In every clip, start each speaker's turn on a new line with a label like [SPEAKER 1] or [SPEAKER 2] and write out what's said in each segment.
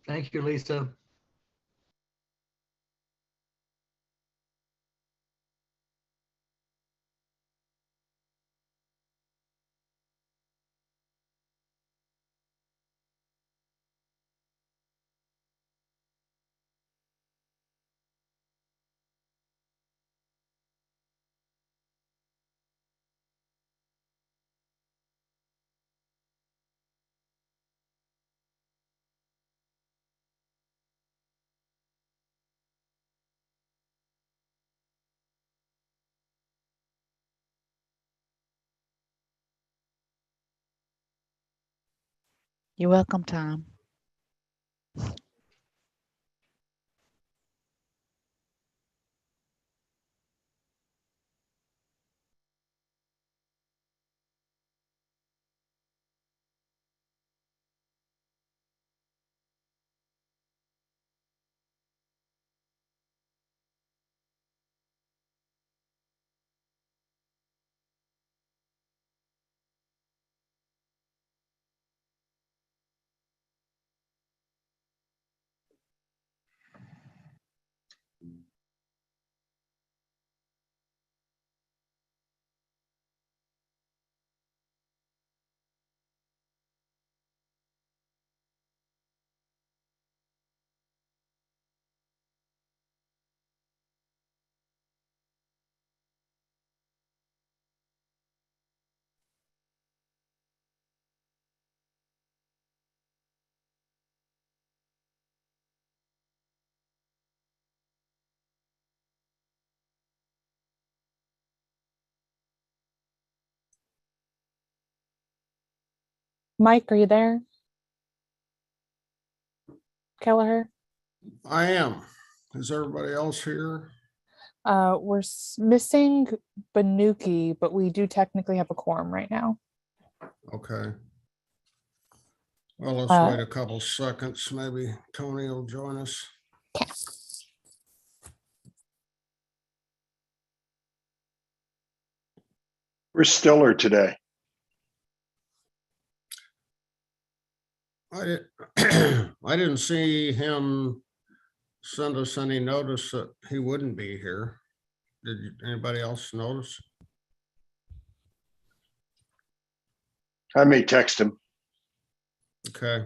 [SPEAKER 1] Thank you, Lisa.
[SPEAKER 2] You're welcome, Tom.
[SPEAKER 3] Mike, are you there? Kelleher?
[SPEAKER 4] I am. Is everybody else here?
[SPEAKER 3] We're missing Banuki, but we do technically have a quorum right now.
[SPEAKER 4] Okay. Well, let's wait a couple seconds. Maybe Tony will join us.
[SPEAKER 5] Where's Stiller today?
[SPEAKER 4] I didn't see him send us any notice that he wouldn't be here. Did anybody else notice?
[SPEAKER 5] I may text him.
[SPEAKER 4] Okay.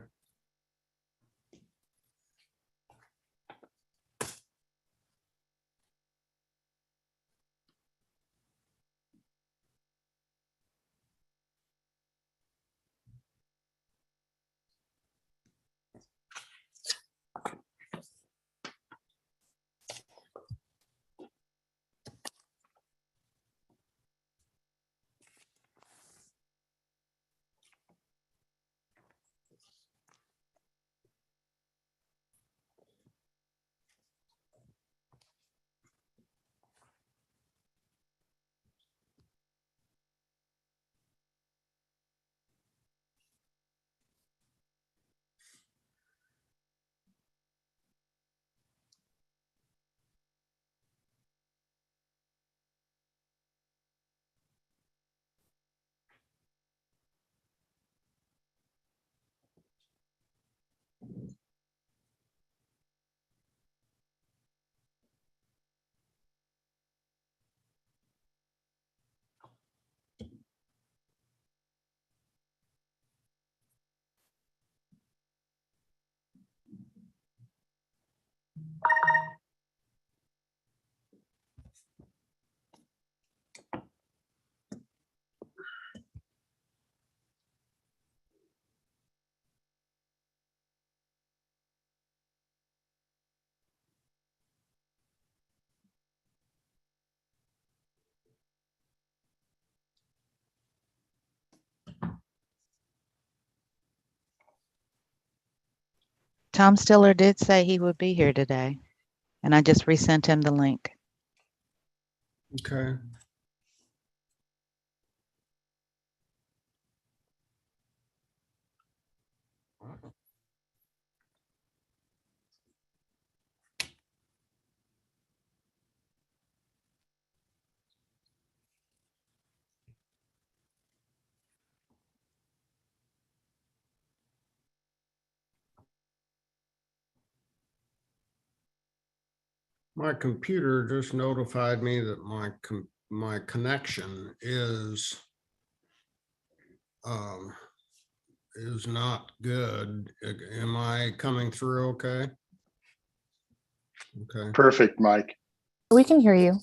[SPEAKER 2] Tom Stiller did say he would be here today, and I just resent him the link.
[SPEAKER 4] Okay. My computer just notified me that my connection um, is not good. Am I coming through okay? Okay.
[SPEAKER 5] Perfect, Mike.
[SPEAKER 3] We can hear you.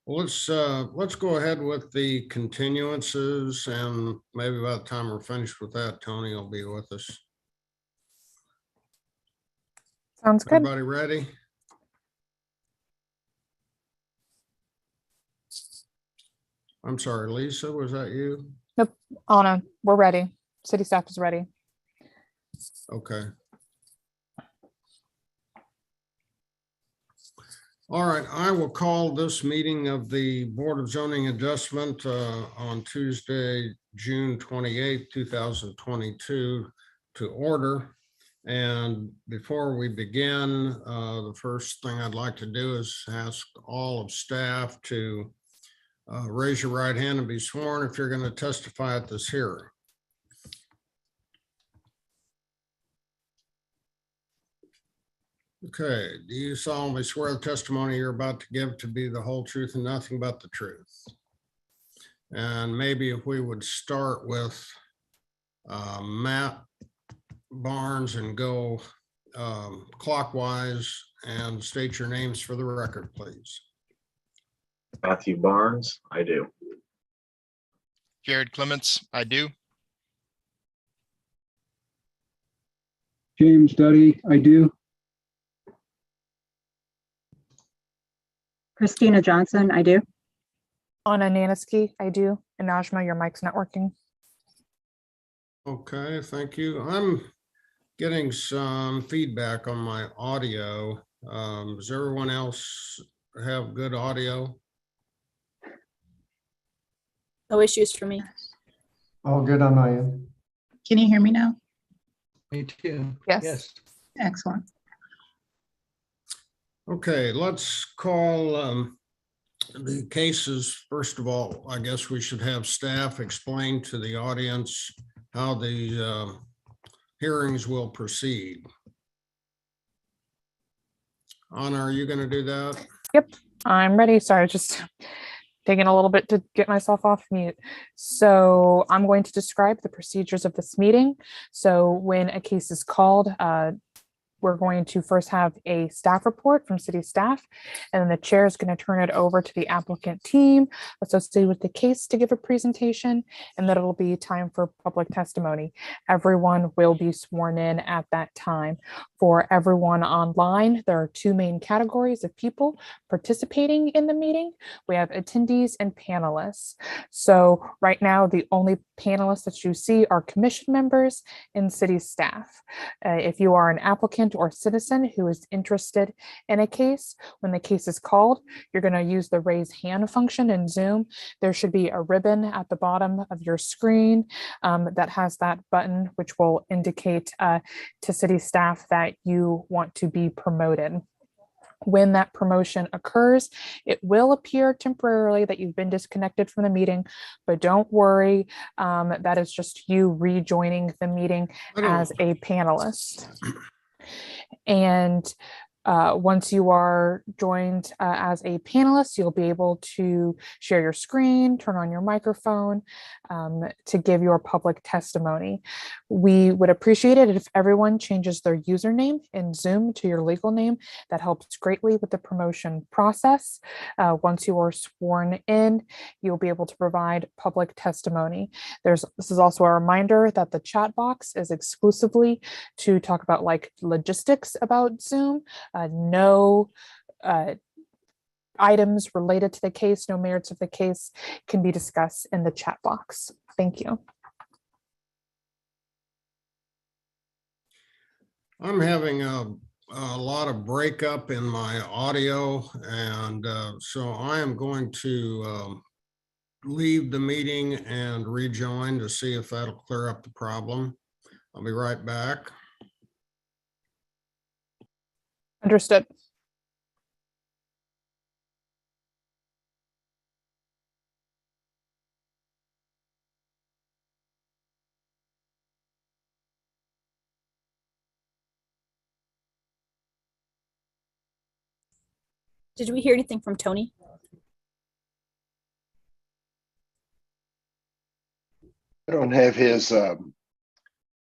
[SPEAKER 4] Well, let's go ahead with the continuances, and maybe by the time we're finished with that, Tony will be with us.
[SPEAKER 3] Sounds good.
[SPEAKER 4] Everybody ready? I'm sorry, Lisa, was that you?
[SPEAKER 3] Anna, we're ready. City staff is ready.
[SPEAKER 4] Okay. All right, I will call this meeting of the Board of Zoning Adjustment on Tuesday, June 28th, 2022 to order. And before we begin, the first thing I'd like to do is ask all of staff to raise your right hand and be sworn if you're going to testify at this hearing. Okay, do you solemnly swear the testimony you're about to give to be the whole truth and nothing but the truth? And maybe if we would start with Matt Barnes and go clockwise and state your names for the record, please.
[SPEAKER 1] Matthew Barnes, I do.
[SPEAKER 6] Jared Clements, I do.
[SPEAKER 7] James Duddy, I do.
[SPEAKER 8] Christina Johnson, I do.
[SPEAKER 3] Anna Naniski, I do. And Najma, your mic's not working.
[SPEAKER 4] Okay, thank you. I'm getting some feedback on my audio. Does everyone else have good audio?
[SPEAKER 9] No issues for me.
[SPEAKER 10] All good on my end.
[SPEAKER 8] Can you hear me now?
[SPEAKER 10] Me too.
[SPEAKER 3] Yes.
[SPEAKER 8] Excellent.
[SPEAKER 4] Okay, let's call the cases. First of all, I guess we should have staff explain to the audience how the hearings will proceed. Anna, are you going to do that?
[SPEAKER 3] Yep, I'm ready. Sorry, just taking a little bit to get myself off mute. So I'm going to describe the procedures of this meeting. So when a case is called, we're going to first have a staff report from city staff, and then the chair is going to turn it over to the applicant team associated with the case to give a presentation, and then it'll be time for public testimony. Everyone will be sworn in at that time. For everyone online, there are two main categories of people participating in the meeting. We have attendees and panelists. So right now, the only panelists that you see are commission members and city staff. If you are an applicant or citizen who is interested in a case, when the case is called, you're going to use the raise hand function in Zoom. There should be a ribbon at the bottom of your screen that has that button, which will indicate to city staff that you want to be promoted. When that promotion occurs, it will appear temporarily that you've been disconnected from the meeting, but don't worry, that is just you rejoining the meeting as a panelist. And once you are joined as a panelist, you'll be able to share your screen, turn on your microphone to give your public testimony. We would appreciate it if everyone changes their username in Zoom to your legal name. That helps greatly with the promotion process. Once you are sworn in, you'll be able to provide public testimony. This is also a reminder that the chat box is exclusively to talk about like logistics about Zoom. No items related to the case, no merits of the case can be discussed in the chat box. Thank you.
[SPEAKER 4] I'm having a lot of breakup in my audio, and so I am going to leave the meeting and rejoin to see if that'll clear up the problem. I'll be right back.
[SPEAKER 3] Understood.
[SPEAKER 9] Did we hear anything from Tony?
[SPEAKER 5] I don't have his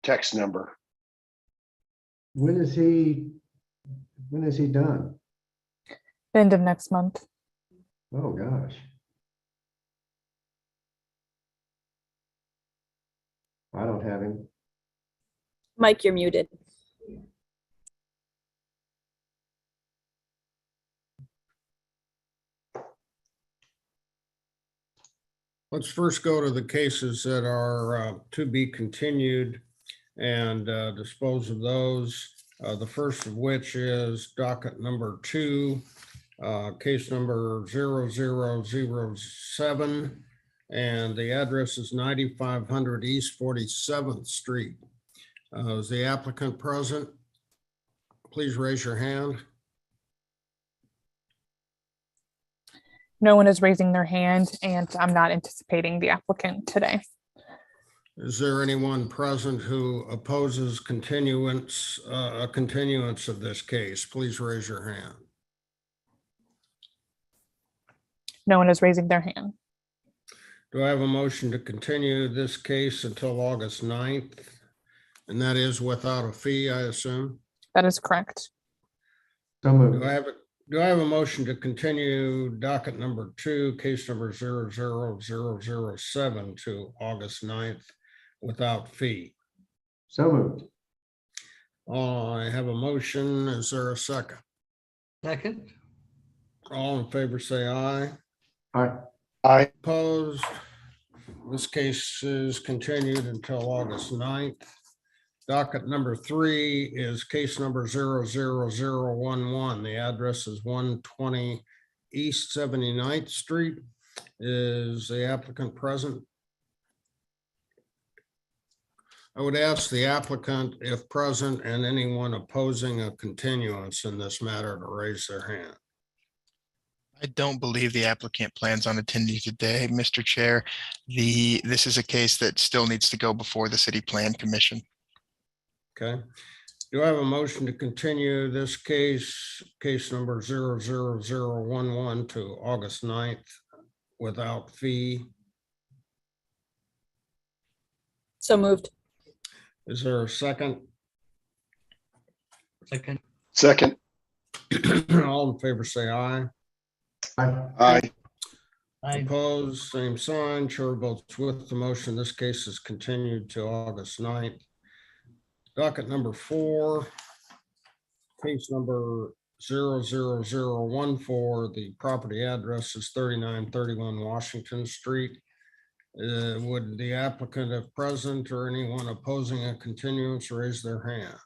[SPEAKER 5] text number.
[SPEAKER 10] When is he done?
[SPEAKER 3] End of next month.
[SPEAKER 10] Oh, gosh. I don't have him.
[SPEAKER 9] Mike, you're muted.
[SPEAKER 4] Let's first go to the cases that are to be continued and dispose of those. The first of which is docket number 2, case number 0007. And the address is 9500 East 47th Street. Is the applicant present? Please raise your hand.
[SPEAKER 3] No one is raising their hand, and I'm not anticipating the applicant today.
[SPEAKER 4] Is there anyone present who opposes continuance, a continuance of this case? Please raise your hand.
[SPEAKER 3] No one is raising their hand.
[SPEAKER 4] Do I have a motion to continue this case until August 9th? And that is without a fee, I assume?
[SPEAKER 3] That is correct.
[SPEAKER 10] So
[SPEAKER 4] Do
[SPEAKER 10] moved.
[SPEAKER 4] I have a motion to continue docket number 2, case number 00007 to August 9th without fee?
[SPEAKER 10] So moved.
[SPEAKER 4] I have a motion. Is there a second?
[SPEAKER 10] Second.
[SPEAKER 4] All in favor, say aye.
[SPEAKER 10] Aye.
[SPEAKER 5] I,
[SPEAKER 4] Opposed? This case is continued until August 9th. Docket number 3 is case number 00011. The address is 120 East 79th Street. Is the applicant present? I would ask the applicant, if present, and anyone opposing a continuance in this matter to raise their hand.
[SPEAKER 6] I don't believe the applicant plans on attending today, Mr. Chair. This is a case that still needs to go before the City Plan Commission.
[SPEAKER 4] Okay. Do I have a motion to continue this case number 00011 to August 9th without fee?
[SPEAKER 9] So moved.
[SPEAKER 4] Is there a second?
[SPEAKER 10] Second.
[SPEAKER 5] second,
[SPEAKER 4] All in favor, say aye.
[SPEAKER 10] Aye.
[SPEAKER 5] I,
[SPEAKER 4] Opposed, same sign. Chair votes with the motion. This case is continued to August 9th. Docket number 4, case number 00014. The property address is 3931 Washington Street. Would the applicant, if present, or anyone opposing a continuance, raise their hand?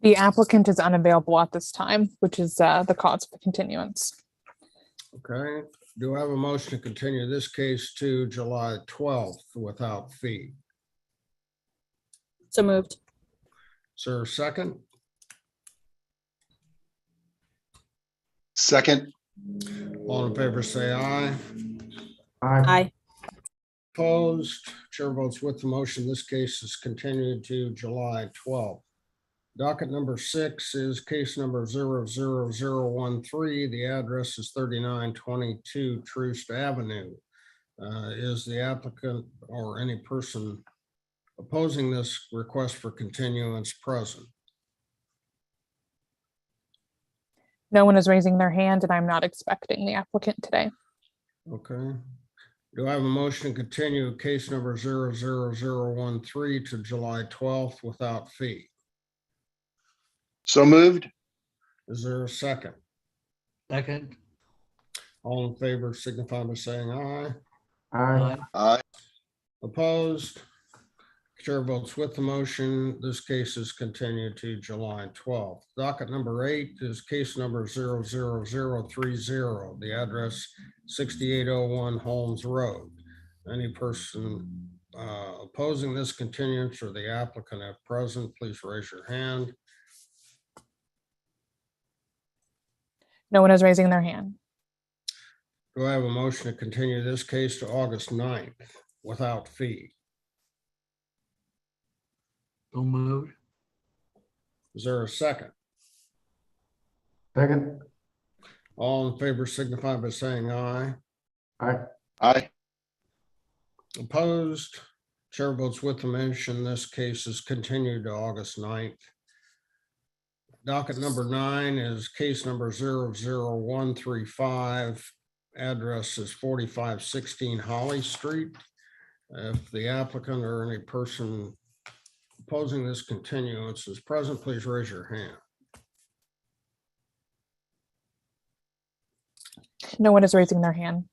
[SPEAKER 3] The applicant is unavailable at this time, which is the cause for continuance.
[SPEAKER 4] Okay. Do I have a motion to continue this case to July 12th without fee?
[SPEAKER 9] So moved.
[SPEAKER 4] Is there a second?
[SPEAKER 5] second,
[SPEAKER 4] All in favor, say aye.
[SPEAKER 9] Aye.
[SPEAKER 4] Opposed, chair votes with the motion. This case is continued to July 12th. Docket number 6 is case number 00013. The address is 3922 Troost Avenue. Is the applicant or any person opposing this request for continuance present?
[SPEAKER 3] No one is raising their hand, and I'm not expecting the applicant today.
[SPEAKER 4] Okay. Do I have a motion to continue case number 00013 to July 12th without fee?
[SPEAKER 5] so moved.
[SPEAKER 4] Is there a second?
[SPEAKER 10] Second.
[SPEAKER 4] All in favor signify by saying aye.
[SPEAKER 10] Aye.
[SPEAKER 5] I,
[SPEAKER 4] Opposed? Chair votes with the motion. This case is continued to July 12th. Docket number 8 is case number 00030. The address 6801 Holmes Road. Any person opposing this continuance or the applicant if present, please raise your hand.
[SPEAKER 3] No one is raising their hand.
[SPEAKER 4] Do I have a motion to continue this case to August 9th without fee?
[SPEAKER 10] So moved.
[SPEAKER 4] Is there a second?
[SPEAKER 10] Second.
[SPEAKER 4] All in favor signify by saying aye.
[SPEAKER 5] Aye.
[SPEAKER 4] Opposed? Chair votes with the motion. This case is continued to August 9th. Docket number 9 is case number 00135. Address is 4516 Holly Street. If the applicant or any person opposing this continuance is present, please raise your hand.
[SPEAKER 3] No one is raising their hand.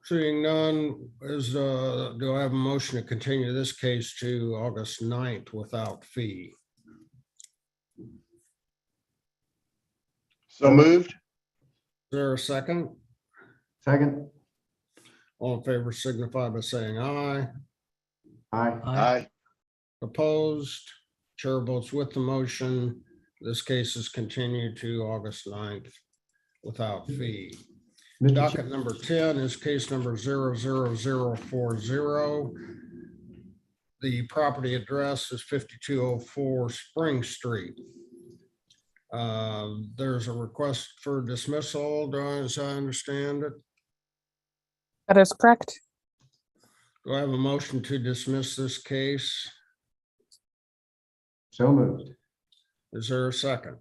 [SPEAKER 4] Seeing none, do I have a motion to continue this case to August 9th without fee?
[SPEAKER 5] So moved.
[SPEAKER 4] Is there a second?
[SPEAKER 10] Second.
[SPEAKER 4] All in favor signify by saying aye.
[SPEAKER 5] Aye.
[SPEAKER 4] Opposed? Chair votes with the motion. This case is continued to August 9th without fee.
[SPEAKER 10] Mr. Chair,
[SPEAKER 4] Docket number 10 is case number 00040. The property address is 5204 Spring Street. There's a request for dismissal, as I understand it.
[SPEAKER 3] That is correct.
[SPEAKER 4] Do I have a motion to dismiss this case?
[SPEAKER 10] So moved.
[SPEAKER 4] Is there a second?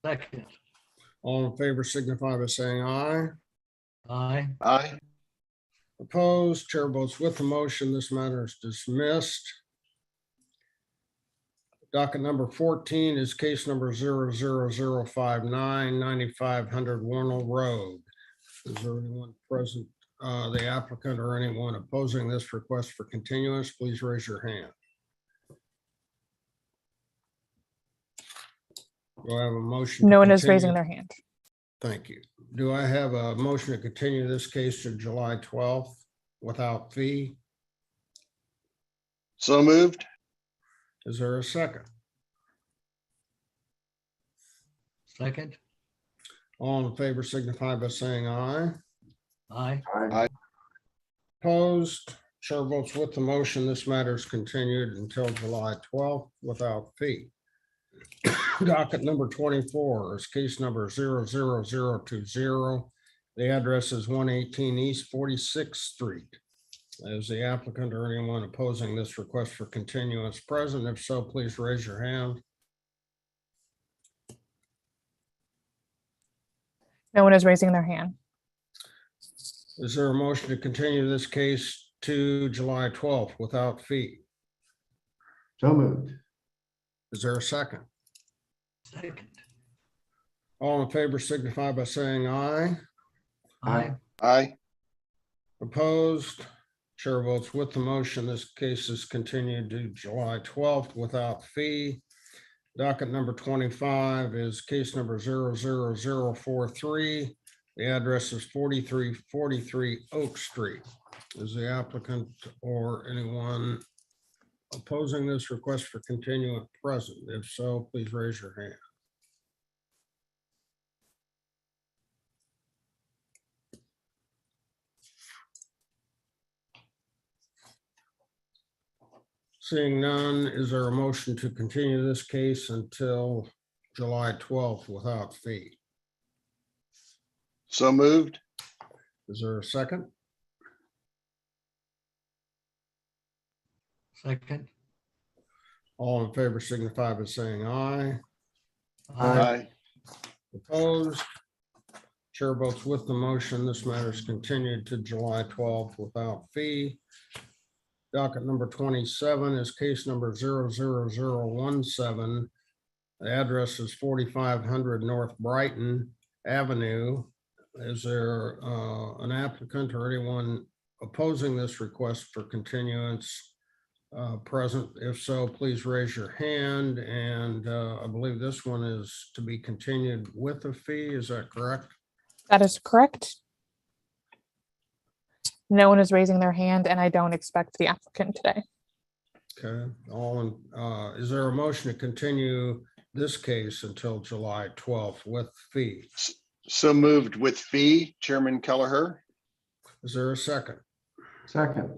[SPEAKER 10] Second.
[SPEAKER 4] All in favor signify by saying aye.
[SPEAKER 10] Aye.
[SPEAKER 5] Aye.
[SPEAKER 4] Opposed? Chair votes with the motion. This matter is dismissed. Docket number 14 is case number 00059 9500 Warnell Road. Is there anyone present, the applicant or anyone opposing this request for continuance? Please raise your hand. Do I have a motion?
[SPEAKER 3] No
[SPEAKER 4] to
[SPEAKER 3] one is
[SPEAKER 4] continue?
[SPEAKER 3] raising their hand.
[SPEAKER 4] Thank you. Do I have a motion to continue this case to July 12th without fee?
[SPEAKER 5] So moved.
[SPEAKER 4] Is there a second?
[SPEAKER 10] Second.
[SPEAKER 4] All in favor signify by saying aye.
[SPEAKER 10] Aye.
[SPEAKER 5] Aye.
[SPEAKER 4] Opposed? Chair votes with the motion. This matter is continued until July 12th without fee. Docket number 24 is case number 00020. The address is 118 East 46th Street. Is the applicant or anyone opposing this request for continuance present? If so, please raise your hand.
[SPEAKER 3] No one is raising their hand.
[SPEAKER 4] Is there a motion to continue this case to July 12th without fee?
[SPEAKER 10] So moved.
[SPEAKER 4] Is there a second?
[SPEAKER 10] Second.
[SPEAKER 4] All in favor signify by saying aye.
[SPEAKER 10] Aye.
[SPEAKER 5] Aye.
[SPEAKER 4] Opposed? Chair votes with the motion. This case is continued to July 12th without fee. Docket number 25 is case number 00043. The address is 4343 Oak Street. Is the applicant or anyone opposing this request for continuance present? If so, please raise your hand. Seeing none, is there a motion to continue this case until July 12th without fee?
[SPEAKER 5] So moved.
[SPEAKER 4] Is there a second?
[SPEAKER 10] Second.
[SPEAKER 4] All in favor signify by saying aye.
[SPEAKER 5] Aye.
[SPEAKER 4] Opposed? Chair votes with the motion. This matter is continued to July 12th without fee. Docket number 27 is case number 00017. The address is 4500 North Brighton Avenue. Is there an applicant or anyone opposing this request for continuance present? If so, please raise your hand. And I believe this one is to be continued with a fee. Is that correct?
[SPEAKER 3] That is correct. No one is raising their hand, and I don't expect the applicant today.
[SPEAKER 4] Okay, is there a motion to continue this case until July 12th with fee?
[SPEAKER 5] So moved with fee, Chairman Kelleher.
[SPEAKER 4] Is there a second?
[SPEAKER 10] Second.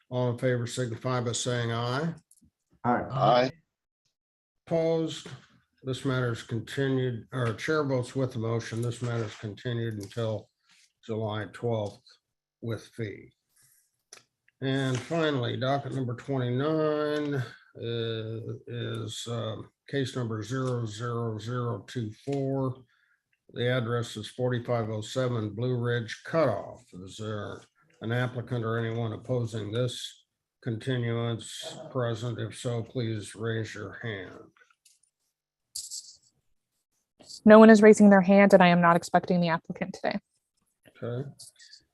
[SPEAKER 4] All in favor signify by saying aye.
[SPEAKER 10] Aye.
[SPEAKER 5] Aye.
[SPEAKER 4] Opposed? This matter is continued, or chair votes with the motion. This matter is continued until July 12th with fee. And finally, docket number 29 is case number 00024. The address is 4507 Blue Ridge Cutoff. Is there an applicant or anyone opposing this continuance present? If so, please raise your hand.
[SPEAKER 3] No one is raising their hand, and I am not expecting the applicant today.
[SPEAKER 4] Okay,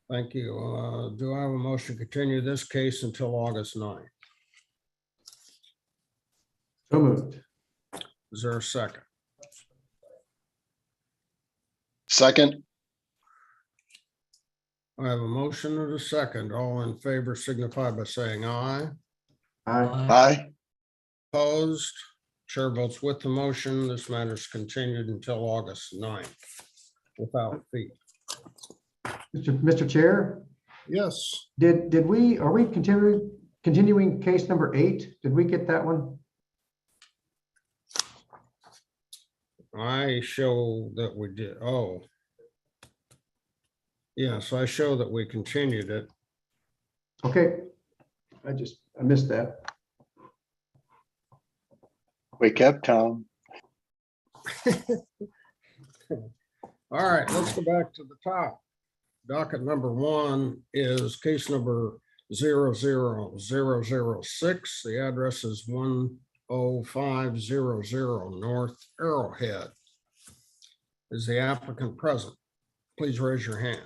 [SPEAKER 4] thank you. Do I have a motion to continue this case until August 9th?
[SPEAKER 10] So moved.
[SPEAKER 4] Is there a second?
[SPEAKER 5] Second.
[SPEAKER 4] I have a motion and a second. All in favor signify by saying aye.
[SPEAKER 10] Aye.
[SPEAKER 5] Aye.
[SPEAKER 4] Opposed? Chair votes with the motion. This matter is continued until August 9th without fee.
[SPEAKER 10] Mr. Chair,
[SPEAKER 4] Yes,
[SPEAKER 10] are we continuing case number 8? Did we get that one?
[SPEAKER 4] I show that we did. Oh. Yes, I show that we continued it.
[SPEAKER 10] Okay. I missed that.
[SPEAKER 5] Wake up, Tom.
[SPEAKER 4] All right, let's go back to the top. Docket number 1 is case number 00006. The address is 10500 North Arrowhead. Is the applicant present? Please raise your hand.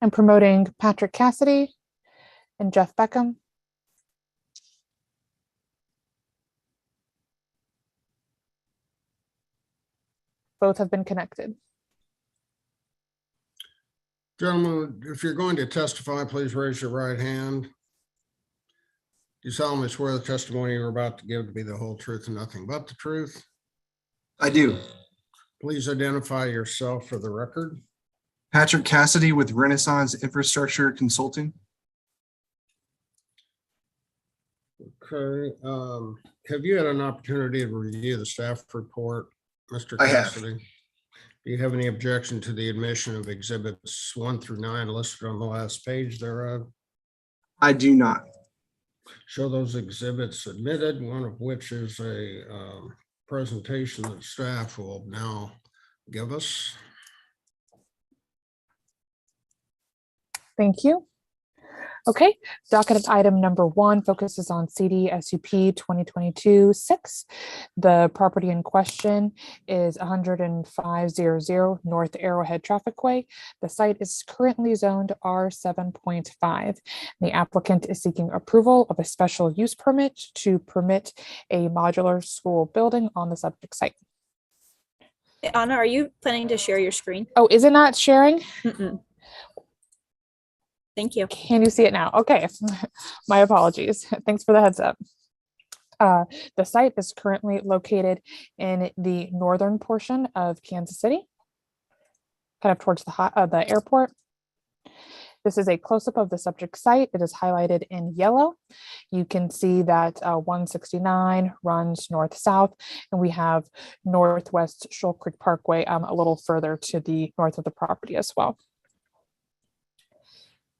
[SPEAKER 3] I'm promoting Patrick Cassidy and Jeff Beckham. Both have been connected.
[SPEAKER 4] Gentlemen, if you're going to testify, please raise your right hand. Do you solemnly swear the testimony you're about to give to be the whole truth and nothing but the truth?
[SPEAKER 7] I do.
[SPEAKER 4] Please identify yourself for the record.
[SPEAKER 7] Patrick Cassidy with Renaissance Infrastructure Consulting.
[SPEAKER 4] Okay, have you had an opportunity to review the staff report, Mr.
[SPEAKER 7] I have.
[SPEAKER 4] Cassidy? Do you have any objection to the admission of exhibits 1 through 9 listed on the last page thereof?
[SPEAKER 7] I do not.
[SPEAKER 4] Show those exhibits admitted, one of which is a presentation that staff will now give us.
[SPEAKER 3] Thank you. Okay, docket item number 1 focuses on CD SUP 2022-6. The property in question is 10500 North Arrowhead Trafficway. The site is currently zoned R7.5. The applicant is seeking approval of a special use permit to permit a modular school building on the subject site.
[SPEAKER 9] Anna, are you planning to share your screen?
[SPEAKER 3] Oh, is it not sharing?
[SPEAKER 9] Mm-mm. Thank you.
[SPEAKER 3] Can you see it now? Okay, my apologies. Thanks for the heads up. The site is currently located in the northern portion of Kansas City, kind of towards the airport. This is a close-up of the subject site. It is highlighted in yellow. You can see that 169 runs north-south, and we have Northwest Shoal Creek Parkway a little further to the north of the property as well.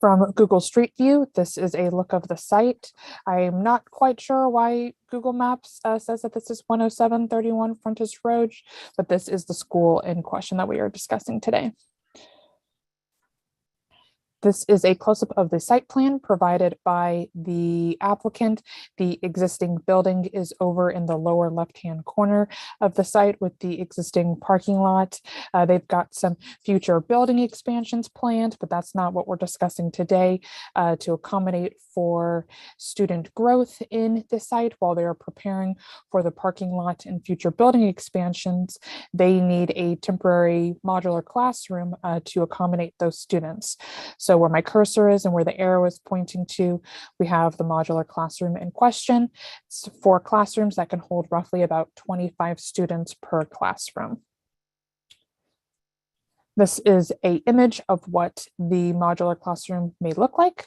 [SPEAKER 3] From Google Street View, this is a look of the site. I am not quite sure why Google Maps says that this is 10731 Frontage Road, but this is the school in question that we are discussing today. This is a close-up of the site plan provided by the applicant. The existing building is over in the lower left-hand corner of the site with the existing parking lot. They've got some future building expansions planned, but that's not what we're discussing today. To accommodate for student growth in the site while they are preparing for the parking lot and future building expansions, they need a temporary modular classroom to accommodate those students. So where my cursor is and where the arrow is pointing to, we have the modular classroom in question. It's 4 classrooms that can hold roughly about 25 students per classroom. This is an image of what the modular classroom may look like.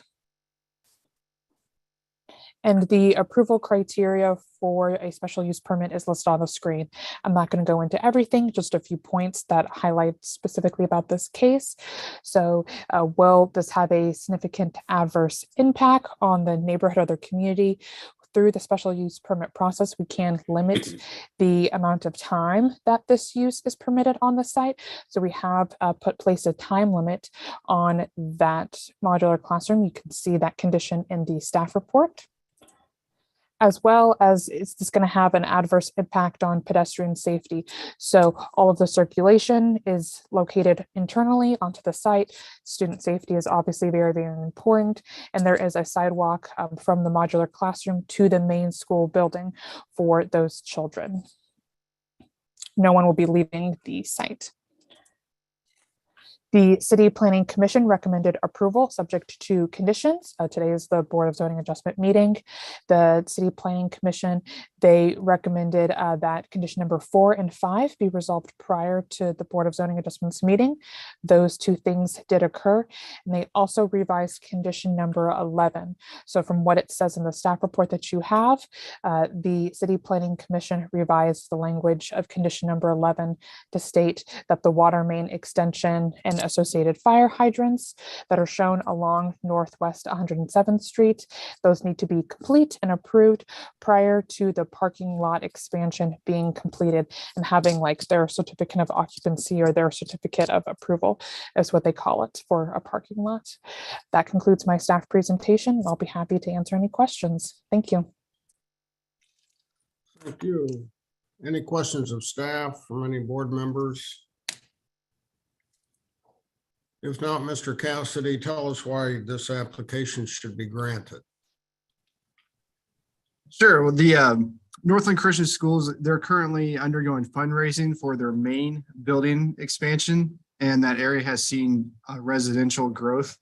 [SPEAKER 3] And the approval criteria for a special use permit is listed on the screen. I'm not going to go into everything, just a few points that highlight specifically about this case. So will this have a significant adverse impact on the neighborhood or the community? Through the special use permit process, we can limit the amount of time that this use is permitted on the site. So we have placed a time limit on that modular classroom. You can see that condition in the staff report. As well as is this going to have an adverse impact on pedestrian safety. So all of the circulation is located internally onto the site. Student safety is obviously very, very important. And there is a sidewalk from the modular classroom to the main school building for those children. No one will be leaving the site. The City Planning Commission recommended approval subject to conditions. Today is the Board of Zoning Adjustment meeting. The City Planning Commission, they recommended that condition number 4 and 5 be resolved prior to the Board of Zoning Adjustments meeting. Those two things did occur. And they also revised condition number 11. So from what it says in the staff report that you have, the City Planning Commission revised the language of condition number 11 to state that the water main extension and associated fire hydrants that are shown along Northwest 107th Street, those need to be complete and approved prior to the parking lot expansion being completed and having like their certificate of occupancy or their certificate of approval is what they call it for a parking lot. That concludes my staff presentation. I'll be happy to answer any questions. Thank you.
[SPEAKER 4] Thank you. Any questions of staff from any board members? If not, Mr. Cassidy, tell us why this application should be granted.
[SPEAKER 7] Sure. Well, the Northland Christian Schools, they're currently undergoing fundraising for their main building expansion, and that area has seen residential growth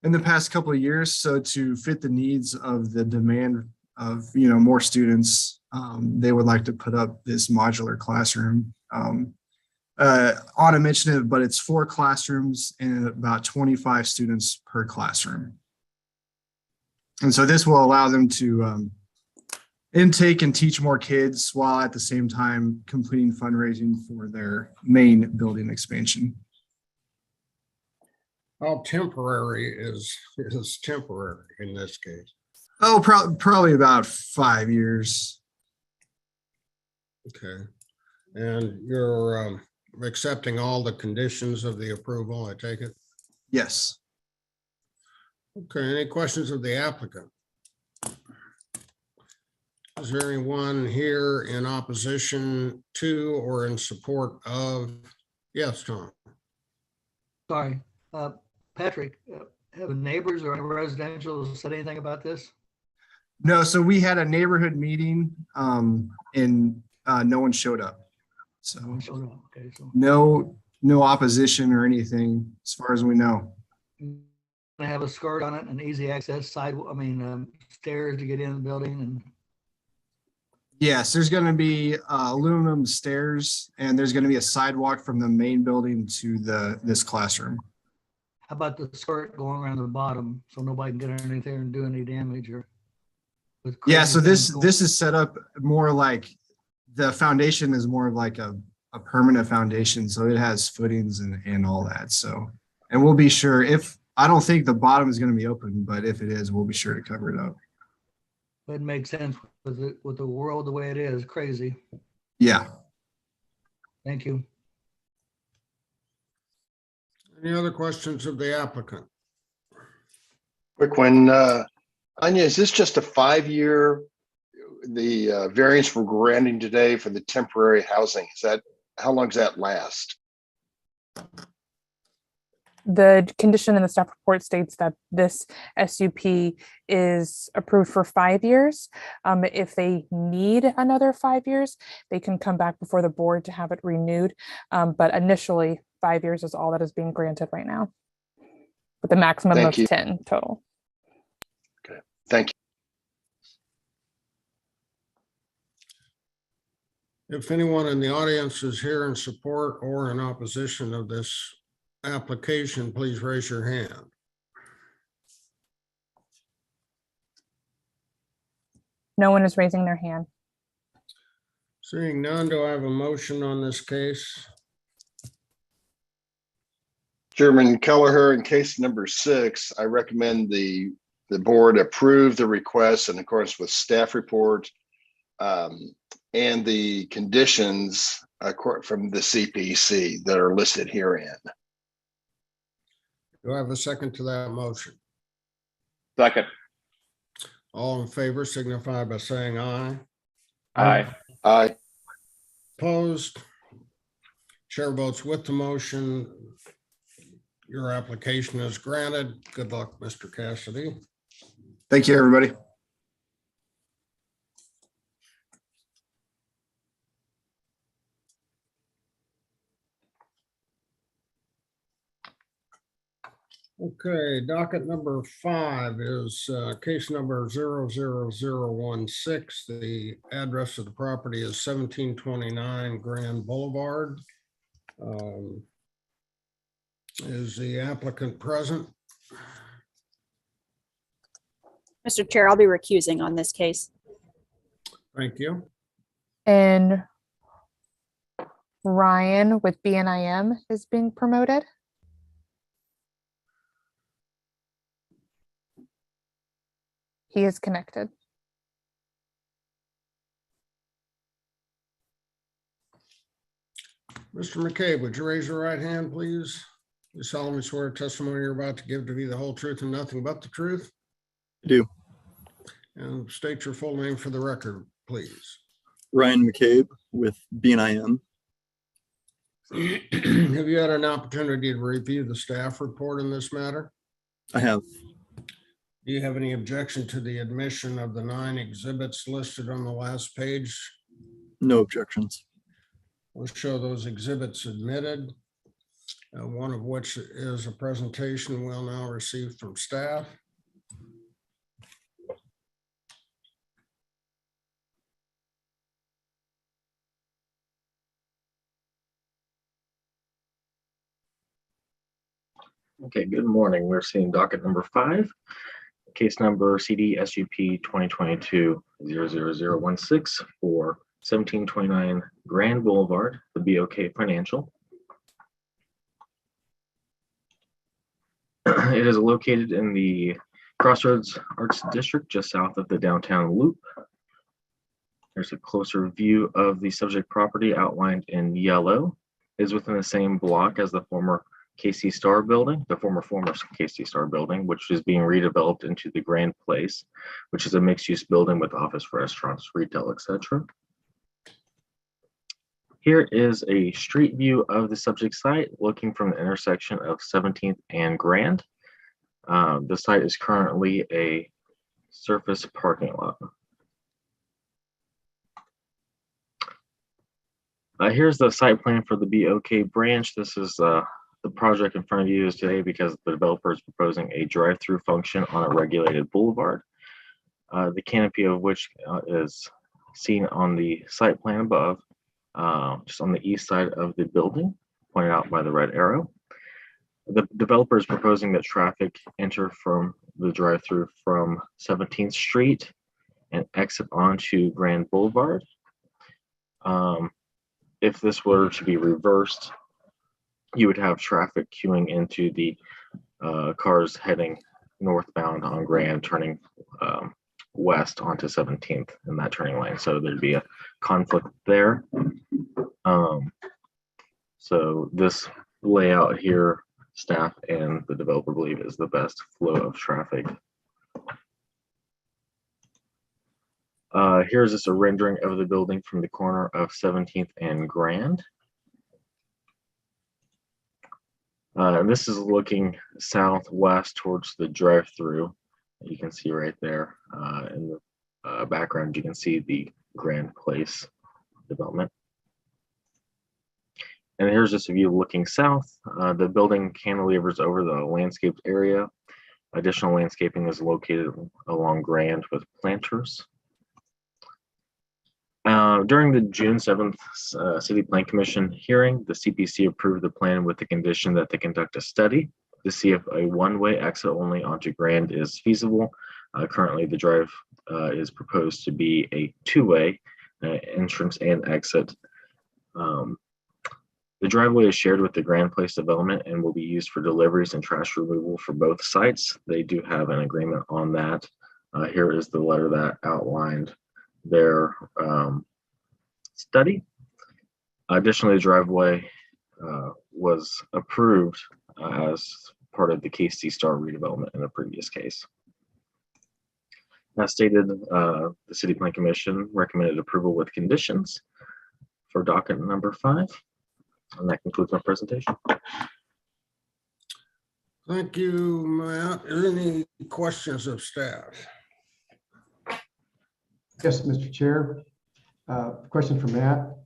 [SPEAKER 7] in the past couple of years. So to fit the needs of the demand of more students, they would like to put up this modular classroom. Anna mentioned it, but it's 4 classrooms and about 25 students per classroom. And so this will allow them to intake and teach more kids while at the same time completing fundraising for their main building expansion.
[SPEAKER 4] How temporary is temporary in this case?
[SPEAKER 7] Oh, probably about 5 years.
[SPEAKER 4] Okay. And you're accepting all the conditions of the approval, I take it?
[SPEAKER 7] Yes.
[SPEAKER 4] Okay, any questions of the applicant? Is there anyone here in opposition to or in support of? Yes, Tom.
[SPEAKER 11] Sorry, Patrick, have neighbors or residential said anything about this?
[SPEAKER 7] No, so we had a neighborhood meeting and no one showed up. So
[SPEAKER 11] Okay, so
[SPEAKER 7] no opposition or anything as far as we know.
[SPEAKER 11] I have a skirt on it and easy access stairs to get in the building and.
[SPEAKER 7] Yes, there's going to be aluminum stairs and there's going to be a sidewalk from the main building to this classroom.
[SPEAKER 11] How about the skirt going around the bottom so nobody can get underneath there and do any damage or?
[SPEAKER 7] Yeah, so this is set up more like the foundation is more of like a permanent foundation. So it has footings and all that. So, and we'll be sure I don't think the bottom is going to be open, but if it is, we'll be sure to cover it up.
[SPEAKER 11] It makes sense with the world the way it is, crazy.
[SPEAKER 7] Yeah.
[SPEAKER 11] Thank you.
[SPEAKER 4] Any other questions of the applicant?
[SPEAKER 5] Quick one, Anya, is this just a 5-year, the variance we're granting today for the temporary housing? How long does that last?
[SPEAKER 3] The condition in the staff report states that this SUP is approved for 5 years. If they need another 5 years, they can come back before the board to have it renewed. But initially, 5 years is all that is being granted right now, with the maximum of 10 total.
[SPEAKER 5] Okay, thank you.
[SPEAKER 4] If anyone in the audience is here in support or in opposition of this application, please raise your hand.
[SPEAKER 3] No one is raising their hand.
[SPEAKER 4] Seeing none, do I have a motion on this case?
[SPEAKER 5] Chairman Kelleher, in case number 6, I recommend the board approve the request in accordance with staff report and the conditions from the CPC that are listed herein.
[SPEAKER 4] Do I have a second to that motion?
[SPEAKER 1] Second.
[SPEAKER 4] All in favor signify by saying aye.
[SPEAKER 1] Aye.
[SPEAKER 5] Aye.
[SPEAKER 4] Opposed? Chair votes with the motion. Your application is granted. Good luck, Mr. Cassidy.
[SPEAKER 7] Thank you, everybody.
[SPEAKER 4] Okay, docket number 5 is case number 00016. The address of the property is 1729 Grand Boulevard. Is the applicant present?
[SPEAKER 9] Mr. Chair, I'll be recusing on this case.
[SPEAKER 4] Thank you.
[SPEAKER 3] And Ryan with BNIM is being promoted. He is connected.
[SPEAKER 4] Mr. McCabe, would you raise your right hand, please? You solemnly swear testimony you're about to give to be the whole truth and nothing but the truth?
[SPEAKER 12] I do.
[SPEAKER 4] And state your full name for the record, please.
[SPEAKER 12] Ryan McCabe with BNIM.
[SPEAKER 4] Have you had an opportunity to review the staff report in this matter?
[SPEAKER 12] I have.
[SPEAKER 4] Do you have any objection to the admission of the 9 exhibits listed on the last page?
[SPEAKER 12] No objections.
[SPEAKER 4] We'll show those exhibits admitted, one of which is a presentation we'll now receive from staff.
[SPEAKER 1] Okay, good morning. We're seeing docket number 5, case number CD SUP 2022-00016 for 1729 Grand Boulevard, the BOK Financial. It is located in the Crossroads Arts District, just south of the downtown loop. There's a closer view of the subject property outlined in yellow. It is within the same block as the former KC Star building, the former KC Star building, which is being redeveloped into the Grand Place, which is a mixed-use building with office, restaurants, retail, etc. Here is a street view of the subject site, looking from the intersection of 17th and Grand. The site is currently a surface parking lot. Here's the site plan for the BOK branch. This is the project in front of you is today because the developer is proposing a drive-through function on a regulated boulevard, the canopy of which is seen on the site plan above, just on the east side of the building, pointed out by the red arrow. The developer is proposing that traffic enter from the drive-through from 17th Street and exit onto Grand Boulevard. If this were to be reversed, you would have traffic queuing into the cars heading northbound on Grand, turning west onto 17th in that turning lane. So there'd be a conflict there. So this layout here, staff and the developer believe is the best flow of traffic. Here's just a rendering of the building from the corner of 17th and Grand. This is looking southwest towards the drive-through. You can see right there in the background, you can see the Grand Place development. And here's just a view looking south. The building cantilevers over the landscaped area. Additional landscaping is located along Grand with planters. During the June 7th City Plan Commission hearing, the CPC approved the plan with the condition that they conduct a study to see if a one-way exit only onto Grand is feasible Currently, the drive is proposed to be a two-way entrance and exit. The driveway is shared with the Grand Place development and will be used for deliveries and trash removal for both sites. They do have an agreement on that. Here is the letter that outlined their study. Additionally, the driveway was approved as part of the KC Star redevelopment in a previous case. As stated, the City Plan Commission recommended approval with conditions for docket number 5. And that concludes my presentation.
[SPEAKER 4] Thank you, Matt. Are there any questions of staff?
[SPEAKER 10] Yes, Mr. Chair. Question for Matt.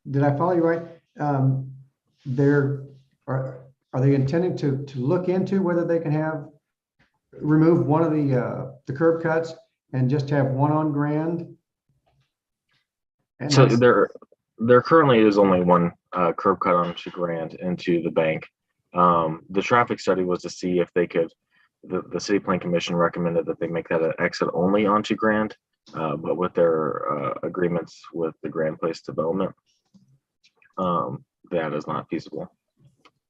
[SPEAKER 10] Did I follow you right? Are they intending to look into whether they can remove one of the curb cuts and just have one on Grand? And
[SPEAKER 1] So there currently is only one curb cut onto Grand into the bank. The traffic study was to see if they could, the City Plan Commission recommended that they make that an exit only onto Grand, but with their agreements with the Grand Place development, that is not feasible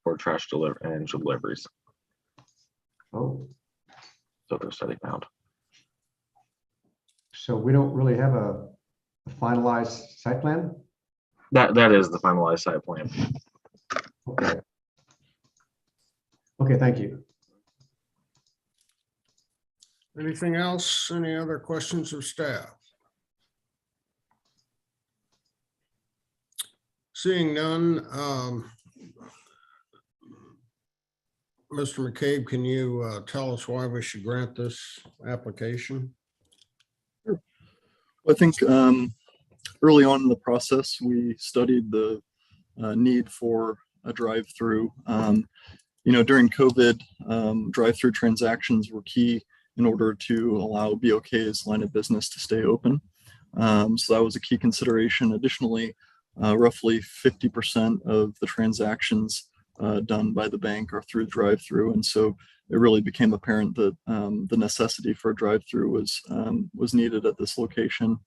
[SPEAKER 1] for trash deliveries.
[SPEAKER 10] Oh,
[SPEAKER 1] So their study found.
[SPEAKER 10] so we don't really have a finalized site plan?
[SPEAKER 1] That is the finalized site plan.
[SPEAKER 10] Okay. Okay, thank you.
[SPEAKER 4] Anything else? Any other questions of staff? Seeing none, Mr. McCabe, can you tell us why we should grant this application?
[SPEAKER 12] I think early on in the process, we studied the need for a drive-through. During COVID, drive-through transactions were key in order to allow BOK's line of business to stay open. So that was a key consideration. Additionally, roughly 50% of the transactions done by the bank are through drive-through, and so it really became apparent that the necessity for a drive-through was needed at this location.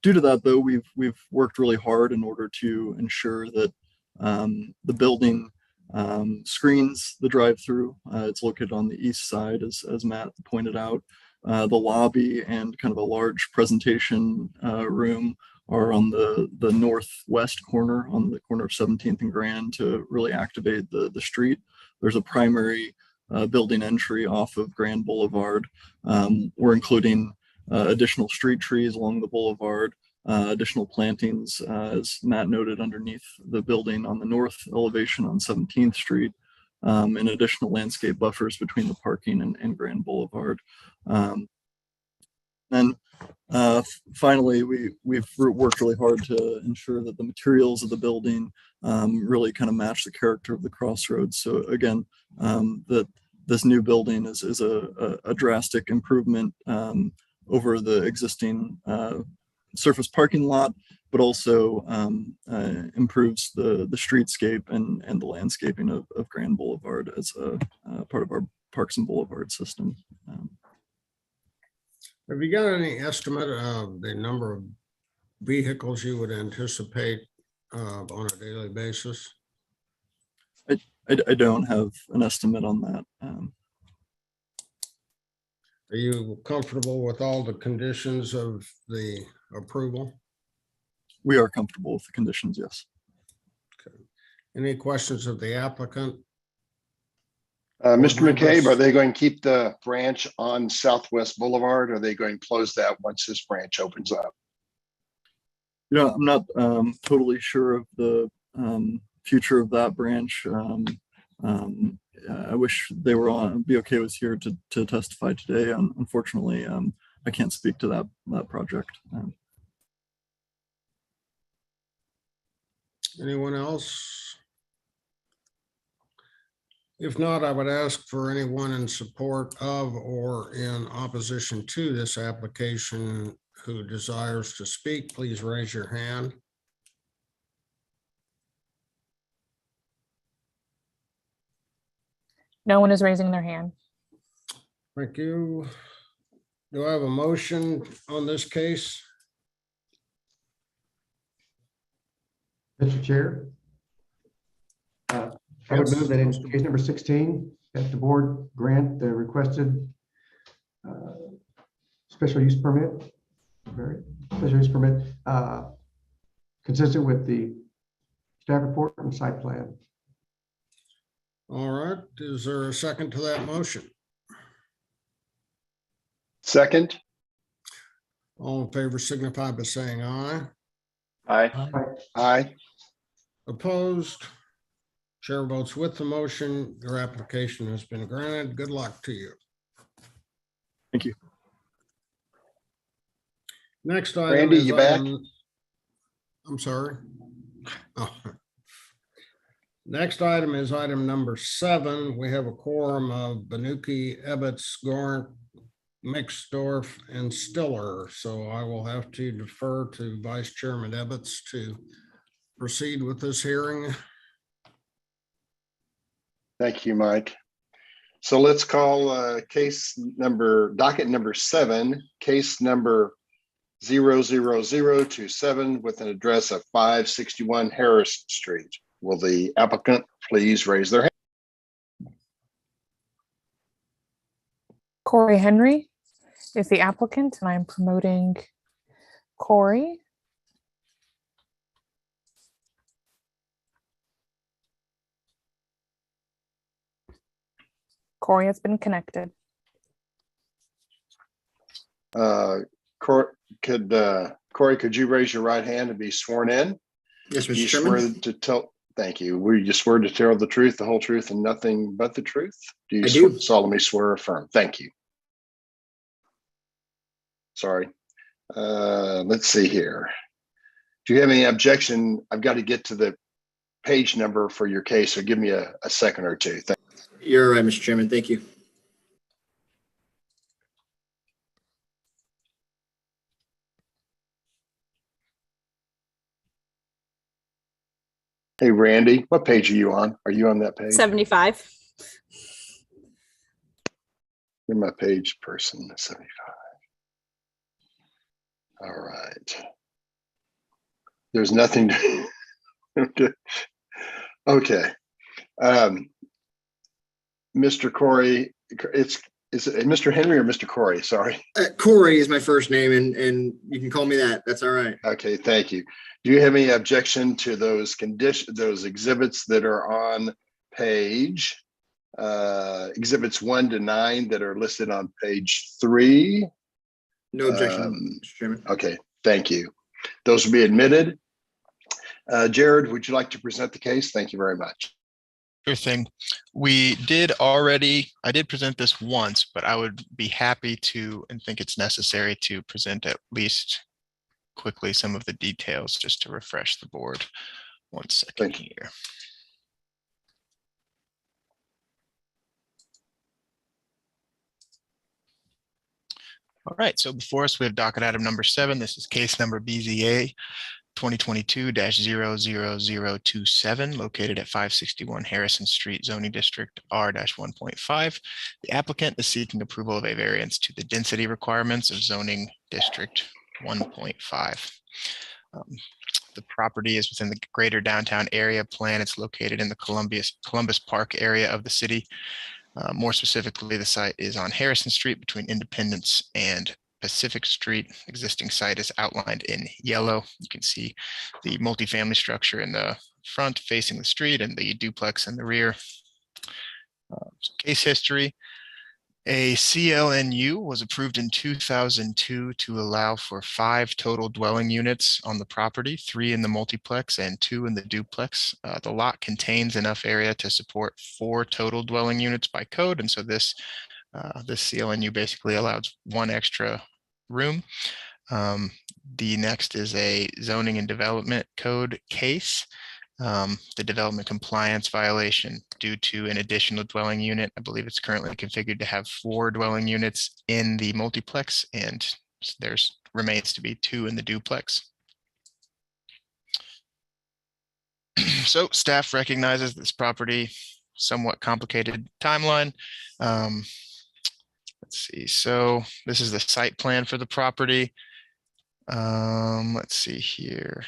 [SPEAKER 12] Due to that, though, we've worked really hard in order to ensure that the building screens the drive-through. It's located on the east side, as Matt pointed out. The lobby and kind of a large presentation room are on the northwest corner, on the corner of 17th and Grand, to really activate the street. There's a primary building entry off of Grand Boulevard. We're including additional street trees along the boulevard, additional plantings, as Matt noted, underneath the building on the north elevation on 17th Street, and additional landscape buffers between the parking and Grand Boulevard. Finally, we've worked really hard to ensure that the materials of the building really kind of match the character of the crossroads. So again, that this new building is a drastic improvement over the existing surface parking lot, but also improves the streetscape and the landscaping of Grand Boulevard as a part of our Parks and Boulevard system.
[SPEAKER 4] Have you got any estimate of the number of vehicles you would anticipate on a daily basis?
[SPEAKER 12] I don't have an estimate on that.
[SPEAKER 4] Are you comfortable with all the conditions of the approval?
[SPEAKER 12] We are comfortable with the conditions, yes.
[SPEAKER 4] Okay. Any questions of the applicant?
[SPEAKER 5] Mr. McCabe, are they going to keep the branch on Southwest Boulevard? Or are they going to close that once this branch opens up?
[SPEAKER 12] I'm not totally sure of the future of that branch. I wish they were on. BOK was here to testify today. Unfortunately, I can't speak to that project.
[SPEAKER 4] Anyone else? If not, I would ask for anyone in support of or in opposition to this application who desires to speak, please raise your hand.
[SPEAKER 3] No one is raising their hand.
[SPEAKER 4] Thank you. Do I have a motion on this case?
[SPEAKER 10] Mr. Chair. I would
[SPEAKER 4] Yes,
[SPEAKER 10] move that in
[SPEAKER 4] Mr.
[SPEAKER 10] case number 16, that the board grant the requested special use permit, special use permit, consistent with the staff report and site plan.
[SPEAKER 4] All right, is there a second to that motion?
[SPEAKER 5] Second.
[SPEAKER 4] All in favor signify by saying aye.
[SPEAKER 5] Aye. Aye.
[SPEAKER 4] Opposed? Chair votes with the motion. Your application has been granted. Good luck to you.
[SPEAKER 12] Thank you.
[SPEAKER 4] Next item.
[SPEAKER 5] Randy,
[SPEAKER 4] is
[SPEAKER 5] you back?
[SPEAKER 4] I'm sorry. Oh. Next item is item number 7. We have a quorum of Banuki, Ebbets, Gorn, Mixdorf, and Stiller. So I will have to defer to Vice Chairman Ebbets to proceed with this hearing.
[SPEAKER 5] Thank you, Mike. So let's call docket number 7, case number 00027 with an address of 561 Harris Street. Will the applicant please raise their hand?
[SPEAKER 3] Corey Henry is the applicant, and I'm promoting Corey. Corey has been connected.
[SPEAKER 5] Corey, could you raise your right hand and be sworn in?
[SPEAKER 13] Yes,
[SPEAKER 5] Do
[SPEAKER 13] Mr.
[SPEAKER 5] you
[SPEAKER 13] Chairman.
[SPEAKER 5] swear to tell? Thank you. Will you swear to tell the truth, the whole truth, and nothing but the truth? Do you
[SPEAKER 13] I do.
[SPEAKER 5] solemnly swear or affirm? Thank you. Sorry. Let's see here. Do you have any objection? I've got to get to the page number for your case, so give me a second or two.
[SPEAKER 13] You're right, Mr. Chairman. Thank you.
[SPEAKER 5] Hey, Randy, what page are you on? Are you on that page?
[SPEAKER 9] 75.
[SPEAKER 5] You're my page person, 75. All right. There's nothing. Okay. Mr. Corey, is it Mr. Henry or Mr. Corey? Sorry.
[SPEAKER 13] Corey is my first name, and you can call me that. That's all right.
[SPEAKER 5] Okay, thank you. Do you have any objection to those those exhibits that are on page exhibits 1 to 9 that are listed on page 3?
[SPEAKER 13] No objection, Mr. Chairman.
[SPEAKER 5] Okay, thank you. Those will be admitted. Jared, would you like to present the case? Thank you very much.
[SPEAKER 6] Sure thing. I did present this once, but I would be happy to and think it's necessary to present at least quickly some of the details just to refresh the board. One second here. All right, so before us, we have docket item number 7. This is case number BZA 2022-00027, located at 561 Harrison Street, zoning district R-1.5. The applicant is seeking approval of a variance to the density requirements of zoning district 1.5. The property is within the greater downtown area plan. It's located in the Columbus Park area of the city. More specifically, the site is on Harrison Street between Independence and Pacific Street. Existing site is outlined in yellow. You can see the multifamily structure in the front facing the street and the duplex in the rear. Case history. A CLNU was approved in 2002 to allow for 5 total dwelling units on the property, 3 in the multiplex and 2 in the duplex. The lot contains enough area to support 4 total dwelling units by code, and so this CLNU basically allows 1 extra room. The next is a zoning and development code case. The development compliance violation due to an additional dwelling unit. I believe it's currently configured to have 4 dwelling units in the multiplex, and there's remains to be 2 in the duplex. So staff recognizes this property somewhat complicated timeline. let's see. So this is the site plan for the property. Let's see here.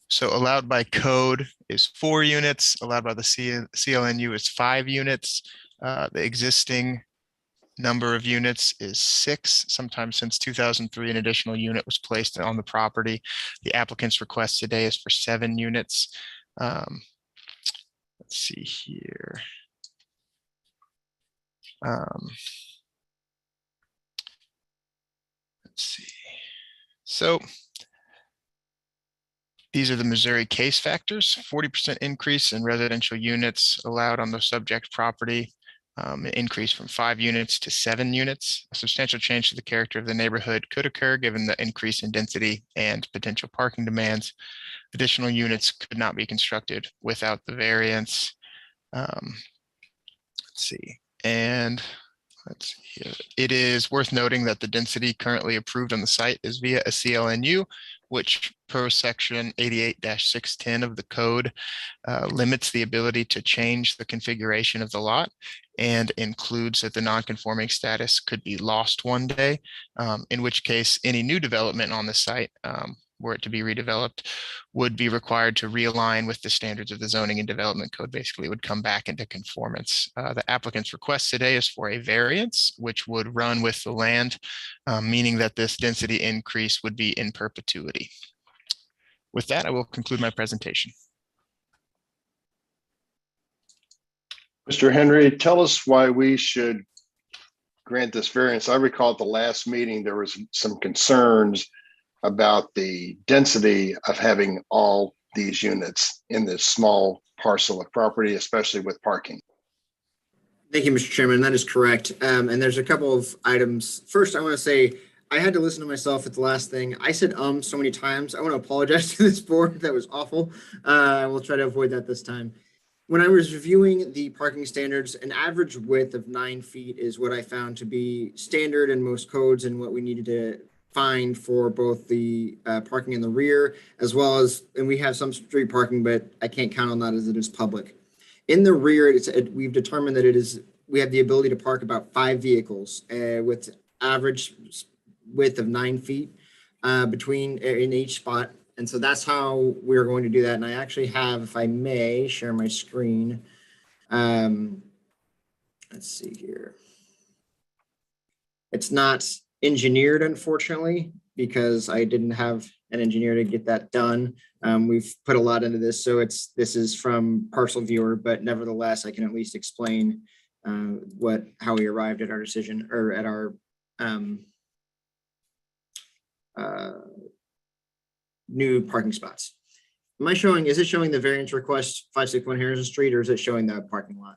[SPEAKER 6] So allowed by code is 4 units, allowed by the CLNU is 5 units. The existing number of units is 6. Sometime since 2003, an additional unit was placed on the property. The applicant's request today is for 7 units. Let's see here. Let's see. So these are the Missouri case factors: 40% increase in residential units allowed on the subject property, an increase from 5 units to 7 units. A substantial change to the character of the neighborhood could occur given the increase in density and potential parking demands. Additional units could not be constructed without the variance. Let's see. And let's see here. It is worth noting that the density currently approved on the site is via a CLNU, which per section 88-610 of the code limits the ability to change the configuration of the lot and includes that the non-conforming status could be lost one day, in which case any new development on the site, were it to be redeveloped, would be required to realign with the standards of the zoning and development code. Basically, would come back into conformance. The applicant's request today is for a variance, which would run with the land, meaning that this density increase would be in perpetuity. With that, I will conclude my presentation.
[SPEAKER 5] Mr. Henry, tell us why we should grant this variance. I recall at the last meeting, there was some concerns about the density of having all these units in this small parcel of property, especially with parking.
[SPEAKER 13] Thank you, Mr. Chairman. That is correct. And there's a couple of items. First, I want to say I had to listen to myself at the last thing. I said so many times. I want to apologize to this board. That was awful. I will try to avoid that this time. When I was reviewing the parking standards, an average width of 9 feet is what I found to be standard in most codes and what we needed to find for both the parking in the rear as well as, and we have some street parking, but I can't count on that as it is public. In the rear, we've determined that we have the ability to park about 5 vehicles with average width of 9 feet between in each spot. And so that's how we're going to do that. And I actually have, if I may, share my screen. Let's see here. It's not engineered, unfortunately, because I didn't have an engineer to get that done. We've put a lot into this, so this is from Parcel Viewer, but nevertheless, I can at least explain how we arrived at our decision or at our new parking spots. Is it showing the variance request 561 Harrison Street, or is it showing the parking lot?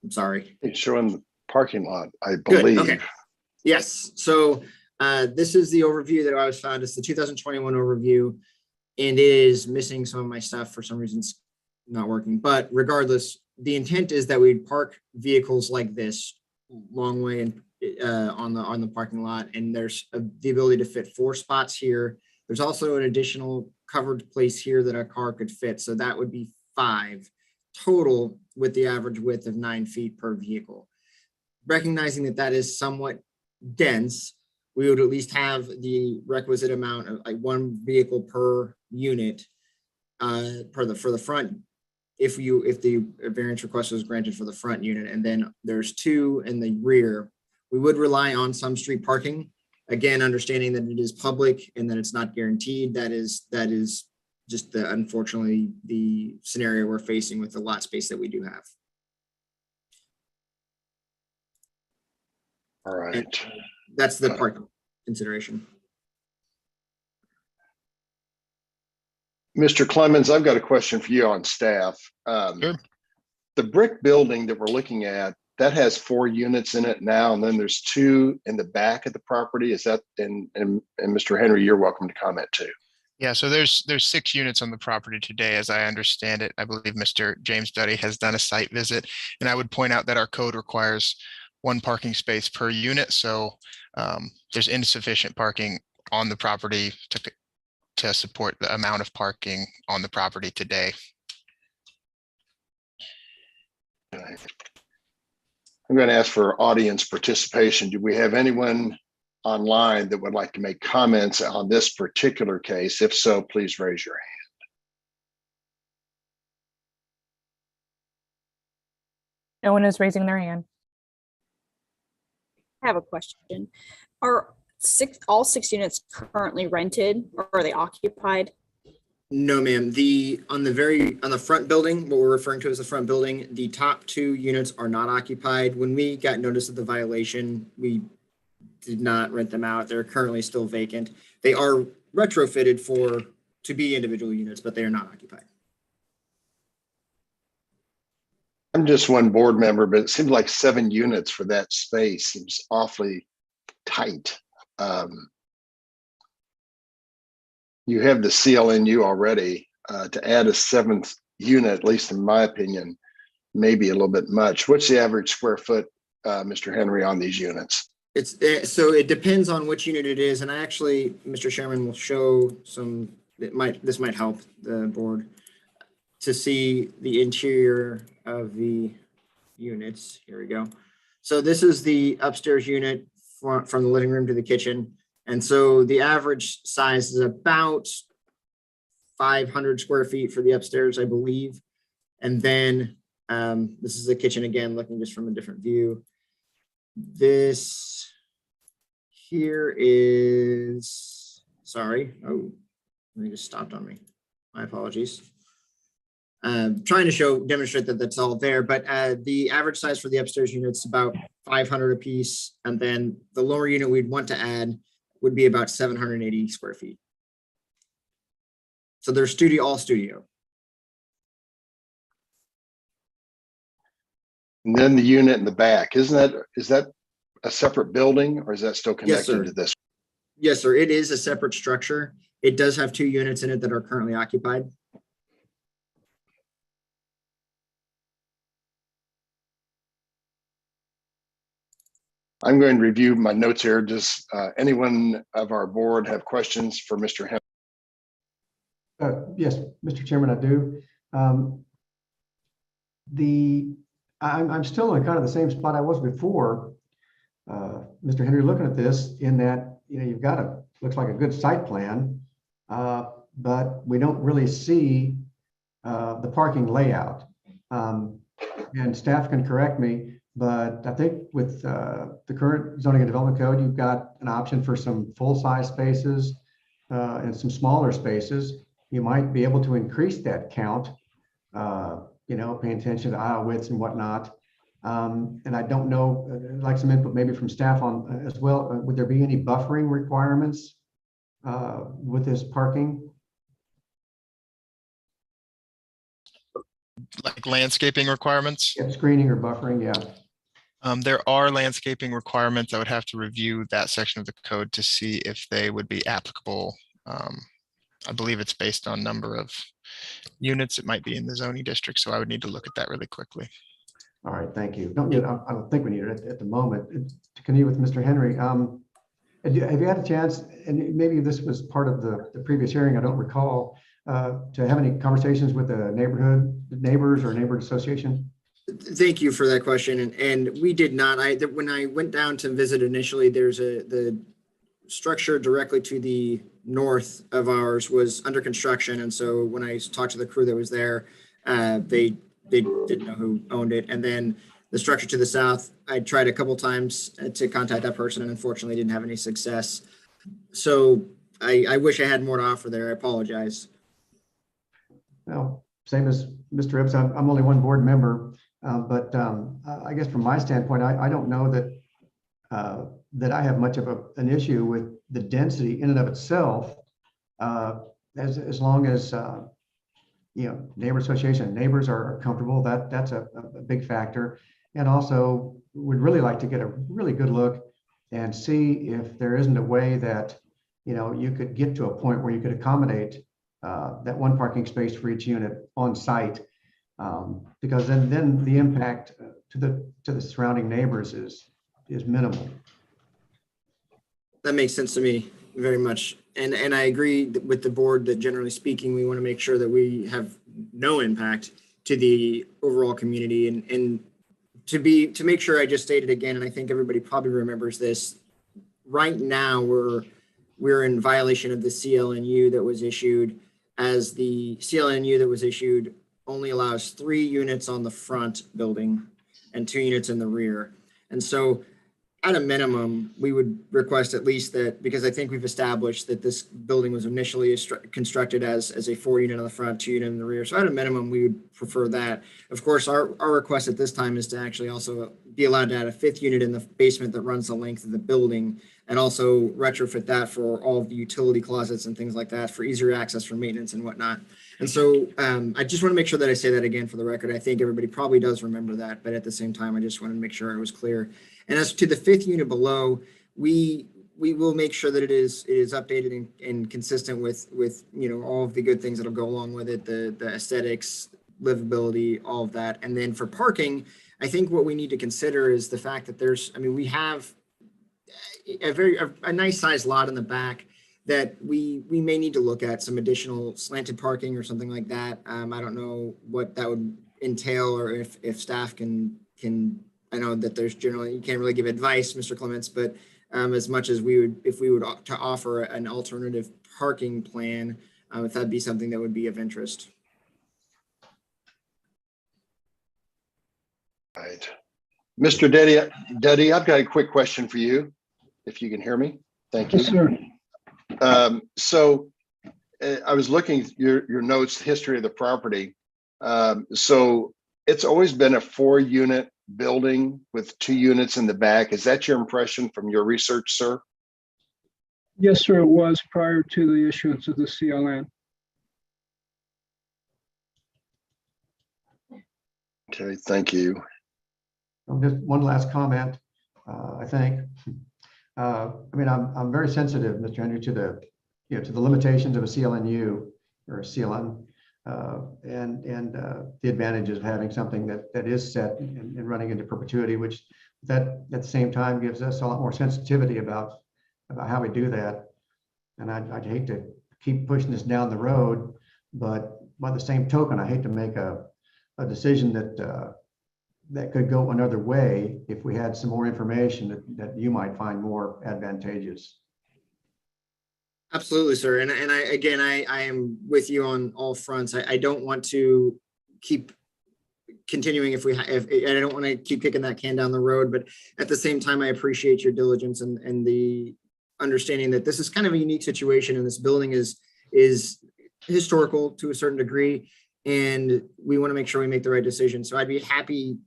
[SPEAKER 13] I'm sorry.
[SPEAKER 5] It's showing the parking lot, I believe.
[SPEAKER 13] Good. Okay. Yes. So this is the overview that I was found. It's the 2021 overview, and it is missing some of my stuff for some reason. It's not working. But regardless, the intent is that we park vehicles like this long way and on the parking lot, and there's the ability to fit 4 spots here. There's also an additional covered place here that a car could fit, so that would be 5 total with the average width of 9 feet per vehicle. Recognizing that that is somewhat dense, we would at least have the requisite amount of like 1 vehicle per unit for the front. If the variance request was granted for the front unit, and then there's 2 in the rear, we would rely on some street parking. Again, understanding that it is public and that it's not guaranteed. That is just unfortunately the scenario we're facing with the lot space that we do have.
[SPEAKER 5] All right.
[SPEAKER 13] And that's the parking consideration.
[SPEAKER 5] Mr. Clemens, I've got a question for you on staff.
[SPEAKER 6] Sure.
[SPEAKER 5] The brick building that we're looking at, that has 4 units in it now, and then there's 2 in the back of the property. Is that, and Mr. Henry, you're welcome to comment too.
[SPEAKER 6] Yeah, so there's 6 units on the property today, as I understand it. I believe Mr. James Duddy has done a site visit, and I would point out that our code requires 1 parking space per unit. So there's insufficient parking on the property to support the amount of parking on the property today.
[SPEAKER 5] I'm going to ask for audience participation. Do we have anyone online that would like to make comments on this particular case? If so, please raise your hand.
[SPEAKER 3] No one is raising their hand.
[SPEAKER 9] I have a question. Are all six units currently rented, or are they occupied?
[SPEAKER 13] No, ma'am. On the front building, what we're referring to as the front building, the top 2 units are not occupied. When we got notice of the violation, we did not rent them out. They're currently still vacant. They are retrofitted to be individual units, but they are not occupied.
[SPEAKER 5] I'm just one board member, but it seems like 7 units for that space seems awfully tight. You have the CLNU already. To add a 7th unit, at least in my opinion, may be a little bit much. What's the average square foot, Mr. Henry, on these units?
[SPEAKER 13] So it depends on which unit it is, and I actually, Mr. Chairman, will show some. This might help the board to see the interior of the units. Here we go. So this is the upstairs unit from the living room to the kitchen. And so the average size is about 500 square feet for the upstairs, I believe. And then this is the kitchen again, looking just from a different view. This here is, sorry. Oh, it just stopped on me. My apologies. Trying to demonstrate that that's all there, but the average size for the upstairs unit is about 500 a piece. And then the lower unit we'd want to add would be about 780 square feet. So they're all studio.
[SPEAKER 5] And then the unit in the back, is that a separate building, or is that still connected to this?
[SPEAKER 13] Yes, sir. It is a separate structure. It does have 2 units in it that are currently occupied.
[SPEAKER 5] I'm going to review my notes here. Does anyone of our board have questions for Mr. Henry?
[SPEAKER 10] Yes, Mr. Chairman, I do. I'm still in kind of the same spot I was before, Mr. Henry, looking at this, in that, you've got looks like a good site plan, but we don't really see the parking layout. And staff can correct me, but I think with the current zoning and development code, you've got an option for some full-size spaces and some smaller spaces. You might be able to increase that count, paying attention to aisle widths and whatnot. And I don't know, I'd like some input maybe from staff on as well. Would there be any buffering requirements with this parking?
[SPEAKER 6] Like landscaping requirements?
[SPEAKER 10] Yeah, screening or buffering, yeah.
[SPEAKER 6] There are landscaping requirements. I would have to review that section of the code to see if they would be applicable. I believe it's based on number of units. It might be in the zoning district, so I would need to look at that really quickly.
[SPEAKER 10] All right, thank you. I don't think we need it at the moment. To continue with Mr. Henry, have you had a chance, and maybe this was part of the previous hearing, I don't recall, to have any conversations with the neighbors or neighborhood association?
[SPEAKER 13] Thank you for that question. And we did not. When I went down to visit initially, there's the structure directly to the north of ours was under construction. And so when I talked to the crew that was there, they didn't know who owned it. And then the structure to the south, I tried a couple times to contact that person and unfortunately didn't have any success. So I wish I had more to offer there. I apologize.
[SPEAKER 10] Well, same as Mr. Ibbs, I'm only one board member, but I guess from my standpoint, I don't know that I have much of an issue with the density in and of itself, as long as neighbor association neighbors are comfortable. That's a big factor, and also would really like to get a really good look and see if there isn't a way that you could get to a point where you could accommodate that one parking space for each unit on site, because then the impact to the surrounding neighbors is minimal.
[SPEAKER 13] That makes sense to me very much. And I agree with the board that generally speaking, we want to make sure that we have no impact to the overall community. And to make sure I just stated again, and I think everybody probably remembers this, right now we're in violation of the CLNU that was issued, as the CLNU that was issued only allows 3 units on the front building and 2 units in the rear. And so at a minimum, we would request at least that, because I think we've established that this building was initially constructed as a 4 unit on the front, 2 unit in the rear. So at a minimum, we would prefer that. Of course, our request at this time is to actually also be allowed to add a 5th unit in the basement that runs the length of the building, and also retrofit that for all of the utility closets and things like that for easier access for maintenance and whatnot. And so I just want to make sure that I say that again for the record. I think everybody probably does remember that, but at the same time, I just wanted to make sure I was clear. And as to the 5th unit below, we will make sure that it is updated and consistent with all of the good things that'll go along with it, the aesthetics, livability, all of that. And then for parking, I think what we need to consider is the fact that we have a nice sized lot in the back that we may need to look at some additional slanted parking or something like that. I don't know what that would entail, or if staff can. I know that there's generally, you can't really give advice, Mr. Clements, but as much as if we would to offer an alternative parking plan, if that'd be something that would be of interest.
[SPEAKER 5] Right. Mr. Duddy, I've got a quick question for you, if you can hear me. Thank you.
[SPEAKER 14] Yes, sir.
[SPEAKER 5] So I was looking at your notes, history of the property. So it's always been a 4-unit building with 2 units in the back. Is that your impression from your research, sir?
[SPEAKER 14] Yes, sir, it was prior to the issuance of the CLN.
[SPEAKER 5] Okay, thank you.
[SPEAKER 10] Just one last comment, I think. I'm very sensitive, Mr. Henry, to the limitations of a CLNU or a CLN, and the advantages of having something that is set and running into perpetuity, which that at the same time gives us a lot more sensitivity about how we do that. And I'd hate to keep pushing this down the road, but by the same token, I hate to make a decision that could go another way if we had some more information that you might find more advantageous.
[SPEAKER 13] Absolutely, sir. And I am with you on all fronts. I don't want to keep continuing if I don't want to keep kicking that can down the road, but at the same time, I appreciate your diligence and the understanding that this is kind of a unique situation, and this building is historical to a certain degree, and we want to make sure we make the right decision. So I'd be happy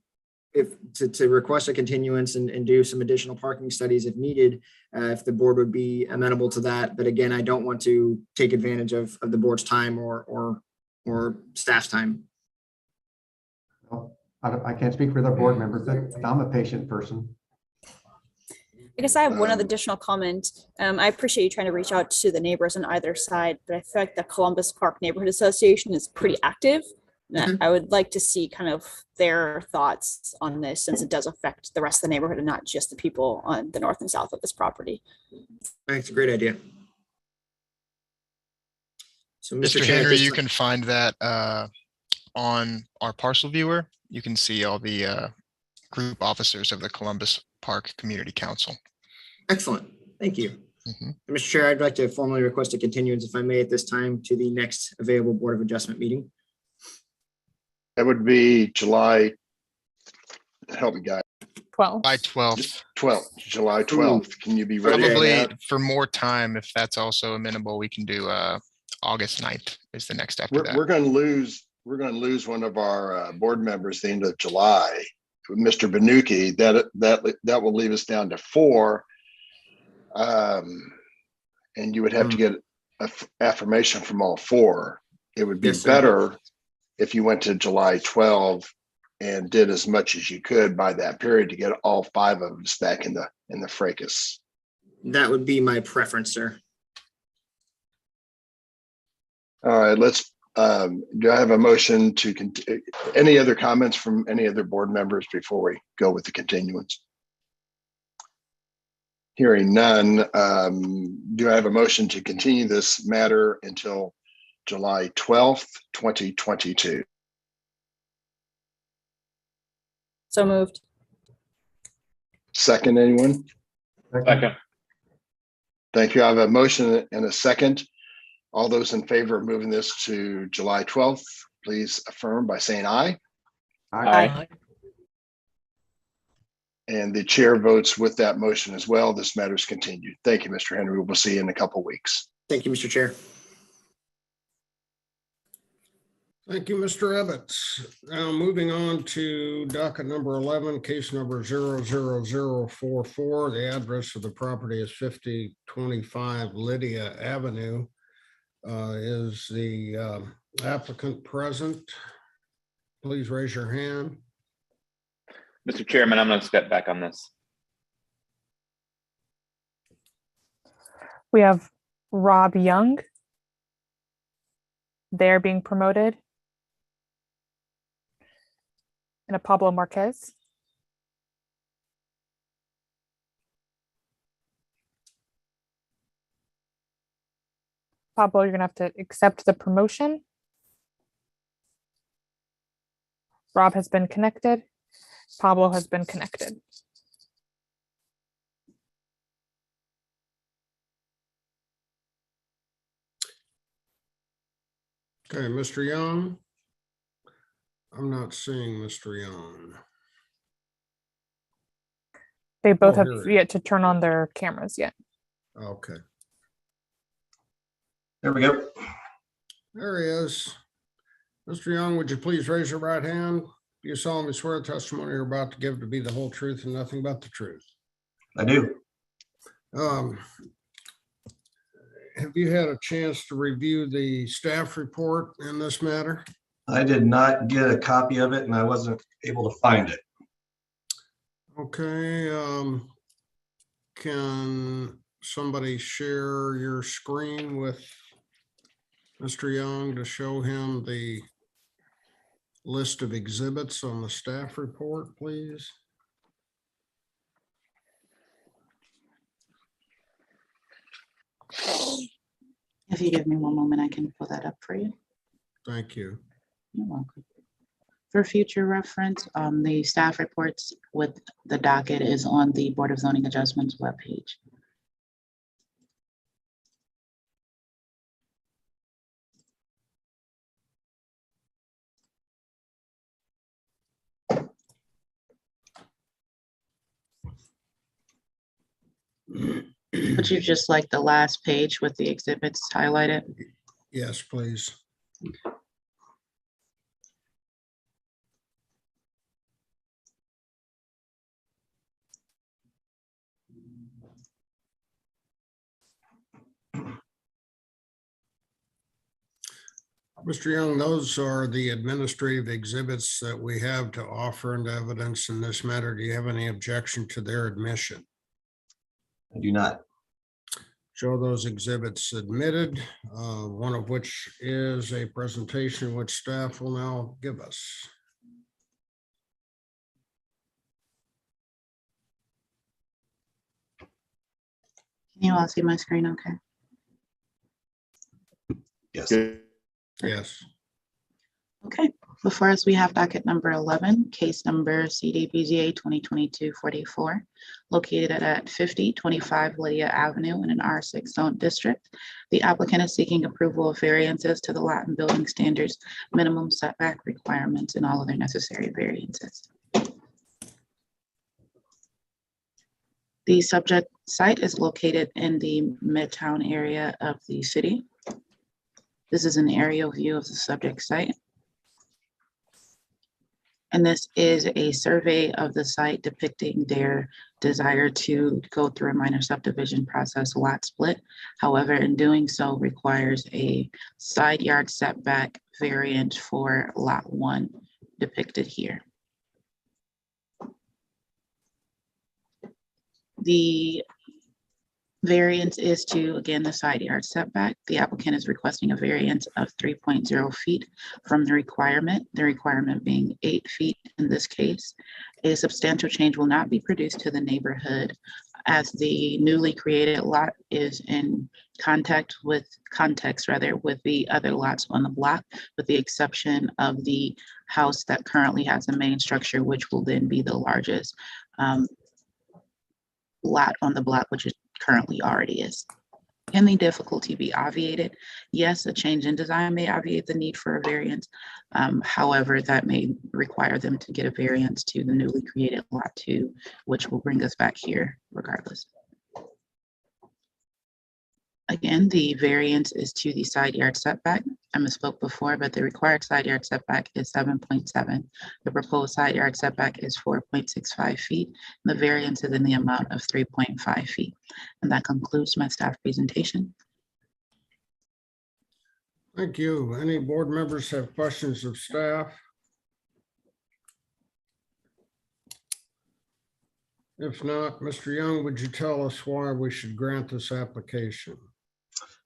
[SPEAKER 13] to request a continuance and do some additional parking studies if needed, if the board would be amenable to that. But again, I don't want to take advantage of the board's time or staff's time.
[SPEAKER 10] Well, I can't speak for the board members, but I'm a patient person.
[SPEAKER 9] I guess I have one other additional comment. I appreciate you trying to reach out to the neighbors on either side, but I feel like the Columbus Park Neighborhood Association is pretty active. And I would like to see kind of their thoughts on this, since it does affect the rest of the neighborhood and not just the people on the north and south of this property.
[SPEAKER 13] That's a great idea. So
[SPEAKER 6] Mr. Henry, you can find that on our parcel viewer. You can see all the group officers of the Columbus Park Community Council.
[SPEAKER 13] Excellent. Thank you. Mr. Chair, I'd like to formally request a continuance, if I may, at this time to the next available Board of Adjustment meeting.
[SPEAKER 5] That would be July, help me guys.
[SPEAKER 3] 12th.
[SPEAKER 6] By 12th.
[SPEAKER 5] July 12th. Can you be ready?
[SPEAKER 6] Probably for more time, if that's also amenable, we can do August 9th is the next after that.
[SPEAKER 5] We're going to lose one of our board members at the end of July, Mr. Banuki. That will leave us down to 4. And you would have to get affirmation from all 4. It would be better if you went to July 12 and did as much as you could by that period to get all 5 of us back in the fracas.
[SPEAKER 13] That would be my preference, sir.
[SPEAKER 5] All right, let's, do I have a motion to continue? Any other comments from any other board members before we go with the continuance? Hearing none, do I have a motion to continue this matter until July 12th, 2022?
[SPEAKER 9] So moved.
[SPEAKER 5] Second, anyone?
[SPEAKER 10] Second.
[SPEAKER 5] Thank you. I have a motion and a second. All those in favor of moving this to July 12th, please affirm by saying aye.
[SPEAKER 11] Aye.
[SPEAKER 5] And the chair votes with that motion as well. This matter is continued. Thank you, Mr. Henry. We'll see you in a couple of weeks.
[SPEAKER 13] Thank you, Mr. Chair.
[SPEAKER 5] Thank you, Mr. Ebbets. Now moving on to docket number 11, case number 00044. The address of the property is 5025 Lydia Avenue. Is the applicant present? Please raise your hand.
[SPEAKER 15] Mr. Chairman, I'm going to step back on this.
[SPEAKER 3] We have Rob Young. They're being promoted. And a Pablo Marquez. Pablo, you're gonna have to accept the promotion. Rob has been connected. Pablo has been connected.
[SPEAKER 4] Okay, Mr. Young. I'm not seeing Mr. Young.
[SPEAKER 3] They both
[SPEAKER 4] Oh,
[SPEAKER 3] have
[SPEAKER 4] here he is.
[SPEAKER 3] yet to turn on their cameras yet.
[SPEAKER 4] Okay,
[SPEAKER 16] There we go.
[SPEAKER 4] there he is. Mr. Young, would you please raise your right hand? Do you solemnly swear the testimony you're about to give to be the whole truth and nothing but the truth?
[SPEAKER 16] I do.
[SPEAKER 4] Have you had a chance to review the staff report in this matter?
[SPEAKER 16] I did not get a copy of it and I wasn't able to find it.
[SPEAKER 4] Okay, can somebody share your screen with Mr. Young to show him the list of exhibits on the staff report, please?
[SPEAKER 2] If you give me one moment, I can pull that up for you.
[SPEAKER 4] Thank you.
[SPEAKER 2] You're welcome. For future reference, the staff reports with the docket is on the Board of Zoning Adjustments webpage. Would you just like the last page with the exhibits highlighted?
[SPEAKER 4] Yes, please. Mr. Young, those are the administrative exhibits that we have to offer into evidence in this matter. Do you have any objection to their admission?
[SPEAKER 16] I do not.
[SPEAKER 4] Show those exhibits admitted, one of which is a presentation which staff will now give us.
[SPEAKER 2] Can you all see my screen okay?
[SPEAKER 16] Yes.
[SPEAKER 4] Yes.
[SPEAKER 2] Okay, before us, we have docket number 11, case number CDBZA 2022-44, located at 5025 Lydia Avenue in an R6 zone district. The applicant is seeking approval of variances to the lot and building standards, minimum setback requirements, and all other necessary variances. The subject site is located in the Midtown area of the city. This is an aerial view of the subject site. And this is a survey of the site depicting their desire to go through a minor subdivision process lot split. However, in doing so requires a side yard setback variant for lot 1 depicted here. The variance is to, again, the side yard setback. The applicant is requesting a variance of 3.0 feet from the requirement being 8 feet in this case. A substantial change will not be produced to the neighborhood as the newly created lot is in context with the other lots on the block, with the exception of the house that currently has a main structure, which will then be the largest. lot on the block, which it currently already is. Can the difficulty be obviated? Yes, a change in design may obviate the need for a variance. However, that may require them to get a variance to the newly created lot 2, which will bring us back here regardless. Again, the variance is to the side yard setback. I misspoke before, but the required side yard setback is 7.7. The proposed side yard setback is 4.65 feet. The variance is in the amount of 3.5 feet. And that concludes my staff presentation.
[SPEAKER 4] Thank you. Any board members have questions of staff? If not, Mr. Young, would you tell us why we should grant this application?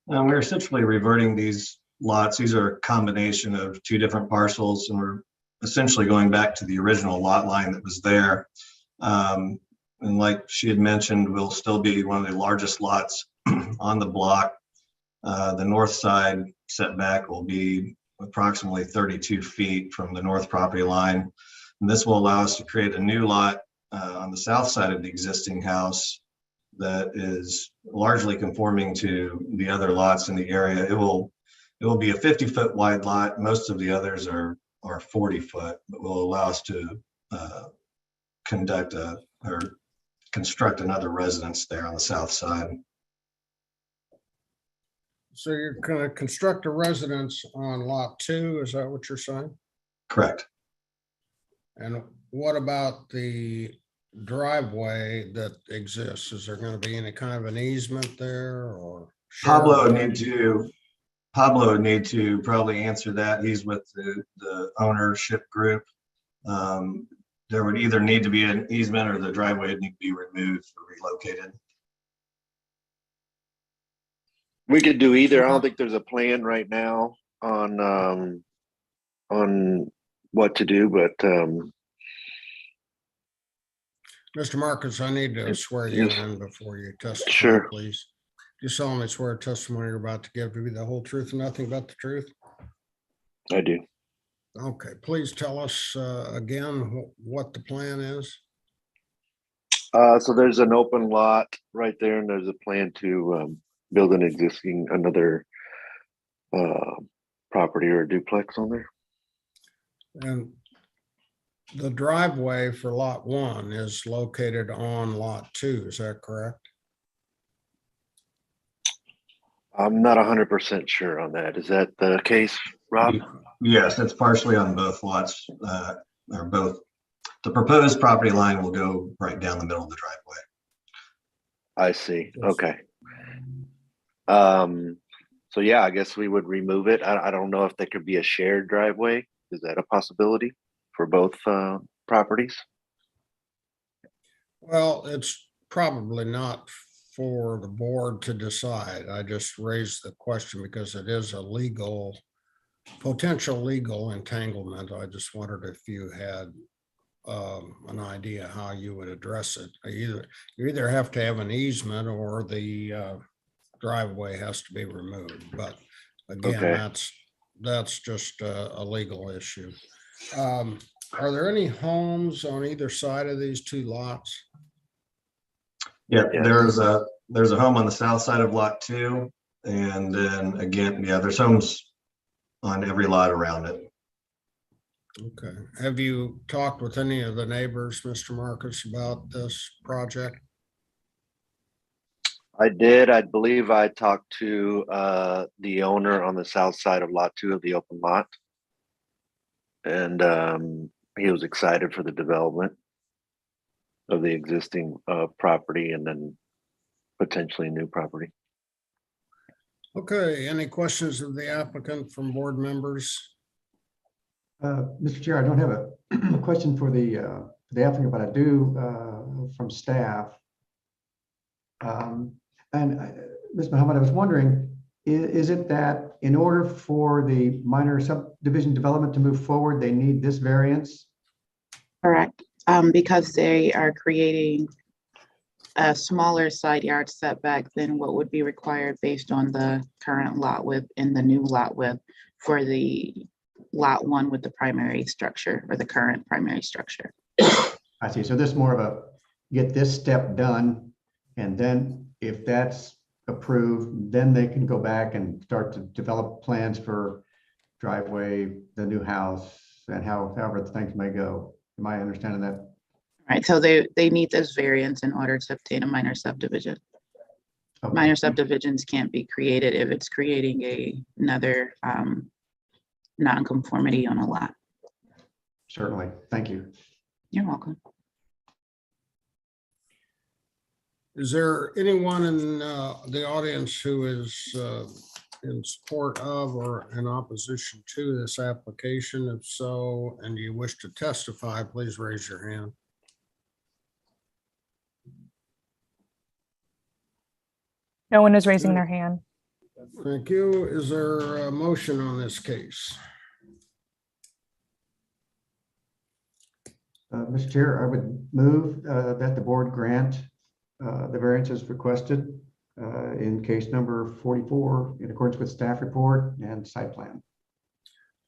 [SPEAKER 16] We're essentially reverting these lots. These are a combination of two different parcels, and we're essentially going back to the original lot line that was there. And like she had mentioned, we'll still be one of the largest lots on the block. The north side setback will be approximately 32 feet from the north property line. And this will allow us to create a new lot on the south side of the existing house that is largely conforming to the other lots in the area. It will be a 50-foot wide lot. Most of the others are 40 foot, but will allow us to construct another residence there on the south side.
[SPEAKER 4] So you're going to construct a residence on lot 2, is that what you're saying?
[SPEAKER 16] Correct.
[SPEAKER 4] And what about the driveway that exists? Is there going to be any kind of an easement there, or?
[SPEAKER 16] Pablo would need to probably answer that. He's with the ownership group. There would either need to be an easement or the driveway would need to be removed or relocated.
[SPEAKER 17] We could do either. I don't think there's a plan right now on what to do, but
[SPEAKER 4] Mr. Marcus, I need to swear you in before you testify,
[SPEAKER 17] Sure.
[SPEAKER 4] please. You solemnly swear testimony you're about to give to be the whole truth and nothing but the truth?
[SPEAKER 17] I do.
[SPEAKER 4] Okay, please tell us again what the plan is.
[SPEAKER 17] So there's an open lot right there, and there's a plan to build another property or a duplex on there.
[SPEAKER 4] And the driveway for lot 1 is located on lot 2, is that correct?
[SPEAKER 17] I'm not 100% sure on that. Is that the case, Rob?
[SPEAKER 16] Yes, it's partially on both lots, or both. The proposed property line will go right down the middle of the driveway.
[SPEAKER 17] I see. Okay. So yeah, I guess we would remove it. I don't know if there could be a shared driveway. Is that a possibility for both properties?
[SPEAKER 4] Well, it's probably not for the board to decide. I just raised the question because it is a potential legal entanglement. I just wondered if you had an idea how you would address it. You either have to have an easement or the driveway has to be removed. But again,
[SPEAKER 17] Okay.
[SPEAKER 4] that's just a legal issue. Are there any homes on either side of these two lots?
[SPEAKER 16] Yeah, there's a home on the south side of lot 2, and then again, yeah, there's homes on every lot around it.
[SPEAKER 4] Okay. Have you talked with any of the neighbors, Mr. Marcus, about this project?
[SPEAKER 17] I did. I believe I talked to the owner on the south side of lot 2 of the open lot. And he was excited for the development of the existing property and then potentially new property.
[SPEAKER 4] Okay, any questions of the applicant from board members?
[SPEAKER 10] Mr. Chair, I don't have a question for the applicant, but I do from staff. Ms. Muhammad, I was wondering, is it that in order for the minor subdivision development to move forward, they need this variance?
[SPEAKER 2] Correct. Because they are creating a smaller side yard setback than what would be required based on the current lot width and the new lot width for the lot 1 with the primary structure or the current primary structure.
[SPEAKER 10] I see. So this is more of a get this step done And then if that's approved, then they can go back and start to develop plans for driveway, the new house, and however the things may go. Am I understanding that?
[SPEAKER 2] Right, so they need this variance in order to obtain a minor subdivision.
[SPEAKER 10] Okay.
[SPEAKER 2] Minor subdivisions can't be created if it's creating another nonconformity on a lot.
[SPEAKER 10] Certainly. Thank you.
[SPEAKER 2] You're welcome.
[SPEAKER 4] Is there anyone in the audience who is in support of or in opposition to this application? If so, and you wish to testify, please raise your hand.
[SPEAKER 3] No one is raising their hand.
[SPEAKER 4] Thank you. Is there a motion on this case?
[SPEAKER 10] Mr. Chair, I would move that the board grant the variances requested in case number 44 in accordance with staff report and site plan.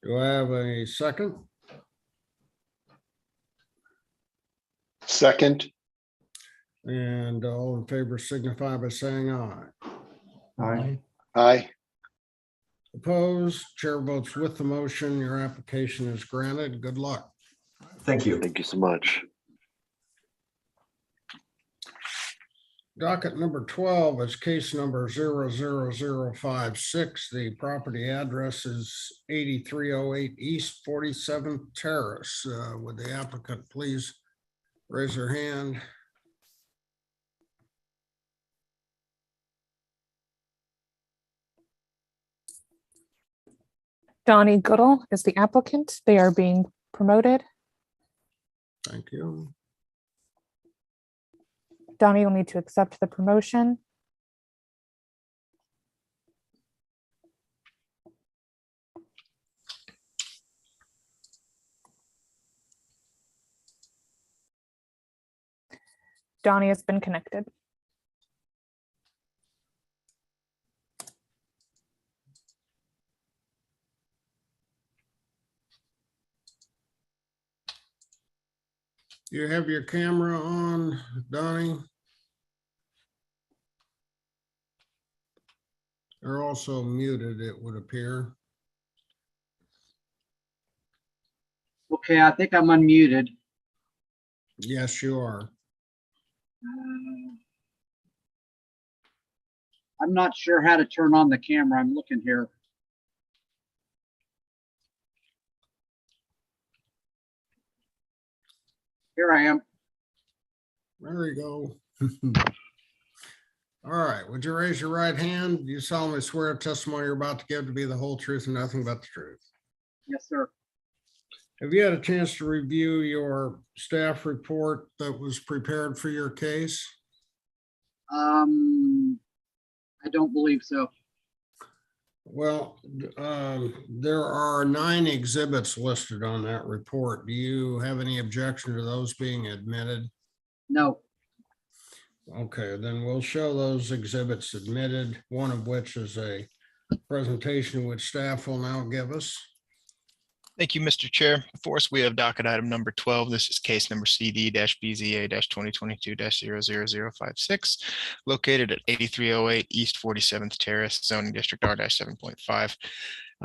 [SPEAKER 4] Do I have a second?
[SPEAKER 5] Second.
[SPEAKER 4] And all in favor signify by saying aye.
[SPEAKER 10] Aye.
[SPEAKER 5] Aye.
[SPEAKER 4] Opposed, chair votes with the motion. Your application is granted. Good luck.
[SPEAKER 16] Thank you.
[SPEAKER 17] Thank you so much.
[SPEAKER 4] Docket number 12 is case number 00056. The property address is 8308 East 47th Terrace. Would the applicant please raise their hand?
[SPEAKER 3] Donnie Goodall is the applicant. They are being promoted.
[SPEAKER 4] Thank you.
[SPEAKER 3] Donnie will need to accept the promotion. Donnie has been connected.
[SPEAKER 4] You have your camera on, Donnie? You're also muted, it would appear.
[SPEAKER 18] Okay, I think I'm unmuted.
[SPEAKER 4] Yes, you are.
[SPEAKER 18] I'm not sure how to turn on the camera. I'm looking here. Here I am.
[SPEAKER 4] There you go. All right, would you raise your right hand? Do you solemnly swear a testimony you're about to give to be the whole truth and nothing but the truth?
[SPEAKER 18] Yes, sir.
[SPEAKER 4] Have you had a chance to review your staff report that was prepared for your case?
[SPEAKER 18] I don't believe so.
[SPEAKER 4] Well, there are 9 exhibits listed on that report. Do you have any objection to those being admitted?
[SPEAKER 18] No.
[SPEAKER 4] Okay, then we'll show those exhibits admitted, one of which is a presentation which staff will now give us.
[SPEAKER 6] Thank you, Mr. Chair. Before us, we have docket item number 12. This is case number CD-BZA-2022-00056, located at 8308 East 47th Terrace, zoning district R-7.5.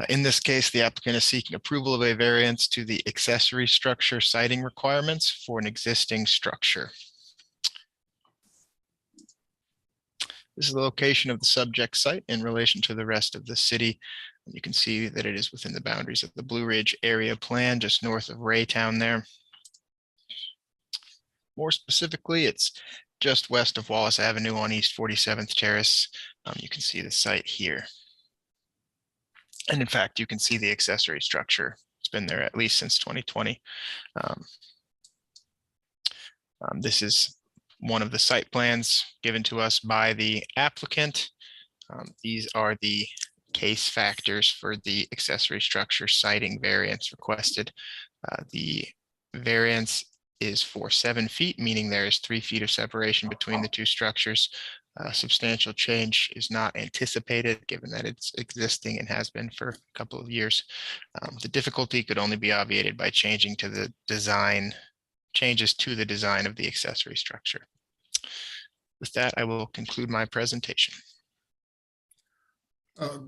[SPEAKER 6] In this case, the applicant is seeking approval of a variance to the accessory structure siding requirements for an existing structure. This is the location of the subject site in relation to the rest of the city. You can see that it is within the boundaries of the Blue Ridge area plan, just north of Raytown there. More specifically, it's just west of Wallace Avenue on East 47th Terrace. You can see the site here. And in fact, you can see the accessory structure. It's been there at least since 2020. This is one of the site plans given to us by the applicant. These are the case factors for the accessory structure siding variance requested. The variance is for 7 feet, meaning there is 3 feet of separation between the two structures. Substantial change is not anticipated given that it's existing and has been for a couple of years. The difficulty could only be obviated by changes to the design of the accessory structure. With that, I will conclude my presentation.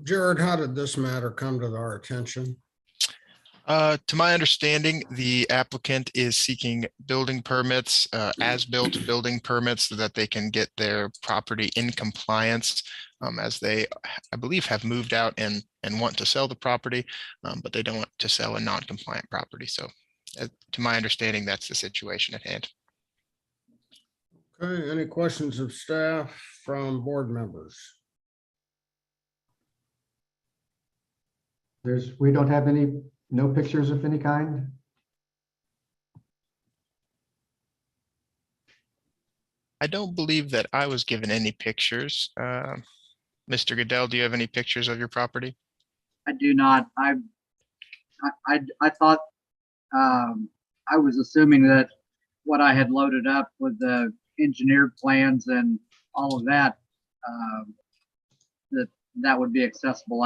[SPEAKER 4] Jared, how did this matter come to our attention?
[SPEAKER 6] To my understanding, the applicant is seeking building permits, as-built building permits so that they can get their property in compliance, as they, I believe, have moved out and want to sell the property, but they don't want to sell a non-compliant property. So to my understanding, that's the situation at hand.
[SPEAKER 4] Okay, any questions of staff from board members?
[SPEAKER 10] We don't have no pictures of any kind?
[SPEAKER 6] I don't believe that I was given any pictures. Mr. Goodell, do you have any pictures of your property?
[SPEAKER 18] I do not. I thought, I was assuming that what I had loaded up with the engineered plans and all of that, that would be accessible.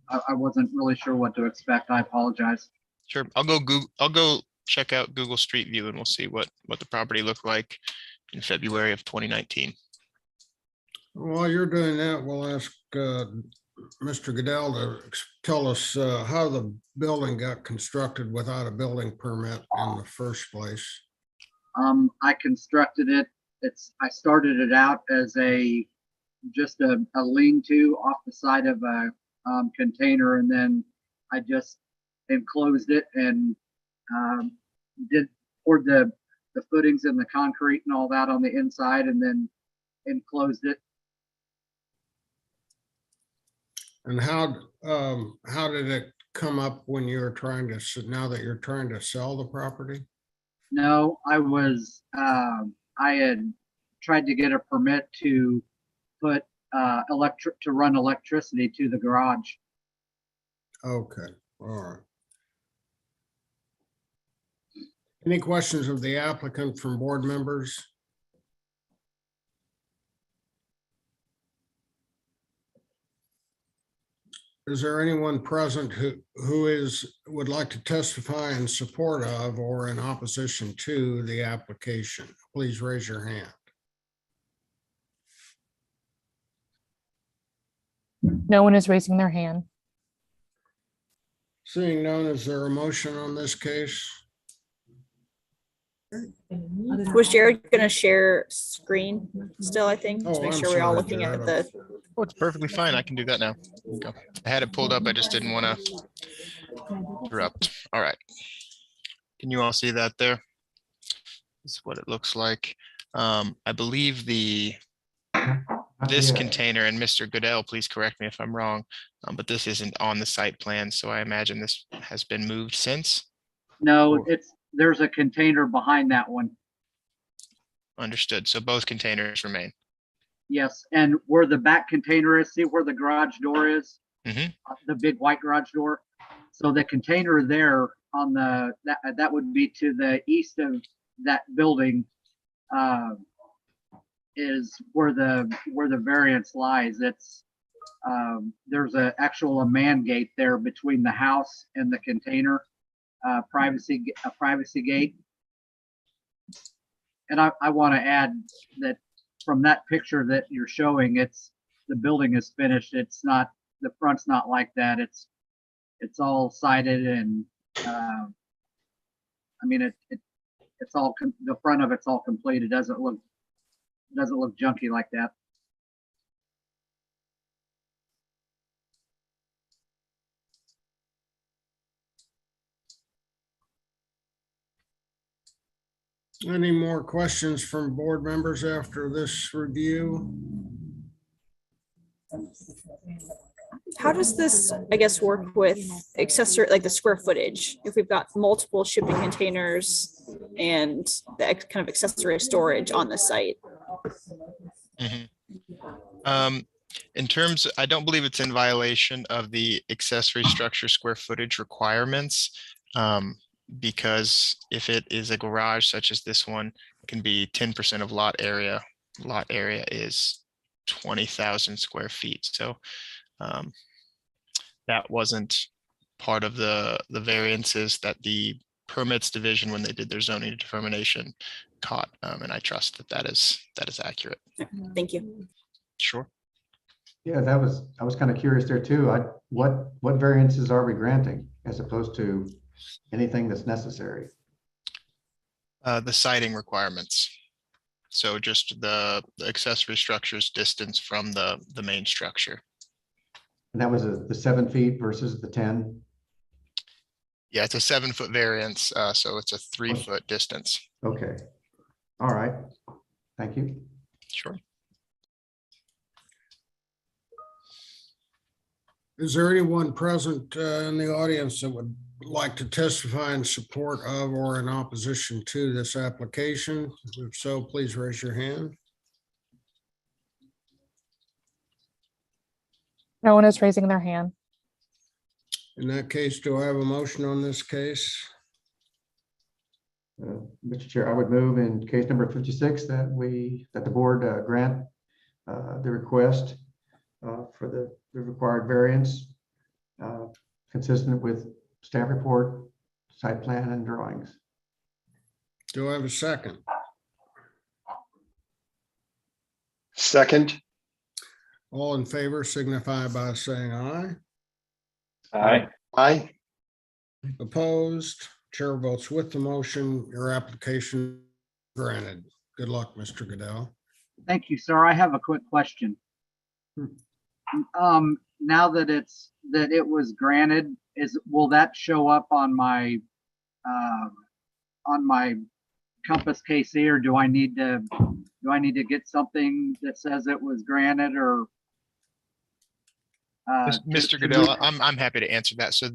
[SPEAKER 18] I wasn't really sure what to expect. I apologize.
[SPEAKER 6] Sure. I'll go check out Google Street View and we'll see what the property looked like in February of 2019.
[SPEAKER 4] While you're doing that, we'll ask Mr. Goodell to tell us how the building got constructed without a building permit in the first place.
[SPEAKER 18] I constructed it. I started it out as just a lean-to off the side of a container, and then I just enclosed it and poured the footings and the concrete and all that on the inside, and then enclosed it.
[SPEAKER 4] And how did it come up when you were trying to, now that you're trying to sell the property?
[SPEAKER 18] No, I had tried to get a permit to put to run electricity to the garage.
[SPEAKER 4] Okay, all right. Any questions of the applicant from board members? Is there anyone present who would like to testify in support of or in opposition to the application? Please raise your hand.
[SPEAKER 3] No one is raising their hand.
[SPEAKER 4] Seeing none, is there a motion on this case?
[SPEAKER 9] Was Jared going to share screen still, I think, to
[SPEAKER 4] Oh,
[SPEAKER 9] make
[SPEAKER 4] I'm
[SPEAKER 9] sure we're all
[SPEAKER 4] sorry,
[SPEAKER 9] looking at
[SPEAKER 4] Jared.
[SPEAKER 9] the.
[SPEAKER 6] Oh, it's perfectly fine. I can do that now. Go. I had it pulled up. I just didn't want to interrupt. All right. Can you all see that there? This is what it looks like. I believe this container, and Mr. Goodell, please correct me if I'm wrong, but this isn't on the site plan, so I imagine this has been moved since.
[SPEAKER 18] No, there's a container behind that one.
[SPEAKER 6] Understood. So both containers remain.
[SPEAKER 18] Yes, and where the back container is, see where the garage door is?
[SPEAKER 6] Mhm.
[SPEAKER 18] The big white garage door. So the container there on that would be to the east of that building, is where the variance lies. It's there's a man gate there between the house and the container, a privacy gate. And I want to add that from that picture that you're showing, the building is finished. It's not, the front's not like that. It's all sided and I mean it's all the front of it's all complete. It doesn't look junky like that.
[SPEAKER 4] Any more questions from board members after this review?
[SPEAKER 9] How does this, I guess, work with accessory, like the square footage? If we've got multiple shipping containers and the kind of accessory storage on the site?
[SPEAKER 6] In terms, I don't believe it's in violation of the accessory structure square footage requirements, because if it is a garage such as this one, it can be 10% of lot area. Lot area is 20,000 square feet. So that wasn't part of the variances that the permits division, when they did their zoning determination, caught. And I trust that that is accurate.
[SPEAKER 9] Thank you.
[SPEAKER 6] Sure.
[SPEAKER 10] Yeah, I was kind of curious there too. What variances are we granting as opposed to anything that's necessary?
[SPEAKER 6] The siding requirements. So just the accessory structure's distance from the main structure.
[SPEAKER 10] And that was the 7 feet versus the 10?
[SPEAKER 6] Yeah, it's a 7-foot variance, so it's a 3-foot distance.
[SPEAKER 10] Okay. All right. Thank you.
[SPEAKER 6] Sure.
[SPEAKER 4] Is there anyone present in the audience that would like to testify in support of or in opposition to this application? If so, please raise your hand.
[SPEAKER 3] No one is raising their hand.
[SPEAKER 4] In that case, do I have a motion on this case?
[SPEAKER 10] Mr. Chair, I would move in case number 56 that the board grant the request for the required variance consistent with staff report, site plan, and drawings.
[SPEAKER 4] Do I have a second?
[SPEAKER 5] Second.
[SPEAKER 4] All in favor signify by saying aye.
[SPEAKER 15] Aye.
[SPEAKER 5] Aye.
[SPEAKER 4] Opposed? Chair votes with the motion. Your application granted. Good luck, Mr. Goodell.
[SPEAKER 18] Thank you, sir. I have a quick question. Now that it was granted, will that show up on my Compass KC, or do I need to get something that says it was granted, or
[SPEAKER 6] Mr. Goodell, I'm happy to answer that. So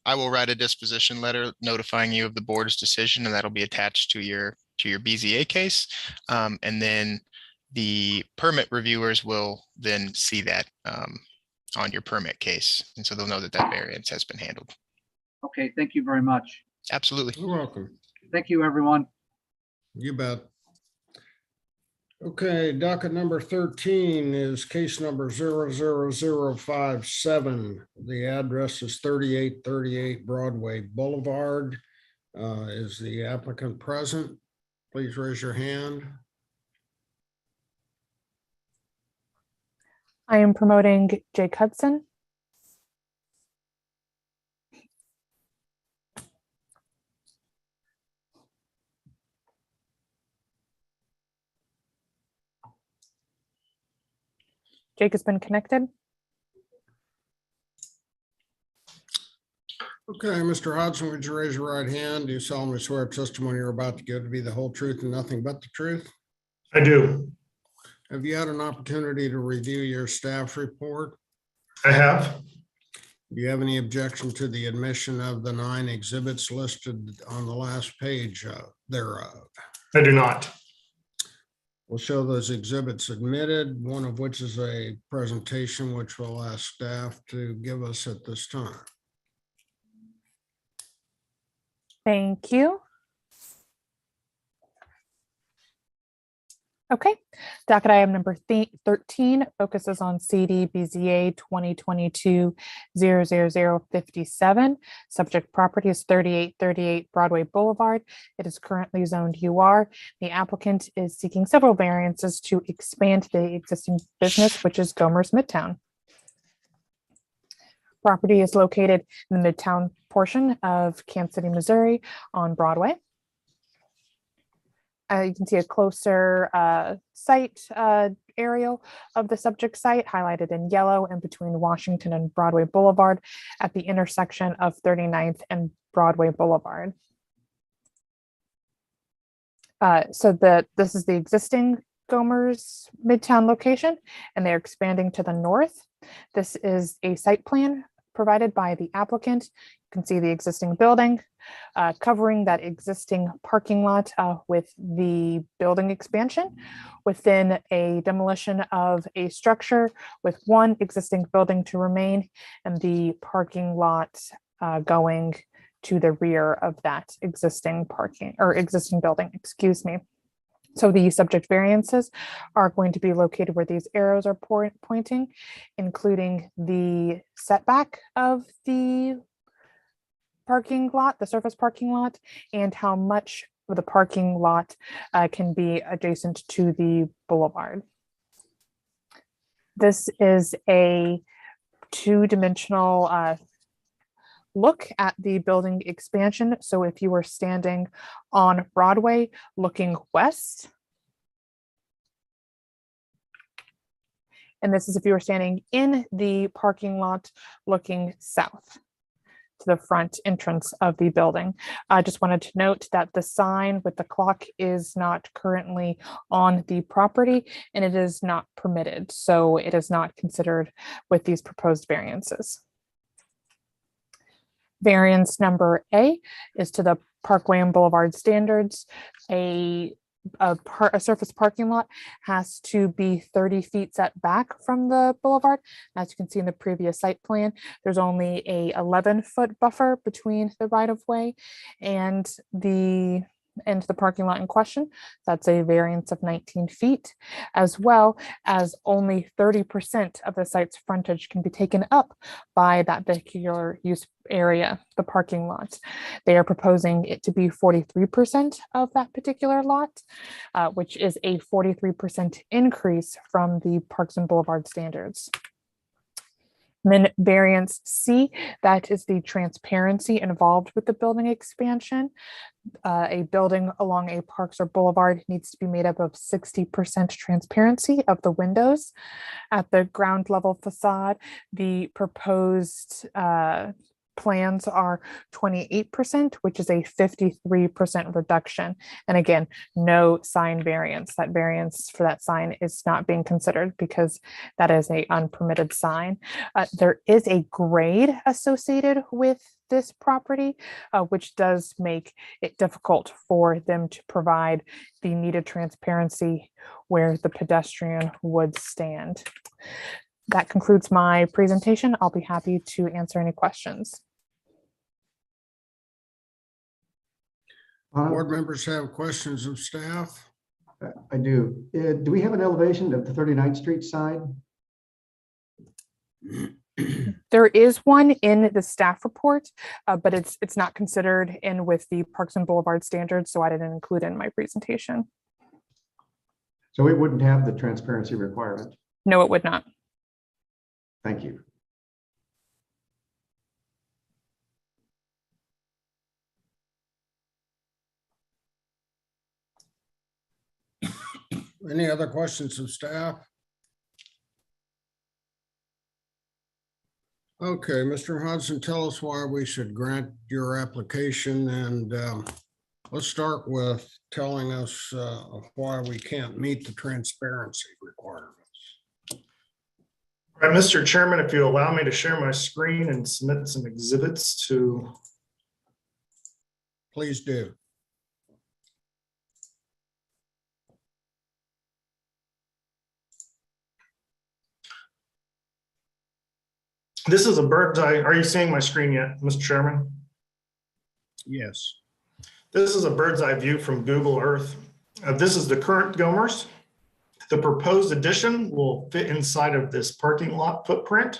[SPEAKER 6] I will write a disposition letter notifying you of the board's decision, and that'll be attached to your BZA case. And then the permit reviewers will then see that on your permit case. And so they'll know that that variance has been handled.
[SPEAKER 18] Okay, thank you very much.
[SPEAKER 6] Absolutely.
[SPEAKER 4] You're welcome.
[SPEAKER 18] Thank you, everyone.
[SPEAKER 4] You bet. Okay, docket number 13 is case number 00057. The address is 3838 Broadway Boulevard. Is the applicant present? Please raise your hand.
[SPEAKER 3] I am promoting Jake Hudson. Jake has been connected.
[SPEAKER 4] Okay, Mr. Hodgson, would you raise your right hand? Do you solemnly swear testimony you're about to give to be the whole truth and nothing but the truth?
[SPEAKER 19] I do.
[SPEAKER 4] Have you had an opportunity to review your staff report?
[SPEAKER 19] I have.
[SPEAKER 4] Do you have any objection to the admission of the 9 exhibits listed on the last page thereof?
[SPEAKER 19] I do not.
[SPEAKER 4] We'll show those exhibits admitted, one of which is a presentation which we'll ask staff to give us at this time.
[SPEAKER 3] Thank you. Okay, docket item number 13 focuses on CD BZA 2022-00057. Subject property is 3838 Broadway Boulevard. It is currently zoned UR. The applicant is seeking several variances to expand the existing business, which is Gomer's Midtown. Property is located in the Midtown portion of Kansas City, Missouri on Broadway. You can see a closer site aerial of the subject site highlighted in yellow in between Washington and Broadway Boulevard at the intersection of 39th and Broadway Boulevard. So this is the existing Gomer's Midtown location, and they're expanding to the north. This is a site plan provided by the applicant. You can see the existing building covering that existing parking lot with the building expansion within a demolition of a structure with one existing building to remain and the parking lot going to the rear of that existing building, excuse me. So the subject variances are going to be located where these arrows are pointing, including the setback of the parking lot, the surface parking lot, and how much of the parking lot can be adjacent to the boulevard. This is a two-dimensional look at the building expansion. So if you were standing on Broadway looking west, and this is if you were standing in the parking lot looking south to the front entrance of the building. I just wanted to note that the sign with the clock is not currently on the property and it is not permitted. So it is not considered with these proposed variances. Variance number A is to the Parkway and Boulevard standards. A surface parking lot has to be 30 feet set back from the boulevard. As you can see in the previous site plan, there's only a 11-foot buffer between the right-of-way and the parking lot in question. That's a variance of 19 feet, as well as only 30% of the site's frontage can be taken up by that vehicular use area, the parking lot. They are proposing it to be 43% of that particular lot, which is a 43% increase from the Parks and Boulevard standards. And then variance C, that is the transparency involved with the building expansion. A building along a parks or boulevard needs to be made up of 60% transparency of the windows. At the ground level facade, the proposed plans are 28%, which is a 53% reduction. And again, no sign variance. That variance for that sign is not being considered because that is an unpermitted sign. There is a grade associated with this property, which does make it difficult for them to provide the needed transparency where the pedestrian would stand. That concludes my presentation. I'll be happy to answer any questions.
[SPEAKER 4] Board members have questions of staff?
[SPEAKER 10] I do. Do we have an elevation of the 39th Street side?
[SPEAKER 3] There is one in the staff report, but it's not considered in with the Parks and Boulevard standards, so I didn't include it in my presentation.
[SPEAKER 10] So it wouldn't have the transparency requirement?
[SPEAKER 3] No, it would not.
[SPEAKER 10] Thank you.
[SPEAKER 4] Any other questions of staff? Okay, Mr. Hudson, tell us why we should grant your application, and let's start with telling us why we can't meet the transparency requirements.
[SPEAKER 19] All right, Mr. Chairman, if you allow me to share my screen and submit some exhibits to.
[SPEAKER 4] Please do.
[SPEAKER 19] This is a bird's eye. Are you seeing my screen yet, Mr. Chairman?
[SPEAKER 4] Yes.
[SPEAKER 19] This is a bird's eye view from Google Earth. This is the current Gomers. The proposed addition will fit inside of this parking lot footprint.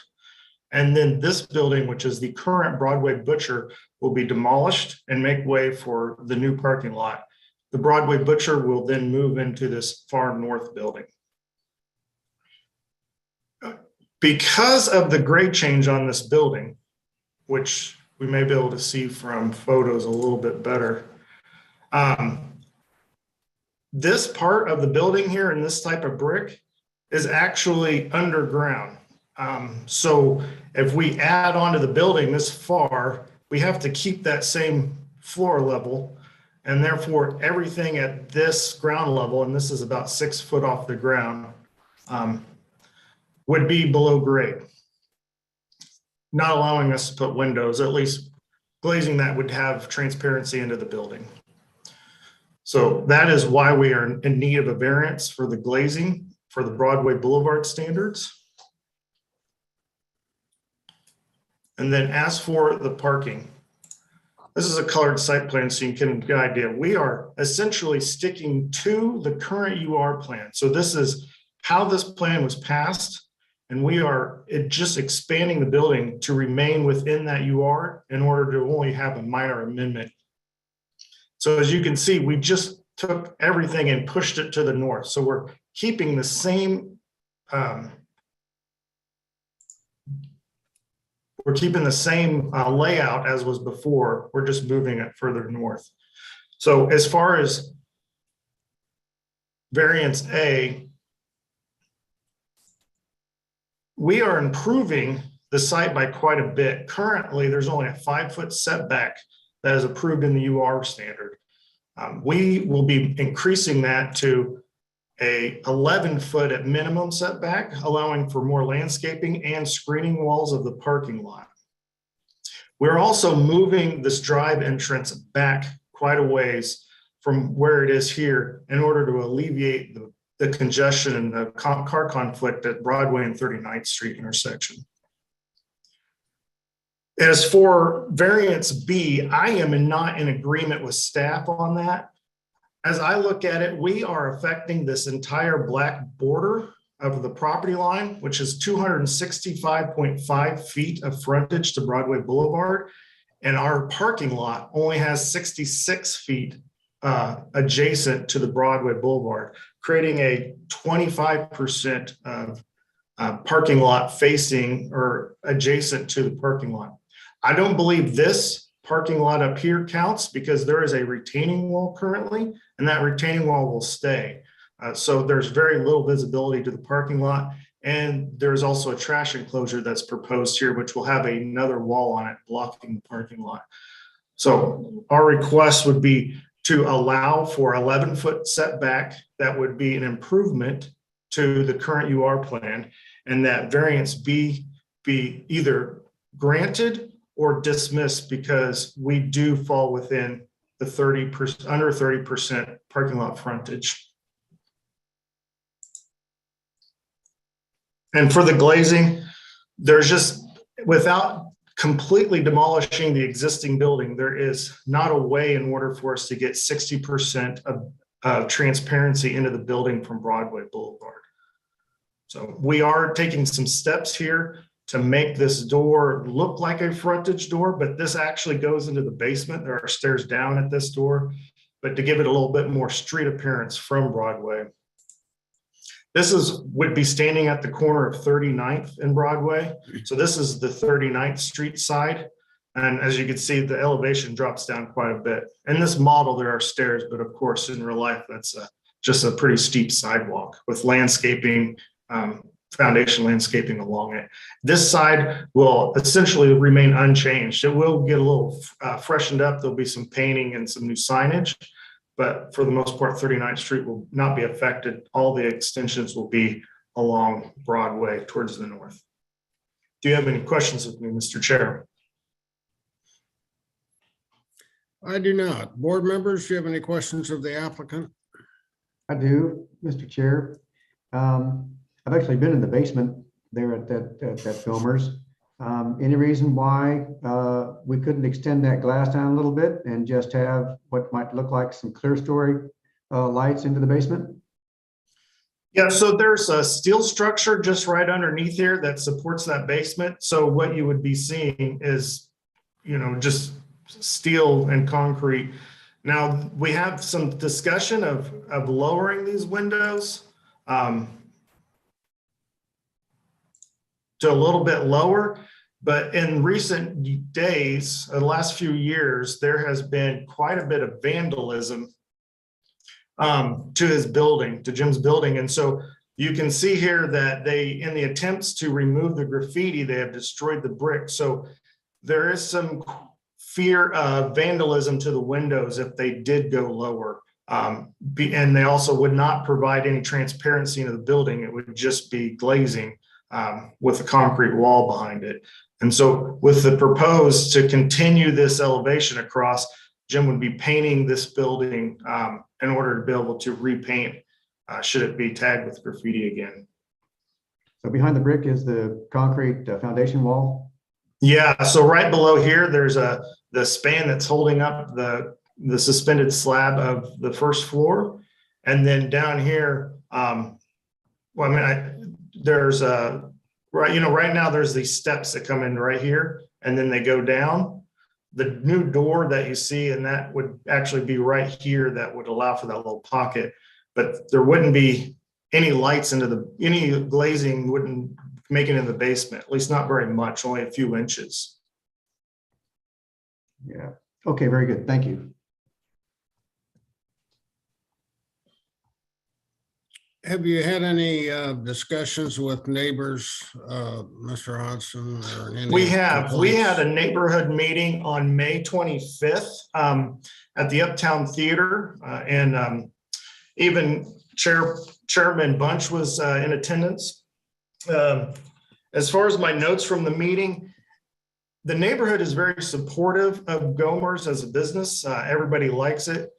[SPEAKER 19] And then this building, which is the current Broadway Butcher, will be demolished and make way for the new parking lot. The Broadway Butcher will then move into this far north building. Because of the grade change on this building, which we may be able to see from photos a little bit better, this part of the building here and this type of brick is actually underground. So if we add onto the building this far, we have to keep that same floor level, and therefore everything at this ground level, and this is about 6 foot off the ground, would be below grade, not allowing us to put windows, at least glazing that would have transparency into the building. So that is why we are in need of a variance for the glazing for the Broadway Boulevard standards. And then as for the parking, this is a colored site plan so you can get an idea. We are essentially sticking to the current UR plan. So this is how this plan was passed. And we are just expanding the building to remain within that UR in order to only have a minor amendment. So as you can see, we just took everything and pushed it to the north. So we're keeping the same layout as was before. We're just moving it further north. So as far as variance A, we are improving the site by quite a bit. Currently, there's only a 5-foot setback that is approved in the UR standard. We will be increasing that to a 11-foot at minimum setback, allowing for more landscaping and screening walls of the parking lot. We're also moving this drive entrance back quite a ways from where it is here in order to alleviate the congestion and the car conflict at Broadway and 39th Street intersection. As for variance B, I am not in agreement with staff on that. As I look at it, we are affecting this entire black border of the property line, which is 265.5 feet of frontage to Broadway Boulevard. And our parking lot only has 66 feet adjacent to the Broadway Boulevard, creating a 25% of parking lot facing or adjacent to the parking lot. I don't believe this parking lot up here counts because there is a retaining wall currently, and that retaining wall will stay. So there's very little visibility to the parking lot. And there's also a trash enclosure that's proposed here, which will have another wall on it blocking the parking lot. So our request would be to allow for 11-foot setback. That would be an improvement to the current UR plan, and that variance B be either granted or dismissed because we do fall within the 30%, under 30% parking lot frontage. And for the glazing, there's just, without completely demolishing the existing building, there is not a way in order for us to get 60% of transparency into the building from Broadway Boulevard. So we are taking some steps here to make this door look like a frontage door, but this actually goes into the basement. There are stairs down at this door, but to give it a little bit more street appearance from Broadway. This would be standing at the corner of 39th and Broadway. So this is the 39th Street side. And as you can see, the elevation drops down quite a bit. In this model, there are stairs, but of course, in real life, that's just a pretty steep sidewalk with landscaping, foundation landscaping along it. This side will essentially remain unchanged. It will get a little freshened up. There'll be some painting and some new signage, but for the most part, 39th Street will not be affected. All the extensions will be along Broadway towards the north. Do you have any questions of me, Mr. Chair?
[SPEAKER 4] I do not. Board members, do you have any questions of the applicant?
[SPEAKER 10] I do, Mr. Chair. I've actually been in the basement there at that Gomer's. Any reason why we couldn't extend that glass down a little bit and just have what might look like some clear story lights into the basement?
[SPEAKER 19] Yeah, so there's a steel structure just right underneath here that supports that basement. So what you would be seeing is, you know, just steel and concrete. Now we have some discussion of lowering these windows to a little bit lower, but in recent days, the last few years, there has been quite a bit of vandalism to his building, to Jim's building. And so you can see here that they, in the attempts to remove the graffiti, they have destroyed the brick. So there is some fear of vandalism to the windows if they did go lower. And they also would not provide any transparency into the building. It would just be glazing with a concrete wall behind it. And so with the proposed to continue this elevation across, Jim would be painting this building in order to be able to repaint should it be tagged with graffiti again.
[SPEAKER 10] So behind the brick is the concrete foundation wall?
[SPEAKER 19] Yeah, so right below here, there's the span that's holding up the suspended slab of the first floor. And then down here, there's right, right now there's these steps that come in right here and then they go down. The new door that you see, and that would actually be right here, that would allow for that little pocket, but there wouldn't be any lights any glazing wouldn't make it in the basement, at least not very much, only a few inches.
[SPEAKER 10] Yeah. Okay, very good. Thank you.
[SPEAKER 4] Have you had any discussions with neighbors, Mr. Hodson? Or any
[SPEAKER 19] We had
[SPEAKER 4] complaints?
[SPEAKER 19] a neighborhood meeting on May 25th at the Uptown Theater, and even Chairman Bunch was in attendance. As far as my notes from the meeting, the neighborhood is very supportive of Gomer's as a business. Everybody likes it.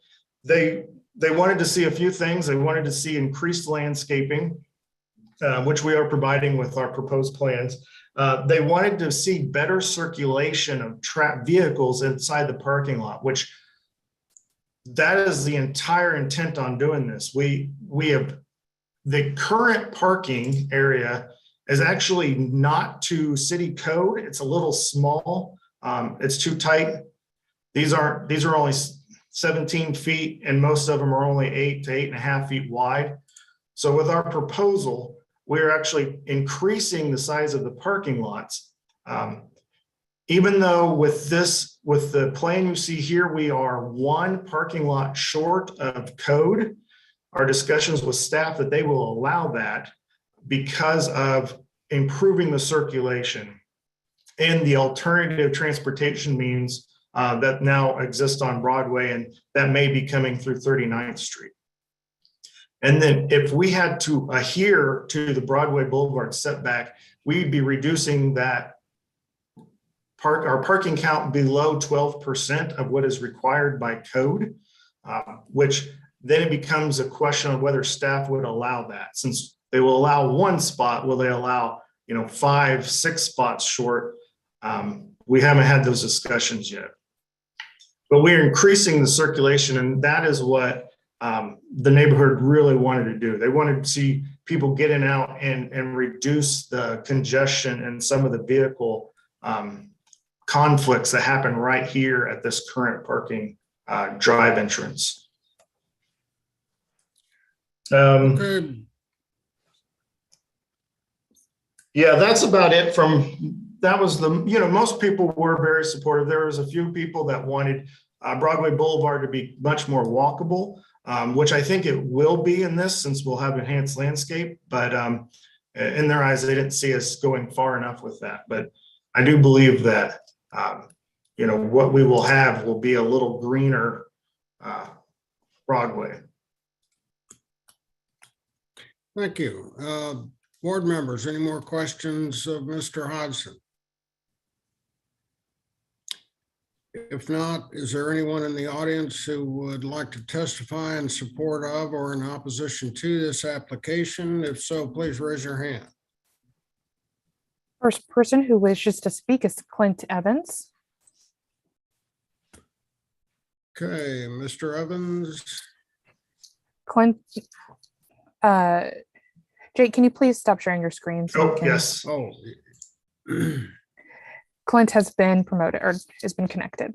[SPEAKER 19] They wanted to see a few things. They wanted to see increased landscaping, which we are providing with our proposed plans. They wanted to see better circulation of vehicles inside the parking lot, which that is the entire intent on doing this. We have the current parking area is actually not to city code. It's a little small. It's too tight. These are only 17 feet, and most of them are only 8 to 8.5 feet wide. So with our proposal, we're actually increasing the size of the parking lots. Even though with the plan you see here, we are one parking lot short of code, our discussions with staff that they will allow that because of improving the circulation and the alternative transportation means that now exist on Broadway, and that may be coming through 39th Street. And then if we had to adhere to the Broadway Boulevard setback, we'd be reducing that our parking count below 12% of what is required by code, which then it becomes a question of whether staff would allow that. Since they will allow one spot, will they allow 5, 6 spots short? We haven't had those discussions yet. But we're increasing the circulation, and that is what the neighborhood really wanted to do. They wanted to see people get in and out and reduce the congestion and some of the vehicle conflicts that happen right here at this current parking drive entrance.
[SPEAKER 4] Okay.
[SPEAKER 19] Yeah, that's about it that was most people were very supportive. There was a few people that wanted Broadway Boulevard to be much more walkable, which I think it will be in this since we'll have enhanced landscape, but in their eyes, they didn't see us going far enough with that. But I do believe that, what we will have will be a little greener Broadway.
[SPEAKER 4] Thank you. Board members, any more questions of Mr. Hodson? If not, is there anyone in the audience who would like to testify in support of or in opposition to this application? If so, please raise your hand.
[SPEAKER 3] First person who wishes to speak is Clint Evans.
[SPEAKER 4] Okay, Mr. Evans.
[SPEAKER 3] Clint, Jake, can you please stop sharing your screen?
[SPEAKER 19] Oh, yes.
[SPEAKER 4] Oh.
[SPEAKER 3] Clint has been promoted or has been connected.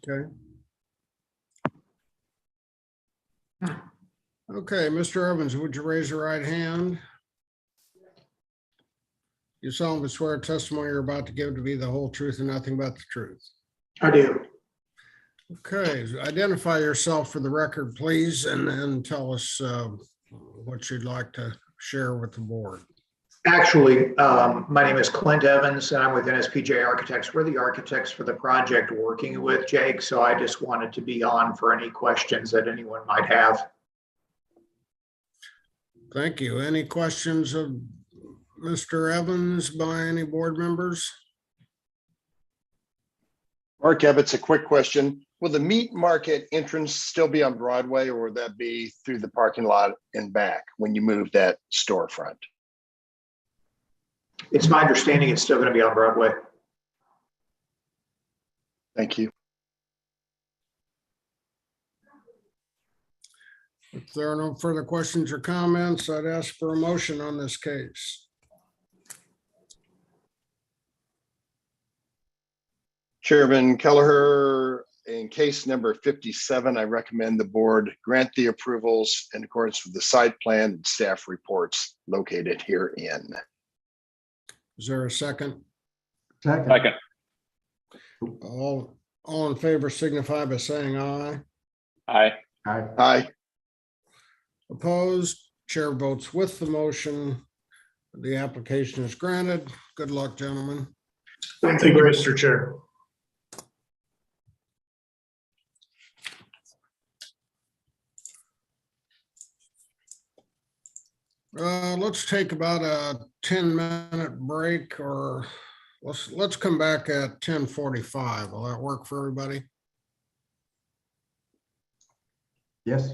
[SPEAKER 4] Okay. Okay, Mr. Evans, would you raise your right hand? You solemnly swear testimony you're about to give to be the whole truth and nothing but the truth.
[SPEAKER 20] I do.
[SPEAKER 4] Okay, identify yourself for the record, please, and then tell us what you'd like to share with the board.
[SPEAKER 20] Actually, my name is Clint Evans, and I'm with NSPJ Architects. We're the architects for the project working with Jake, so I just wanted to be on for any questions that anyone might have.
[SPEAKER 4] Thank you. Any questions of Mr. Evans by any board members?
[SPEAKER 5] Mark Ebbets, a quick question. Will the meat market entrance still be on Broadway, or will that be through the parking lot and back when you move that storefront?
[SPEAKER 20] It's my understanding it's still going to be on Broadway.
[SPEAKER 5] Thank you.
[SPEAKER 4] If there are no further questions or comments, I'd ask for a motion on this case.
[SPEAKER 5] Chairman Kelleher, in case number 57, I recommend the board grant the approvals in accordance with the site plan and staff reports located herein.
[SPEAKER 4] Is there a second?
[SPEAKER 15] Second.
[SPEAKER 4] All in favor signify by saying aye.
[SPEAKER 15] Aye.
[SPEAKER 5] Aye.
[SPEAKER 4] Opposed? Chair votes with the motion. The application is granted. Good luck, gentlemen.
[SPEAKER 19] Thank you, Mr. Chair.
[SPEAKER 4] Let's take about a 10-minute break, or let's come back at 10:45. Will that work for everybody?
[SPEAKER 10] Yes.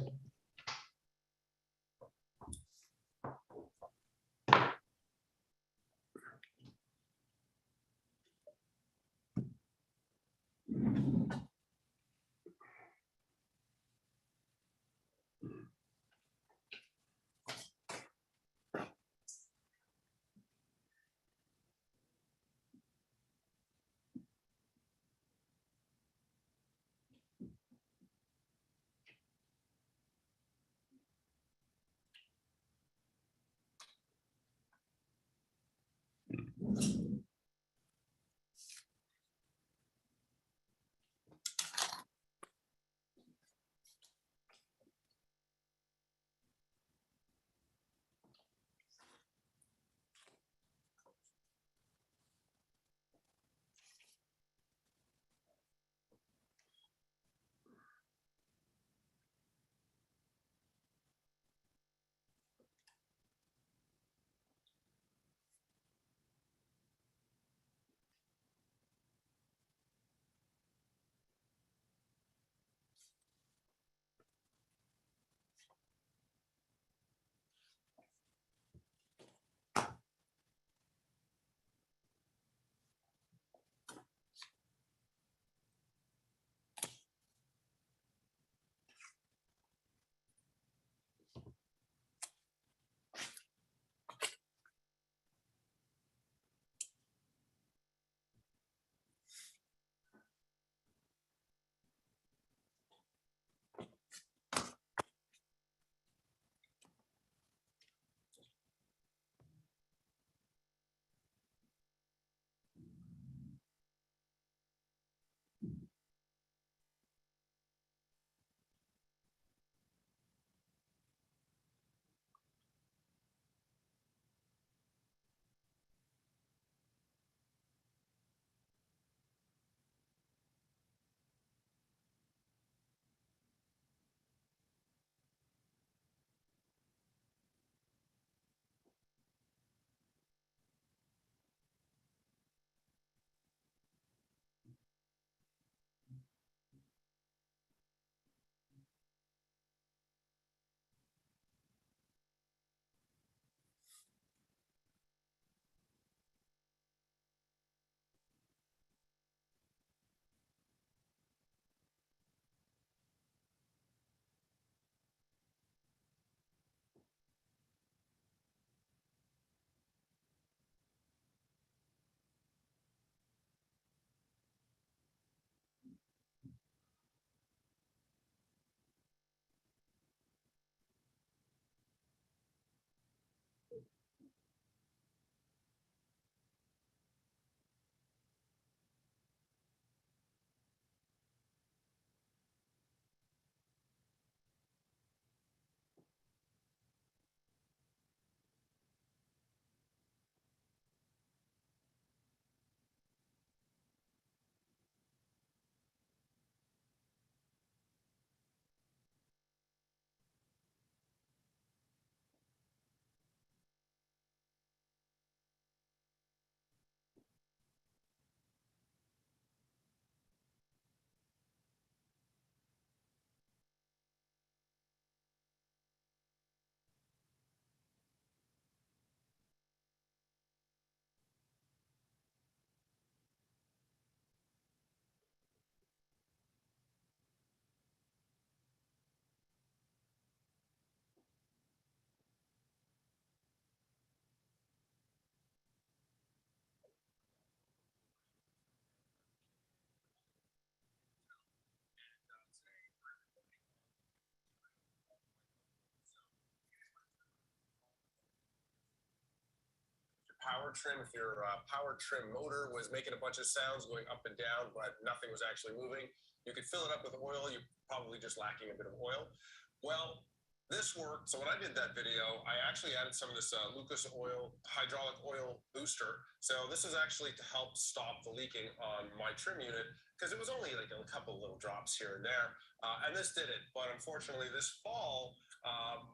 [SPEAKER 21] power trim. If your power trim motor was making a bunch of sounds going up and down, but nothing was actually moving, you could fill it up with oil. You're probably just lacking a bit of oil. Well, this worked. So when I did that video, I actually added some of this Lucas oil, hydraulic oil booster. So this is actually to help stop the leaking on my trim unit, because it was only like a couple little drops here and there. And this did it. But unfortunately, this fall,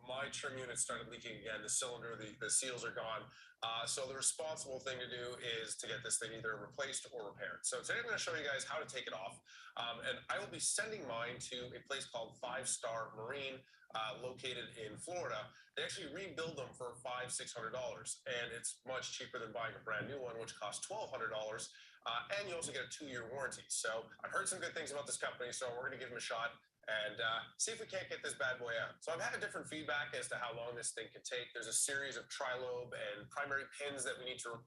[SPEAKER 21] my trim unit started leaking again. The cylinder, the seals are gone. So the responsible thing to do is to get this thing either replaced or repaired. So today I'm going to show you guys how to take it off. And I will be sending mine to a place called 5 Star Marine, located in Florida. They actually rebuild them for $500-600, and it's much cheaper than buying a brand new one, which costs $1,200. And you also get a 2-year warranty. So I've heard some good things about this company, so we're going to give them a shot and see if we can't get this bad boy out. So I've had a different feedback as to how long this thing can take. There's a series of tri-lobe and primary pins that we need to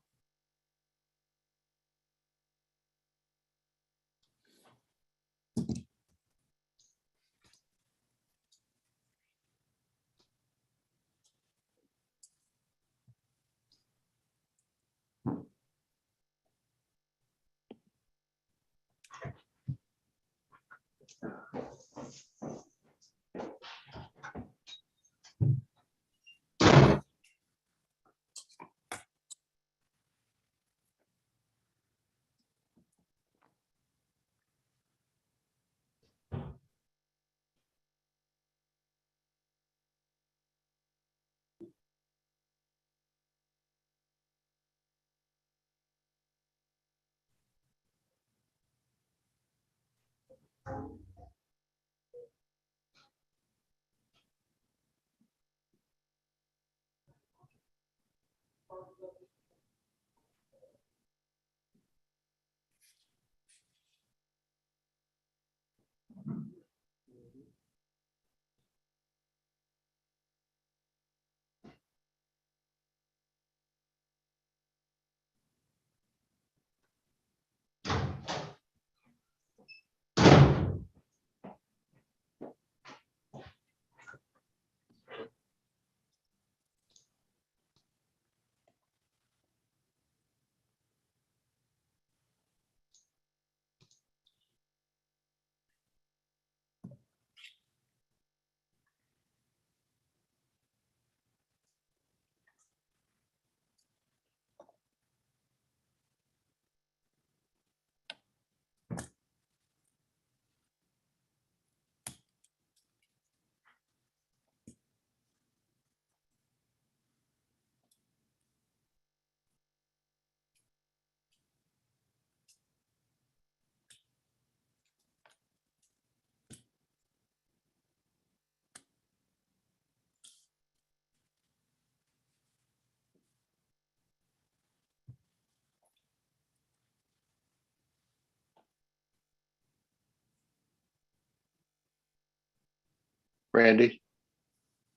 [SPEAKER 5] Randy,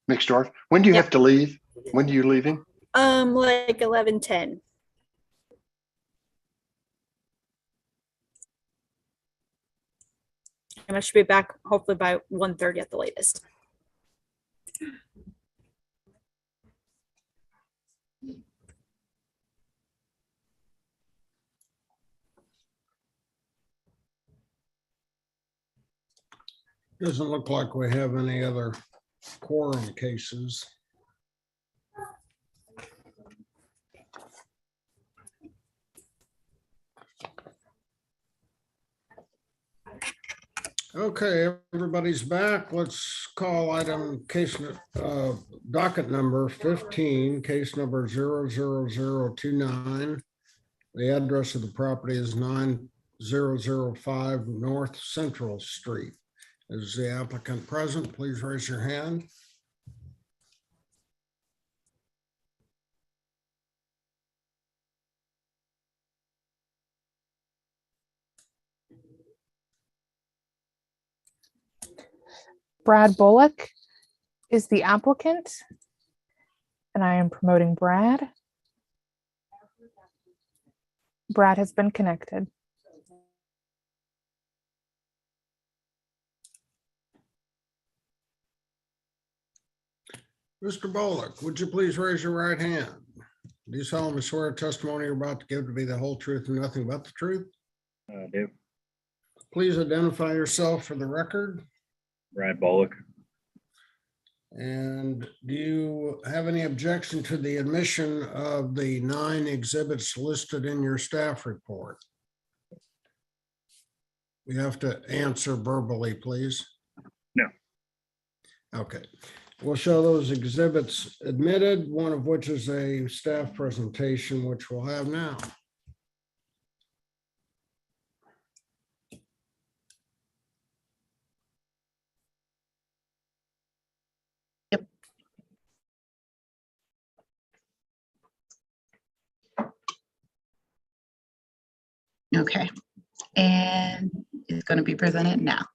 [SPEAKER 5] Mixdorf, when do you have to leave? When are you leaving?
[SPEAKER 9] Like 11:10. And I should be back hopefully by 1:30 at the latest.
[SPEAKER 4] Doesn't look like we have any other quorum cases. Okay, everybody's back. Let's call item docket number 15, case number 00029. The address of the property is 9005 North Central Street. Is the applicant present? Please raise your hand.
[SPEAKER 3] Brad Bullock is the applicant, and I am promoting Brad. Brad has been connected.
[SPEAKER 4] Mr. Bullock, would you please raise your right hand? Do you solemnly swear testimony you're about to give to be the whole truth and nothing but the truth?
[SPEAKER 8] I do.
[SPEAKER 4] Please identify yourself for the record.
[SPEAKER 8] Brad Bullock.
[SPEAKER 4] And do you have any objection to the admission of the 9 exhibits listed in your staff report? You have to answer verbally, please.
[SPEAKER 8] No.
[SPEAKER 4] Okay. We'll show those exhibits admitted, one of which is a staff presentation, which we'll have now.
[SPEAKER 2] Okay, and it's going to be presented now.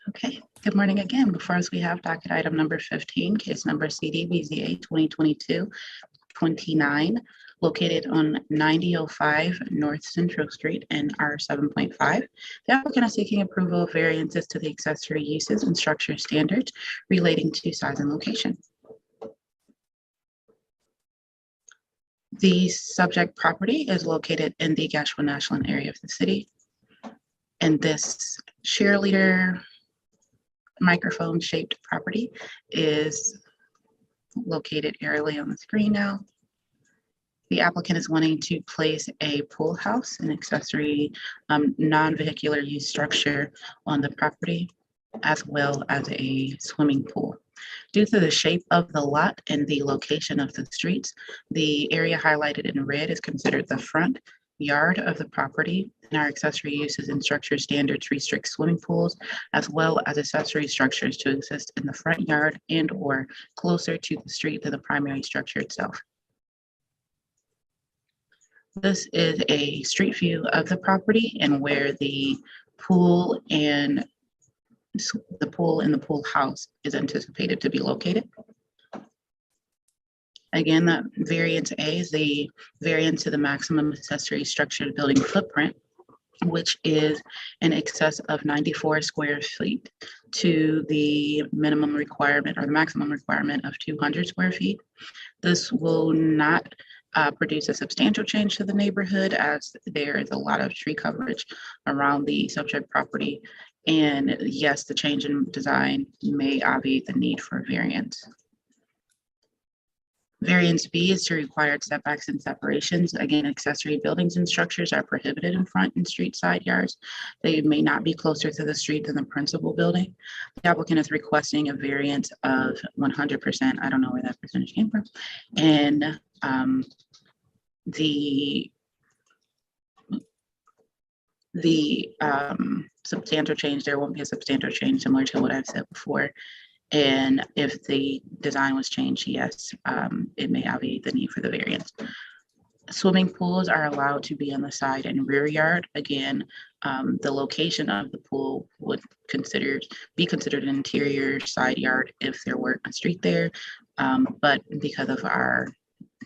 [SPEAKER 2] Okay, good morning again. Before us, we have docket item number 15, case number CDBZA 2022-29, located on 9005 North Central Street in R7.5. The applicant is seeking approval of variances to the accessory uses and structure standards relating to size and location. The subject property is located in the Gashua-Ashland area of the city. And this cheerleader microphone shaped property is located aerially on the screen now. The applicant is wanting to place a pool house, an accessory non-vehicular use structure on the property, as well as a swimming pool. Due to the shape of the lot and the location of the streets, the area highlighted in red is considered the front yard of the property, and our accessory uses and structure standards restrict swimming pools as well as accessory structures to exist in the front yard and or closer to the street than the primary structure itself. This is a street view of the property and where the pool and the pool house is anticipated to be located. Again, that variance A is the variance to the maximum accessory structured building footprint, which is in excess of 94 square feet to the minimum requirement or the maximum requirement of 200 square feet. This will not produce a substantial change to the neighborhood, as there is a lot of tree coverage around the subject property. And yes, the change in design may obviate the need for variance. Variance B is to required setbacks and separations. Again, accessory buildings and structures are prohibited in front and street side yards. They may not be closer to the street than the principal building. The applicant is requesting a variance of 100%. I don't know where that percentage came from. And the substantial change, there won't be a substantial change similar to what I've said before. And if the design was changed, yes, it may obviate the need for the variance. Swimming pools are allowed to be on the side and rear yard. Again, the location of the pool would be considered an interior side yard if there were a street there. But because of our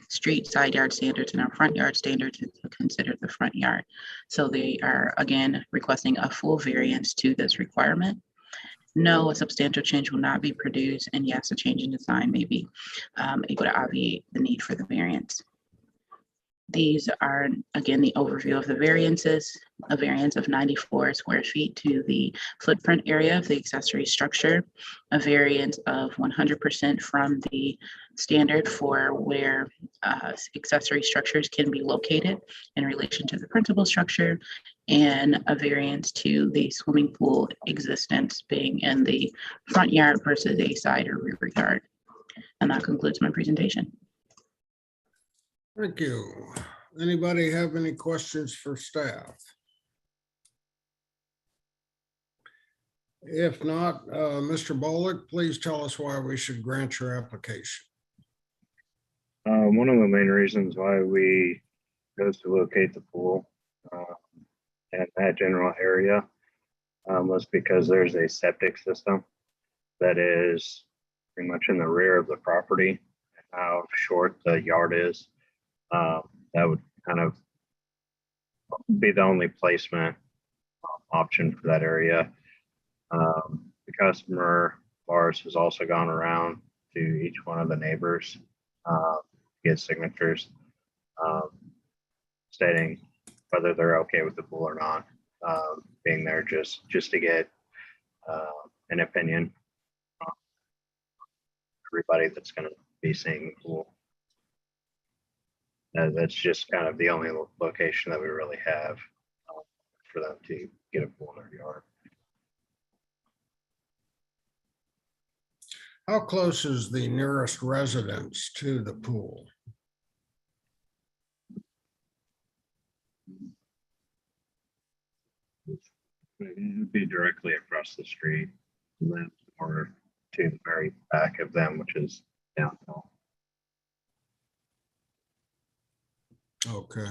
[SPEAKER 2] street side yard standards and our front yard standards, it's considered the front yard. So they are, again, requesting a full variance to this requirement. No, a substantial change will not be produced, and yes, a change in design may be able to obviate the need for the variance. These are, again, the overview of the variances. A variance of 94 square feet to the footprint area of the accessory structure, a variance of 100% from the standard for where accessory structures can be located in relation to the principal structure, and a variance to the swimming pool existence being in the front yard versus a side or rear yard. And that concludes my presentation.
[SPEAKER 4] Thank you. Anybody have any questions for staff? If not, Mr. Bullock, please tell us why we should grant your application.
[SPEAKER 8] One of the main reasons why we chose to locate the pool in that general area was because there's a septic system that is pretty much in the rear of the property. How short the yard is, that would kind of be the only placement option for that area. The customer of ours has also gone around to each one of the neighbors, to get signatures, stating whether they're okay with the pool or not, being there just to get an opinion from everybody that's going to be seeing the pool. That's just kind of the only location that we really have for them to get a pool in their yard.
[SPEAKER 4] How close is the nearest residence to the pool?
[SPEAKER 8] It would be directly across the street, and then or to the very back of them, which is downhill.
[SPEAKER 4] Okay.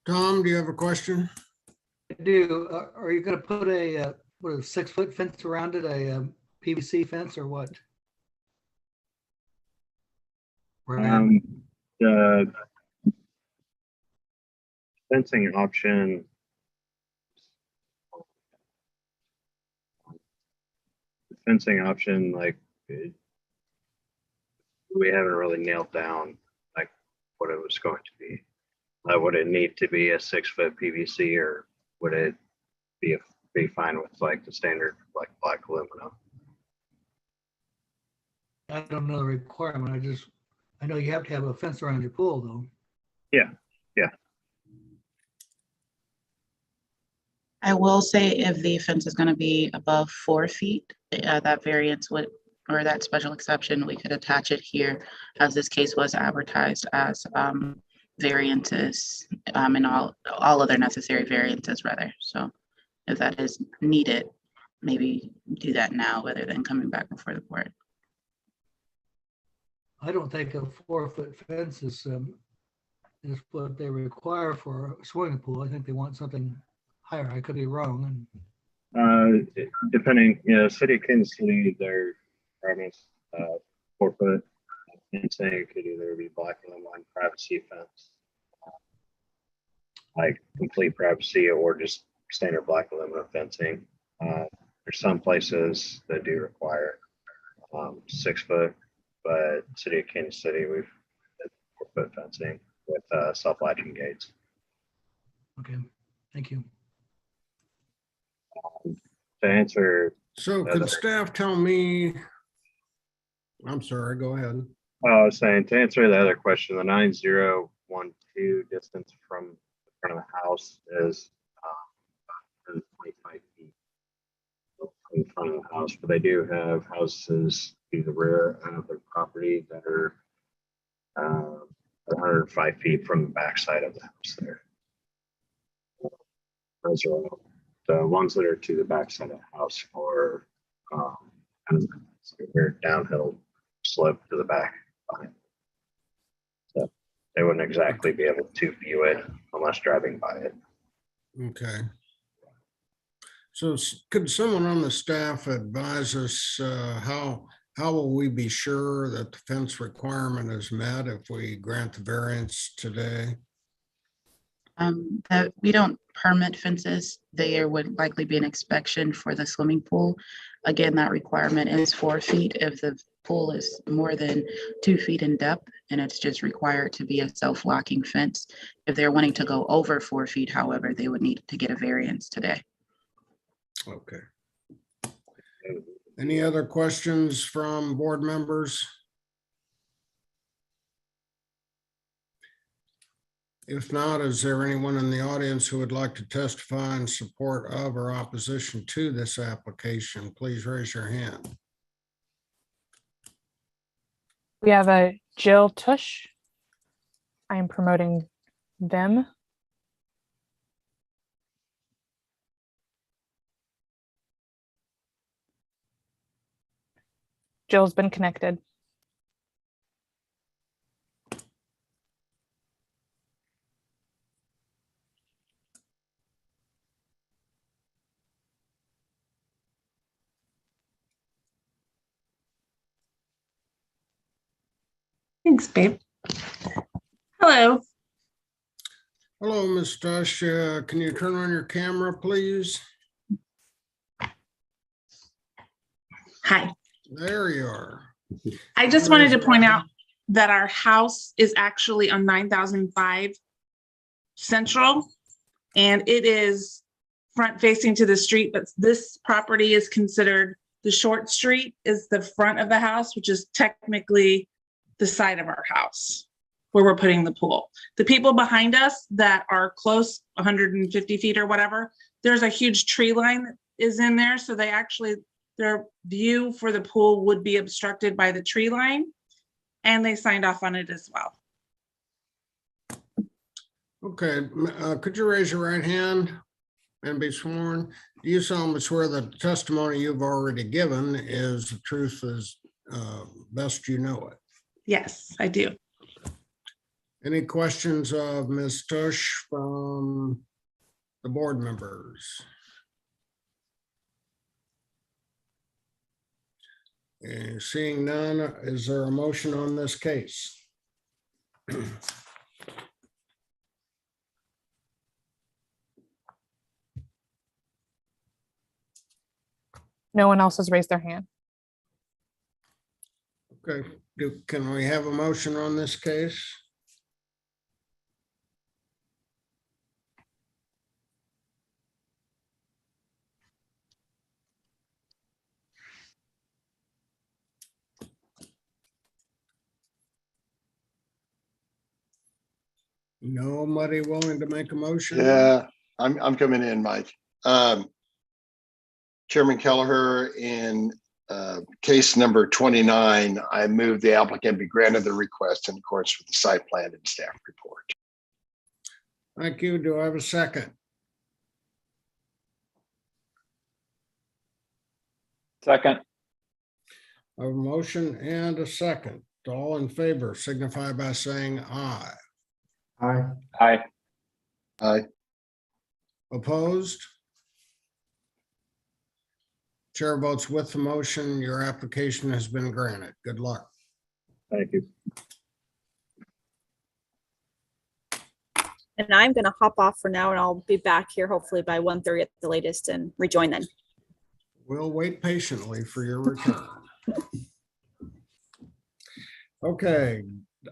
[SPEAKER 4] Tom, do you have a question?
[SPEAKER 11] I do. Are you going to put a 6-foot fence around it, a PVC fence, or what?
[SPEAKER 8] The fencing option. The fencing option, like we haven't really nailed down like what it was going to be. Would it need to be a 6-foot PVC, or would it be fine with like the standard like black aluminum?
[SPEAKER 11] I don't know the requirement. I know you have to have a fence around your pool, though.
[SPEAKER 8] Yeah, yeah.
[SPEAKER 2] I will say if the fence is going to be above 4 feet, that variance would, or that special exception, we could attach it here, as this case was advertised as variances and all other necessary variances rather. So if that is needed, maybe do that now rather than coming back before the board.
[SPEAKER 11] I don't think a 4-foot fence is what they require for a swimming pool. I think they want something higher. I could be wrong.
[SPEAKER 8] Depending, City of Kansas City, their requirements 4-foot fencing could either be black aluminum privacy fence, like complete privacy, or just standard black aluminum fencing. There's some places that do require 6-foot, but City of Kansas City, we've did 4-foot fencing with self-latching gates.
[SPEAKER 11] Okay, thank you.
[SPEAKER 8] To answer.
[SPEAKER 4] So could staff tell me, I'm sorry, go ahead.
[SPEAKER 8] I was saying, to answer the other question, the 9012 distance from the front of the house is 125 feet in front of the house, but they do have houses to the rear of their property that are 105 feet from the backside of the house there. Those are the ones that are to the backside of the house, or we're downhill slope to the back. So they wouldn't exactly be able to view it unless driving by it.
[SPEAKER 4] Okay. So could someone on the staff advise us how will we be sure that the fence requirement is met if we grant the variance today?
[SPEAKER 2] That we don't permit fences. There would likely be an inspection for the swimming pool. Again, that requirement is 4 feet if the pool is more than 2 feet in depth, and it's just required to be a self-locking fence. If they're wanting to go over 4 feet, however, they would need to get a variance today.
[SPEAKER 4] Okay. Any other questions from board members? If not, is there anyone in the audience who would like to testify in support of or opposition to this application? Please raise your hand.
[SPEAKER 3] We have a Jill Tush. I am promoting them. Jill's been connected.
[SPEAKER 7] Thanks, babe. Hello.
[SPEAKER 4] Hello, Ms. Dush. Can you turn on your camera, please?
[SPEAKER 7] Hi.
[SPEAKER 4] There you are.
[SPEAKER 7] I just wanted to point out that our house is actually on 9005 Central, and it is front facing to the street, but this property is considered the short street is the front of the house, which is technically the side of our house where we're putting the pool. The people behind us that are close, 150 feet or whatever, there's a huge tree line that is in there. So they actually, their view for the pool would be obstructed by the tree line, and they signed off on it as well.
[SPEAKER 4] Okay, could you raise your right hand and be sworn? Do you solemnly swear that the testimony you've already given is the truth as best you know it?
[SPEAKER 7] Yes, I do.
[SPEAKER 4] Any questions of Ms. Tush from the board members? And seeing none, is there a motion on this case?
[SPEAKER 3] No one else has raised their hand.
[SPEAKER 4] Okay, can we have a motion on this case? Nobody willing to make a motion?
[SPEAKER 5] Yeah, I'm coming in, Mike. Chairman Kelleher, in case number 29, I move the applicant be granted the request in accordance with the site plan and staff report.
[SPEAKER 4] Thank you. Do I have a second?
[SPEAKER 15] Second.
[SPEAKER 4] I have a motion and a second. All in favor signify by saying aye.
[SPEAKER 10] Aye.
[SPEAKER 15] Aye.
[SPEAKER 5] Aye.
[SPEAKER 4] Opposed? Chair votes with the motion. Your application has been granted. Good luck.
[SPEAKER 8] Thank you.
[SPEAKER 9] And I'm going to hop off for now, and I'll be back here hopefully by 1:30 at the latest and rejoin then.
[SPEAKER 4] We'll wait patiently for your return. Okay,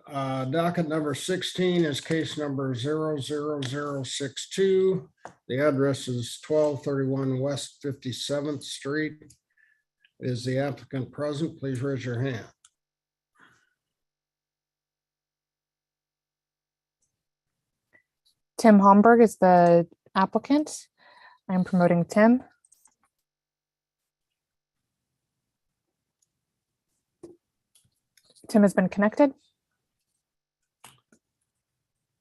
[SPEAKER 4] docket number 16 is case number 00062. The address is 1231 West 57th Street. Is the applicant present? Please raise your hand.
[SPEAKER 3] Tim Homburg is the applicant. I'm promoting Tim. Tim has been connected.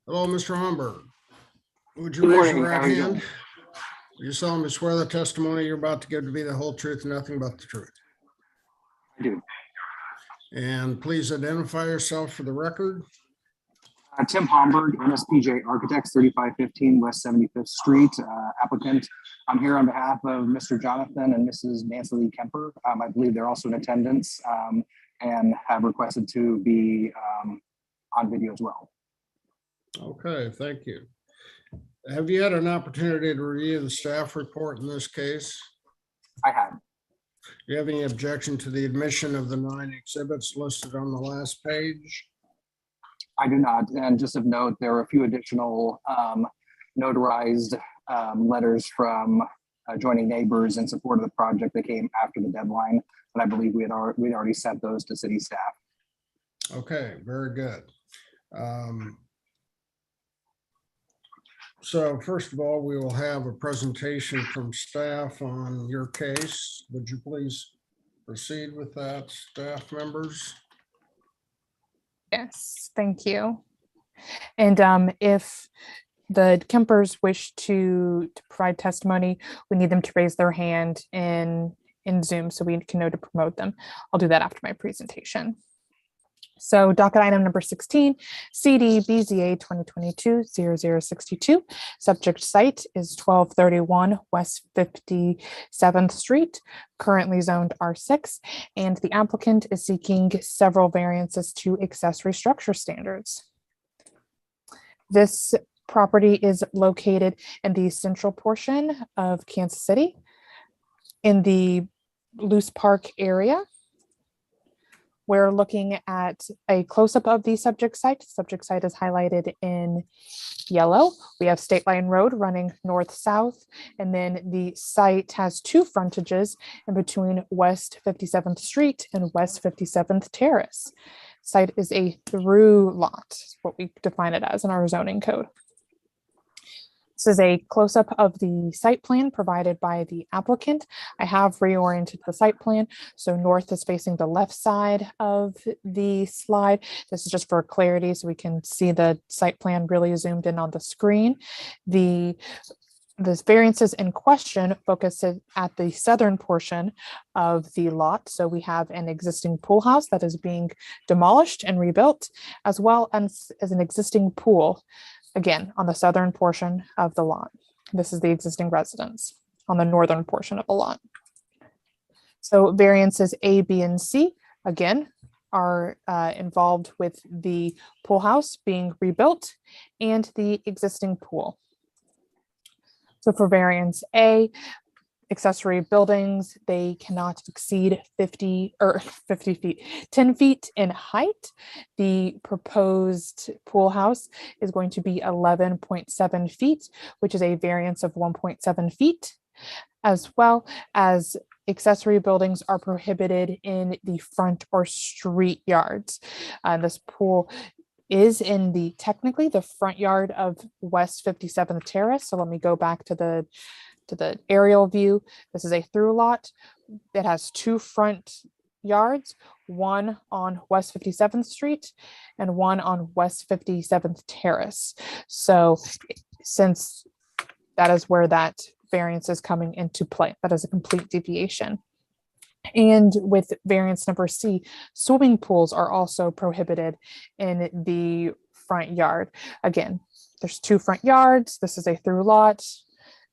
[SPEAKER 4] Hello, Mr. Homburg. Would you
[SPEAKER 22] Good
[SPEAKER 4] raise your
[SPEAKER 22] morning. How
[SPEAKER 4] right
[SPEAKER 22] are you
[SPEAKER 4] hand?
[SPEAKER 22] doing?
[SPEAKER 4] You solemnly swear the testimony you're about to give to be the whole truth and nothing but the truth.
[SPEAKER 22] I do.
[SPEAKER 4] And please identify yourself for the record.
[SPEAKER 22] Tim Homburg, NSPJ Architects, 3515 West 75th Street, applicant. I'm here on behalf of Mr. Jonathan and Mrs. Nancy Lee Kemper. I believe they're also in attendance and have requested to be on video as well.
[SPEAKER 4] Okay, thank you. Have you had an opportunity to review the staff report in this case?
[SPEAKER 22] I have.
[SPEAKER 4] Do you have any objection to the admission of the 9 exhibits listed on the last page?
[SPEAKER 22] I do not. And just of note, there are a few additional notarized letters from adjoining neighbors in support of the project that came after the deadline. But I believe we'd already sent those to city staff.
[SPEAKER 4] Okay, very good. So first of all, we will have a presentation from staff on your case. Would you please proceed with that, staff members?
[SPEAKER 3] Yes, thank you. And if the Kempers wish to provide testimony, we need them to raise their hand in Zoom so we can know to promote them. I'll do that after my presentation. So docket item number 16, CD BZA 2022-0062. Subject site is 1231 West 57th Street, currently zoned R6, and the applicant is seeking several variances to accessory structure standards. This property is located in the central portion of Kansas City in the Loose Park area. We're looking at a close-up of the subject site. Subject site is highlighted in yellow. We have State Line Road running north-south, and then the site has two frontages in between West 57th Street and West 57th Terrace. Site is a through lot, what we define it as in our zoning code. This is a close-up of the site plan provided by the applicant. I have reoriented the site plan. So north is facing the left side of the slide. This is just for clarity so we can see the site plan really zoomed in on the screen. This variances in question focus at the southern portion of the lot. So we have an existing pool house that is being demolished and rebuilt, as well as an existing pool, again, on the southern portion of the lot. This is the existing residence on the northern portion of the lot. So variances A, B, and C, again, are involved with the pool house being rebuilt and the existing pool. So for variance A, accessory buildings, they cannot exceed 10 feet in height. The proposed pool house is going to be 11.7 feet, which is a variance of 1.7 feet, as well as accessory buildings are prohibited in the front or street yards. This pool is in technically the front yard of West 57th Terrace. So let me go back to the aerial view. This is a through lot that has two front yards, one on West 57th Street and one on West 57th Terrace. So since that is where that variance is coming into play, that is a complete deviation. And with variance number C, swimming pools are also prohibited in the front yard. Again, there's two front yards. This is a through lot.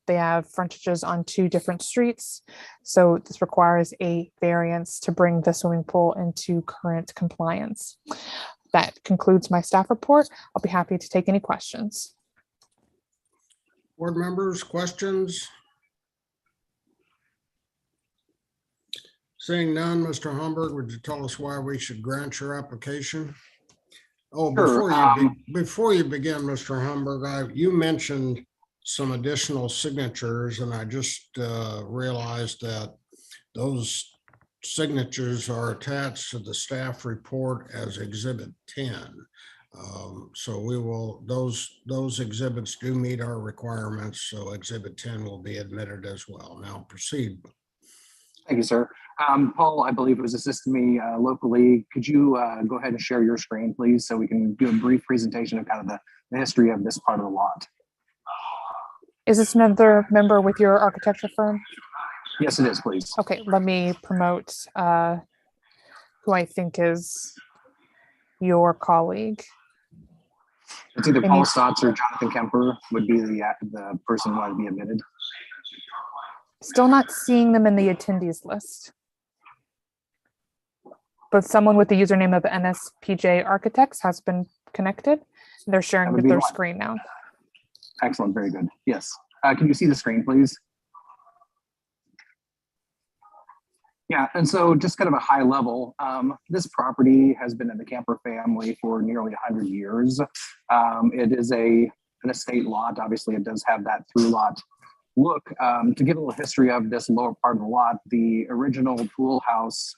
[SPEAKER 3] They have frontages on two different streets. So this requires a variance to bring the swimming pool into current compliance. That concludes my staff report. I'll be happy to take any questions.
[SPEAKER 4] Board members, questions? Seeing none, Mr. Homburg, would you tell us why we should grant your application? Oh, before you begin, Mr. Homburg, you mentioned some additional signatures, and I just realized that those signatures are attached to the staff report as Exhibit 10. So we will, those exhibits do meet our requirements, so Exhibit 10 will be admitted as well. Now proceed.
[SPEAKER 22] Thank you, sir. Paul, I believe, was assisting me locally. Could you go ahead and share your screen, please, so we can do a brief presentation of kind of the history of this part of the lot?
[SPEAKER 3] Is this another member with your architecture firm?
[SPEAKER 22] Yes, it is, please.
[SPEAKER 3] Okay, let me promote who I think is your colleague.
[SPEAKER 22] It's either Paul Stotts or Jonathan Kemper would be the person who ought to be admitted.
[SPEAKER 3] Still not seeing them in the attendees list. But someone with the username of NSPJ Architects has been connected. They're sharing with their screen now.
[SPEAKER 22] Excellent, very good. Yes. Can you see the screen, please? Yeah, and so just kind of a high level, this property has been in the Kemper family for nearly 100 years. It is an estate lot. Obviously, it does have that through lot look. To give a little history of this lower part of the lot, the original pool house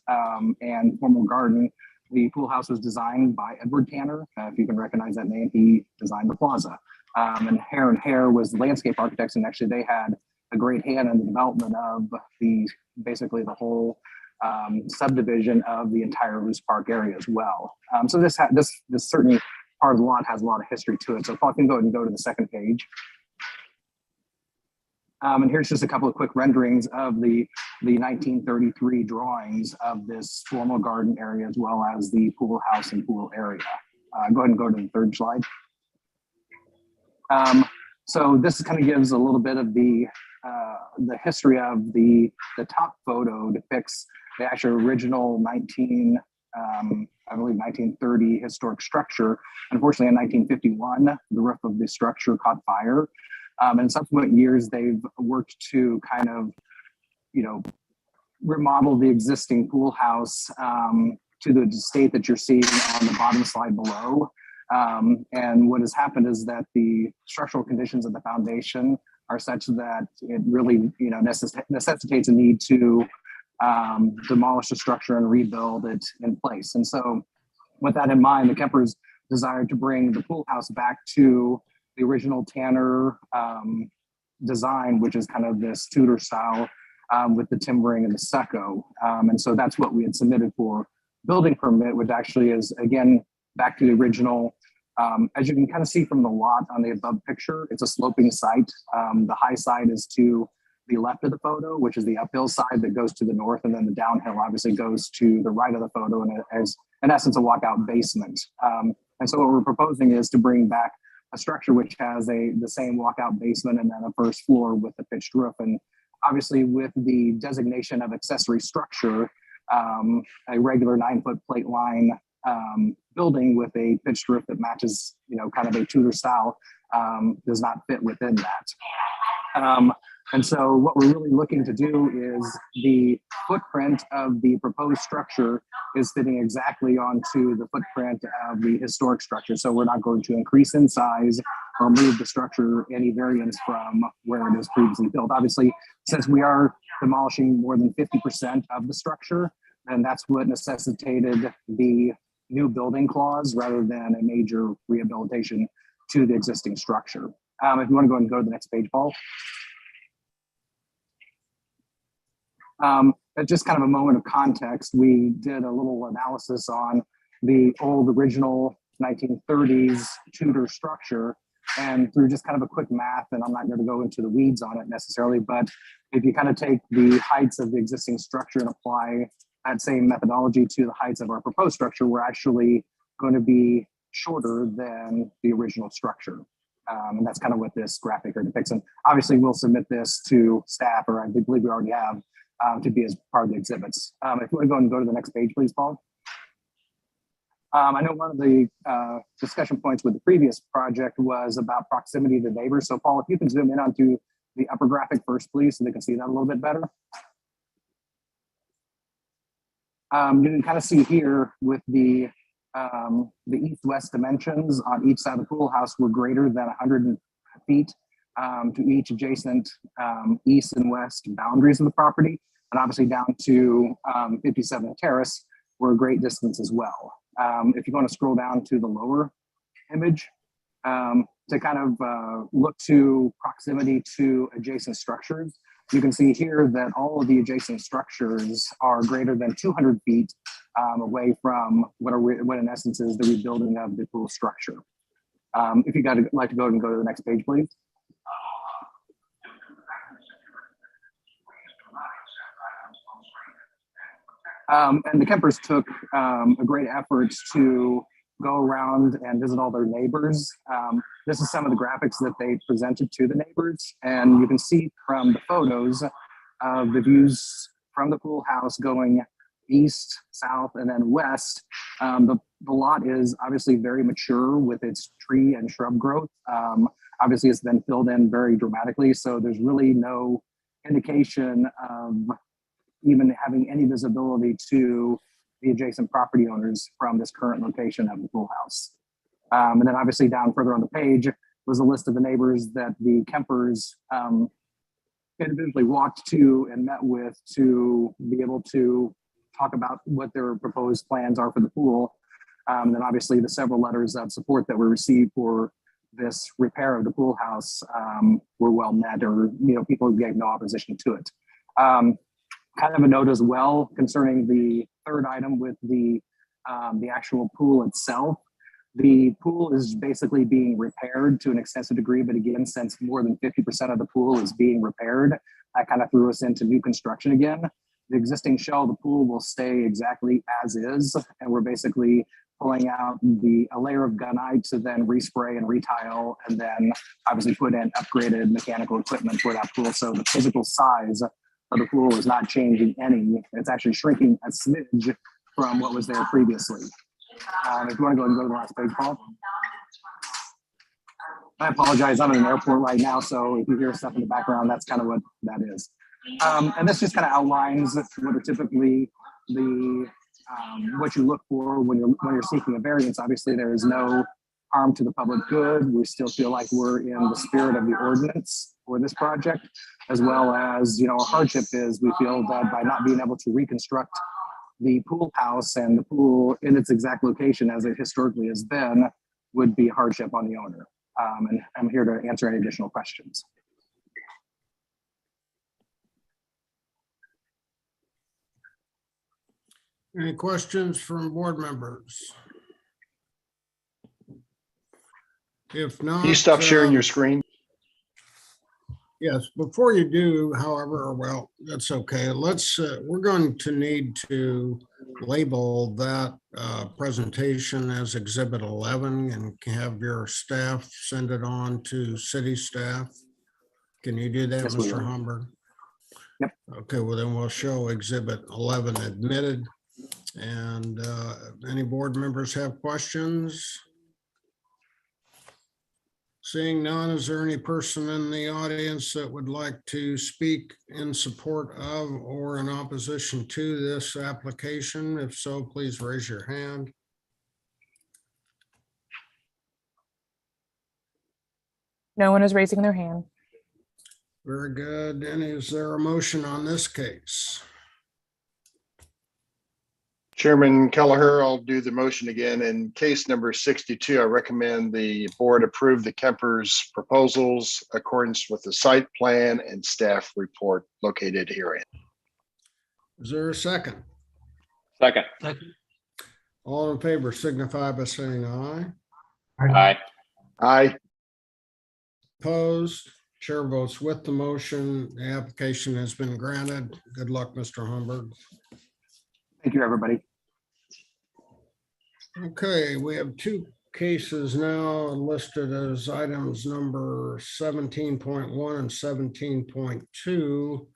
[SPEAKER 22] and formal garden, the pool house was designed by Edward Tanner. If you can recognize that name, he designed the plaza. And Hare and Hare was the landscape architects, and actually they had a great hand in the development of basically the whole subdivision of the entire Loose Park area as well. So this certain part of the lot has a lot of history to it. So if I can go ahead and go to the second page. And here's just a couple of quick renderings of the 1933 drawings of this formal garden area, as well as the pool house and pool area. Go ahead and go to the third slide. So this kind of gives a little bit of the history of the top photo depicts the actual original I believe 1930 historic structure. Unfortunately, in 1951, the roof of the structure caught fire. In subsequent years, they've worked to kind of, remodel the existing pool house to the state that you're seeing on the bottom slide below. And what has happened is that the structural conditions of the foundation are such that it really, necessitates a need to demolish the structure and rebuild it in place. And so with that in mind, the Kempers desired to bring the pool house back to the original Tanner design, which is kind of this Tudor style with the timbering and the stucco. And so that's what we had submitted for building permit, which actually is, again, back to the original. As you can kind of see from the lot on the above picture, it's a sloping site. The high side is to the left of the photo, which is the uphill side that goes to the north, and then the downhill obviously goes to the right of the photo, and it is, in essence, a walkout basement. And so what we're proposing is to bring back a structure which has the same walkout basement and then a first floor with the pitched roof. And obviously with the designation of accessory structure, a regular 9-foot plate line building with a pitched roof that matches, kind of a Tudor style does not fit within that. And so what we're really looking to do is the footprint of the proposed structure is fitting exactly onto the footprint of the historic structure. So we're not going to increase in size or move the structure any variance from where it is previously built. Obviously, since we are demolishing more than 50% of the structure, and that's what necessitated the new building clause rather than a major rehabilitation to the existing structure. If you want to go ahead and go to the next page, Paul. Just kind of a moment of context, we did a little analysis on the old original 1930s Tudor structure, and through just kind of a quick math, and I'm not going to go into the weeds on it necessarily, but if you kind of take the heights of the existing structure and apply that same methodology to the heights of our proposed structure, we're actually going to be shorter than the original structure. And that's kind of what this graphic depicts. And obviously we'll submit this to staff, or I believe we already have, to be as part of the exhibits. If you want to go and go to the next page, please, Paul. I know one of the discussion points with the previous project was about proximity to neighbors. So Paul, if you can zoom in onto the upper graphic first, please, so they can see that a little bit better. You can kind of see here with the east-west dimensions on each side of the pool house were greater than 100 feet to each adjacent east and west boundaries of the property, and obviously down to 57th Terrace were a great distance as well. If you're going to scroll down to the lower image to kind of look to proximity to adjacent structures, you can see here that all of the adjacent structures are greater than 200 feet away from what in essence is the rebuilding of the pool structure. If you'd like to go and go to the next page, please. And the Kempers took a great effort to go around and visit all their neighbors. This is some of the graphics that they presented to the neighbors. And you can see from the photos of the views from the pool house going east, south, and then west. The lot is obviously very mature with its tree and shrub growth. Obviously, it's been filled in very dramatically. So there's really no indication of even having any visibility to the adjacent property owners from this current location of the pool house. And then obviously down further on the page was a list of the neighbors that the Kempers individually walked to and met with to be able to talk about what their proposed plans are for the pool. Then obviously the several letters of support that were received for this repair of the pool house were well met, or people gave no opposition to it. Kind of a note as well concerning the third item with the actual pool itself. The pool is basically being repaired to an extensive degree, but again, since more than 50% of the pool is being repaired, that kind of threw us into new construction again. The existing shell of the pool will stay exactly as is, and we're basically pulling out a layer of gunite to then respray and retile, and then obviously put in upgraded mechanical equipment for that pool. So the physical size of the pool is not changing any. It's actually shrinking a smidge from what was there previously. If you want to go and go to the last page, Paul. I apologize, I'm in an airport right now, so if you hear stuff in the background, that's kind of what that is. And this just kind of outlines what are typically the what you look for when you're seeking a variance. Obviously, there is no harm to the public good. We still feel like we're in the spirit of the ordinance for this project, as well as, you know, a hardship is we feel that by not being able to reconstruct the pool house and the pool in its exact location as it historically has been would be a hardship on the owner. And I'm here to answer any additional questions.
[SPEAKER 4] Any questions from board members? If not.
[SPEAKER 5] Can you stop sharing your screen?
[SPEAKER 4] Yes, before you do, however, well, that's okay. Let's, we're going to need to label that presentation as Exhibit 11 and have your staff send it on to city staff. Can you do that,
[SPEAKER 22] Yes, we
[SPEAKER 4] Mr.
[SPEAKER 22] will.
[SPEAKER 4] Homburg?
[SPEAKER 22] Yep.
[SPEAKER 4] Okay, well then we'll show Exhibit 11 admitted. And any board members have questions? Seeing none, is there any person in the audience that would like to speak in support of or in opposition to this application? If so, please raise your hand.
[SPEAKER 3] No one is raising their hand.
[SPEAKER 4] Very good. And is there a motion on this case?
[SPEAKER 5] Chairman Kelleher, I'll do the motion again. In case number 62, I recommend the board approve the Kemper's proposals accordance with the site plan and staff report located herein.
[SPEAKER 4] Is there a second?
[SPEAKER 15] Second.
[SPEAKER 4] All in favor signify by saying aye.
[SPEAKER 15] Aye.
[SPEAKER 5] Aye.
[SPEAKER 4] Opposed? Chair votes with the motion. The application has been granted. Good luck, Mr. Homburg.
[SPEAKER 22] Thank you, everybody.
[SPEAKER 4] Okay, we have two cases now listed as items number 17.1 and 17.2.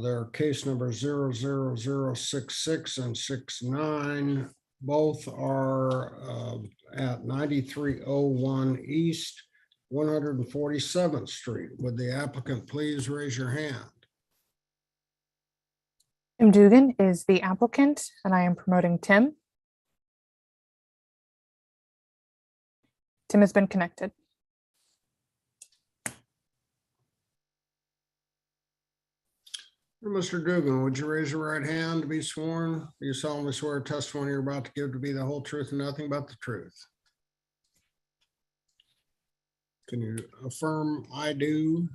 [SPEAKER 4] They're case number 00066 and 69. Both are at 9301 East 147th Street. Would the applicant please raise your hand?
[SPEAKER 3] Tim Dugan is the applicant, and I am promoting Tim. Tim has been connected.
[SPEAKER 4] Mr. Dugan, would you raise your right hand to be sworn? Do you solemnly swear testimony you're about to give to be the whole truth and nothing but the truth? Can you affirm I do?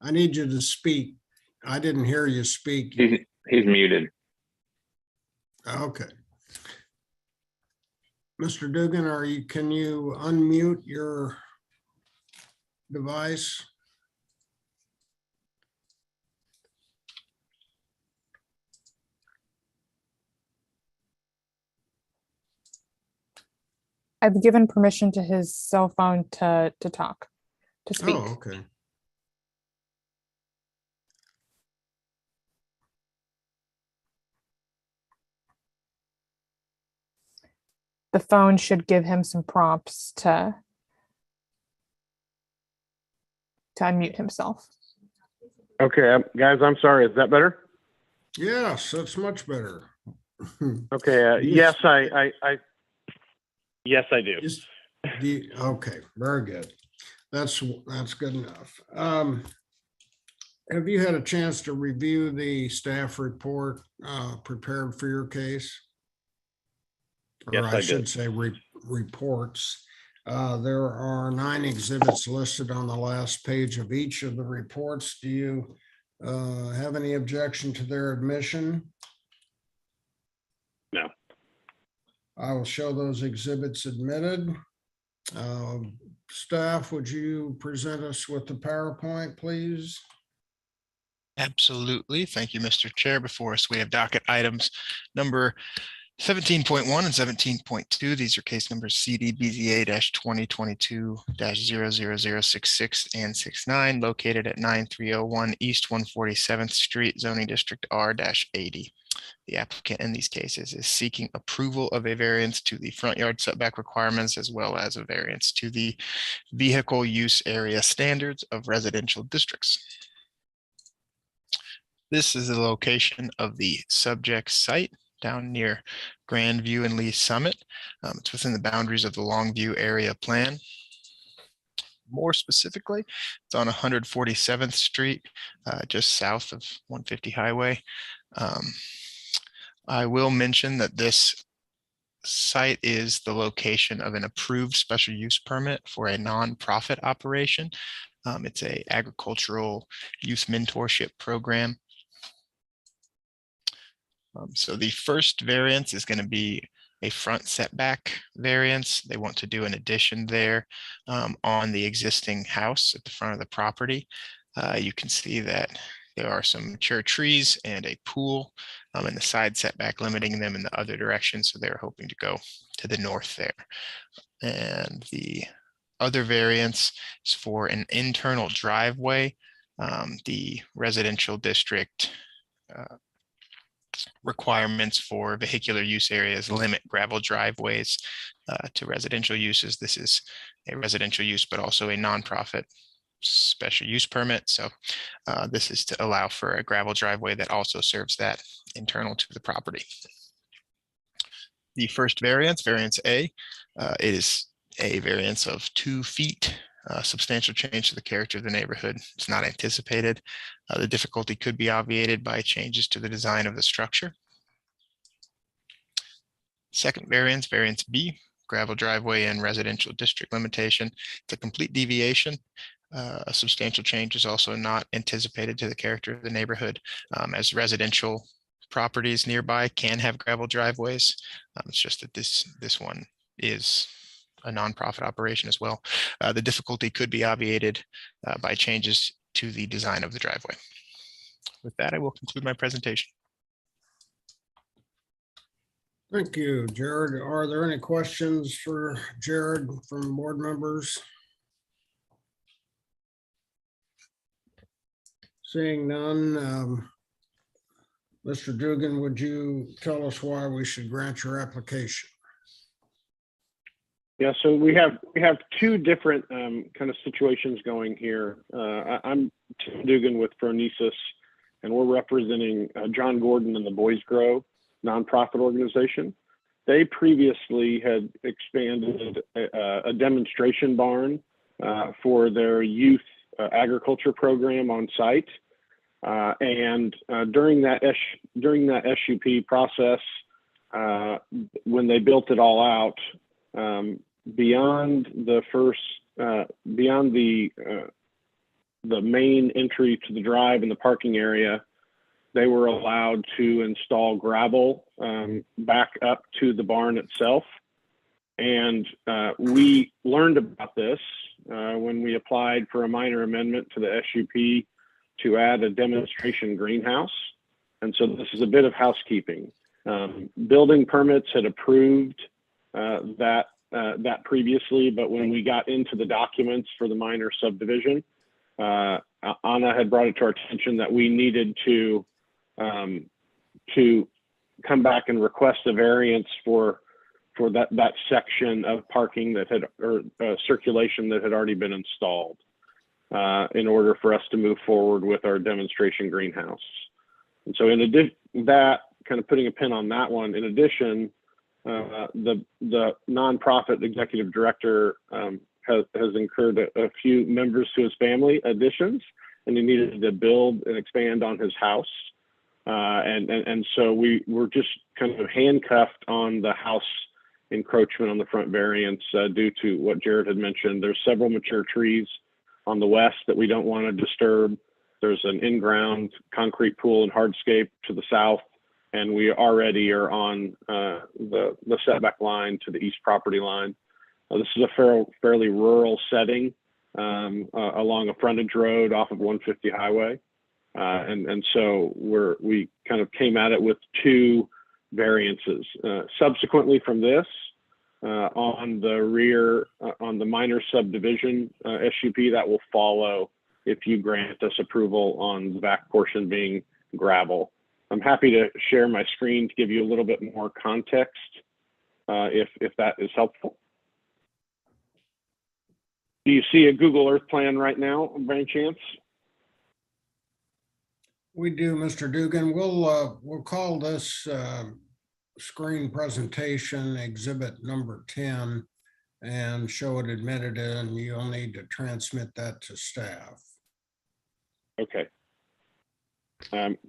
[SPEAKER 4] I need you to speak. I didn't hear you speak.
[SPEAKER 15] He's muted.
[SPEAKER 4] Okay. Mr. Dugan, can you unmute your device?
[SPEAKER 3] I've given permission to his cell phone to talk, to speak.
[SPEAKER 4] Oh, okay.
[SPEAKER 3] The phone should give him some prompts to unmute himself.
[SPEAKER 1] Okay, guys, I'm sorry. Is that better?
[SPEAKER 4] Yes, that's much better.
[SPEAKER 1] Okay. Yes, yes, I do.
[SPEAKER 4] Okay, very good. That's good enough. Have you had a chance to review the staff report prepared for your case?
[SPEAKER 1] Yes,
[SPEAKER 4] Or
[SPEAKER 1] I
[SPEAKER 4] should
[SPEAKER 1] did.
[SPEAKER 4] say reports. There are 9 exhibits listed on the last page of each of the reports. Do you have any objection to their admission?
[SPEAKER 1] No.
[SPEAKER 4] I will show those exhibits admitted. Staff, would you present us with the PowerPoint, please?
[SPEAKER 6] Absolutely. Thank you, Mr. Chair. Before us, we have docket items number 17.1 and 17.2. These are case numbers CD BZA 2022-00066 and 69, located at 9301 East 147th Street, zoning district R-80. The applicant in these cases is seeking approval of a variance to the front yard setback requirements, as well as a variance to the vehicle use area standards of residential districts. This is the location of the subject site down near Grandview and Lee Summit. It's within the boundaries of the Longview area plan. More specifically, it's on 147th Street, just south of 150 Highway. I will mention that this site is the location of an approved special use permit for a nonprofit operation. It's an agricultural youth mentorship program. So the first variance is going to be a front setback variance. They want to do an addition there on the existing house at the front of the property. You can see that there are some mature trees and a pool in the side setback, limiting them in the other direction. So they're hoping to go to the north there. And the other variance is for an internal driveway. The residential district requirements for vehicular use areas limit gravel driveways to residential uses. This is a residential use, but also a nonprofit special use permit. So this is to allow for a gravel driveway that also serves that internal to the property. The first variance, variance A, it is a variance of 2 feet. Substantial change to the character of the neighborhood is not anticipated. The difficulty could be obviated by changes to the design of the structure. Second variance, variance B, gravel driveway and residential district limitation. It's a complete deviation. A substantial change is also not anticipated to the character of the neighborhood, as residential properties nearby can have gravel driveways. It's just that this one is a nonprofit operation as well. The difficulty could be obviated by changes to the design of the driveway. With that, I will conclude my presentation.
[SPEAKER 4] Thank you, Jared. Are there any questions for Jared from board members? Seeing none, Mr. Dugan, would you tell us why we should grant your application?
[SPEAKER 1] Yeah, so we have 2 different kind of situations going here. I'm Tim Dugan with Phronesis, and we're representing John Gordon and the Boys Grow nonprofit organization. They previously had expanded a demonstration barn for their youth agriculture program on site, and during that SUP process, when they built it all out. Beyond the main entry to the drive and the parking area, they were allowed to install gravel back up to the barn itself. And we learned about this when we applied for a minor amendment to the SUP to add a demonstration greenhouse. And so this is a bit of housekeeping. Building permits had approved that previously, but when we got into the documents for the minor subdivision, Anna had brought it to our attention that we needed to come back and request a variance for that section of parking that had, or circulation that had already been installed, in order for us to move forward with our demonstration greenhouse. And so in addition, that kind of putting a pin on that one, in addition, the nonprofit executive director has incurred a few members to his family additions, and he needed to build and expand on his house. And so we were just kind of handcuffed on the house encroachment on the front variance due to what Jared had mentioned. There's several mature trees on the west that we don't want to disturb. There's an in-ground concrete pool and hardscape to the south, and we already are on the setback line to the east property line. This is a fairly rural setting along a frontage road off of 150 highway. And so we kind of came at it with two variances. Subsequently from this, on the rear, on the minor subdivision SUP, that will follow if you grant us approval on the back portion being gravel. I'm happy to share my screen to give you a little bit more context if that is helpful. Do you see a Google Earth plan right now, by any chance?
[SPEAKER 4] We do, Mr. Dugan. We'll call this screen presentation exhibit number 10 and show it admitted, and you'll need to transmit that to staff.
[SPEAKER 1] Okay.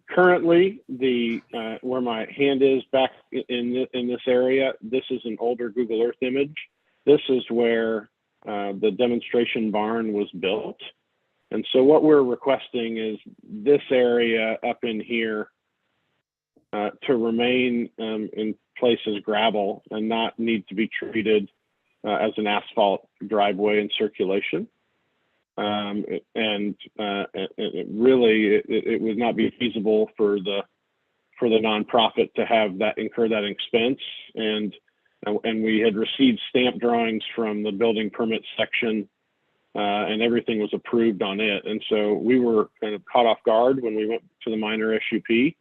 [SPEAKER 1] Currently, where my hand is back in this area, this is an older Google Earth image. This is where the demonstration barn was built. And so what we're requesting is this area up in here to remain in place as gravel and not need to be treated as an asphalt driveway and circulation. It would not be feasible for the nonprofit to have that incur that expense. And we had received stamp drawings from the building permit section, and everything was approved on it. And so we were kind of caught off guard when we went to the minor SUP.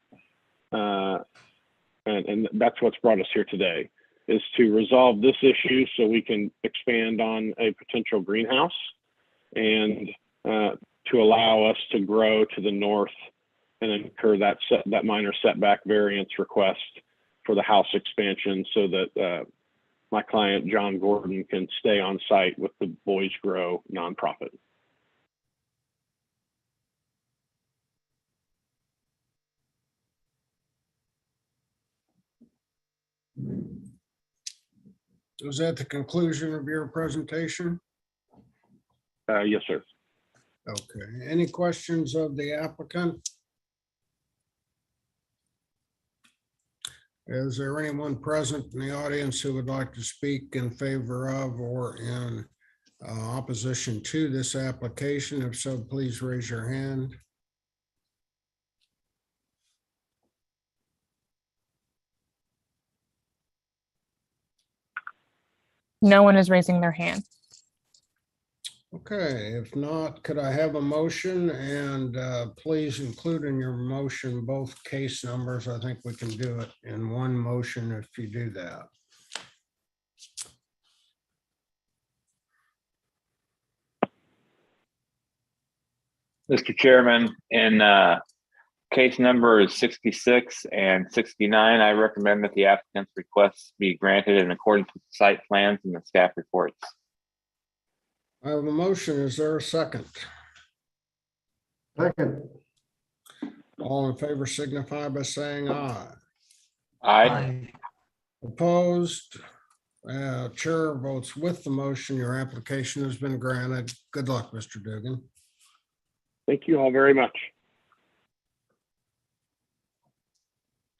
[SPEAKER 1] And that's what's brought us here today, is to resolve this issue so we can expand on a potential greenhouse and to allow us to grow to the north and incur that minor setback variance request for the house expansion, so that my client, John Gordon, can stay on site with the Boys Grow nonprofit.
[SPEAKER 4] Was that the conclusion of your presentation?
[SPEAKER 1] Yes, sir.
[SPEAKER 4] Okay. Any questions of the applicant? Is there anyone present in the audience who would like to speak in favor of or in opposition to this application? If so, please raise your hand.
[SPEAKER 3] No one is raising their hand.
[SPEAKER 4] Okay, if not, could I have a motion? And please include in your motion both case numbers. I think we can do it in one motion if you do that.
[SPEAKER 15] Mr. Chairman, in case numbers 66 and 69, I recommend that the applicant's requests be granted in accordance with the site plans and the staff reports.
[SPEAKER 4] I have a motion. Is there a second?
[SPEAKER 10] Second.
[SPEAKER 4] All in favor signify by saying aye.
[SPEAKER 15] Aye.
[SPEAKER 4] Opposed? Chair votes with the motion. Your application has been granted. Good luck, Mr. Dugan.
[SPEAKER 1] Thank you all very much.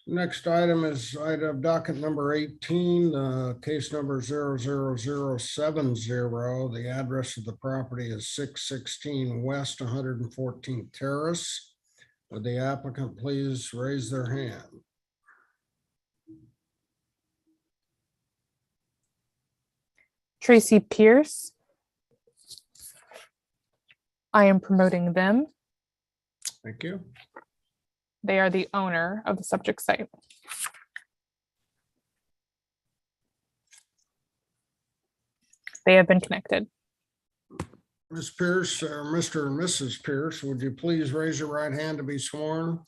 [SPEAKER 4] Next item is item docket number 18, case number 00070. The address of the property is 616 West 114th Terrace. Would the applicant please raise their hand?
[SPEAKER 3] Tracy Pierce. I am promoting them.
[SPEAKER 4] Thank you.
[SPEAKER 3] They are the owner of the subject site. They have been connected.
[SPEAKER 4] Ms. Pierce, or Mr. and Mrs. Pierce, would you please raise your right hand to be sworn?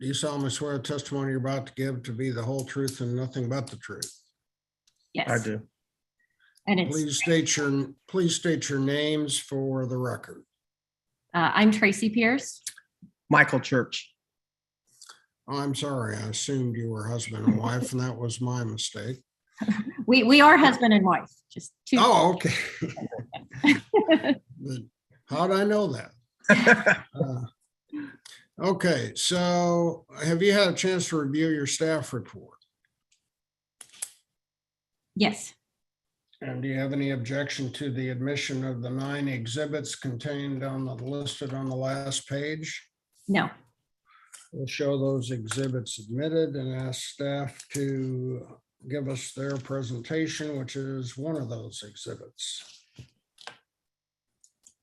[SPEAKER 4] Do you solemnly swear the testimony you're about to give to be the whole truth and nothing but the truth?
[SPEAKER 12] Yes.
[SPEAKER 4] I do.
[SPEAKER 12] And it's,
[SPEAKER 4] Please state your names for the record.
[SPEAKER 12] I'm Tracy Pierce.
[SPEAKER 14] Michael Church.
[SPEAKER 4] Oh, I'm sorry. I assumed you were husband and wife, and that was my mistake.
[SPEAKER 12] We are husband and wife, just two.
[SPEAKER 4] Oh, okay. How'd I know that? Okay, so have you had a chance to review your staff report?
[SPEAKER 12] Yes,
[SPEAKER 4] And do you have any objection to the admission of the 9 exhibits contained on the listed on the last page?
[SPEAKER 12] no,
[SPEAKER 4] We'll show those exhibits admitted and ask staff to give us their presentation, which is one of those exhibits.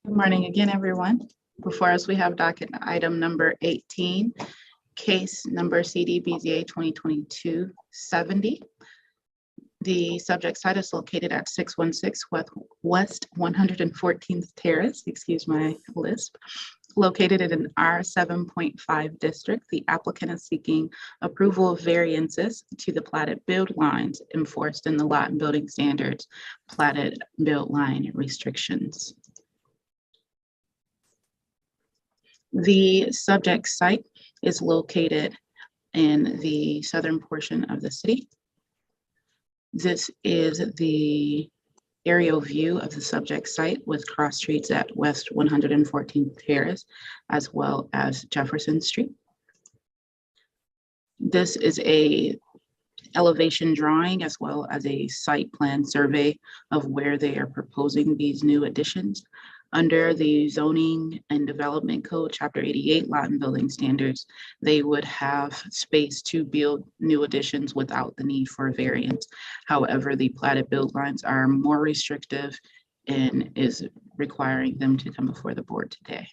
[SPEAKER 2] Good morning again, everyone. Before us, we have docket item number 18, case number CD-BZA 2022-70. The subject site is located at 616 West 114th Terrace, excuse my lisp, located in an R7.5 district. The applicant is seeking approval of variances to the platted build lines enforced in the lot and building standards, platted build line restrictions. The subject site is located in the southern portion of the city. This is the aerial view of the subject site with cross streets at West 114th Terrace, as well as Jefferson Street. This is a elevation drawing as well as a site plan survey of where they are proposing these new additions. Under the zoning and development code, chapter 88, lot and building standards, they would have space to build new additions without the need for a variance. However, the platted build lines are more restrictive and is requiring them to come before the board today.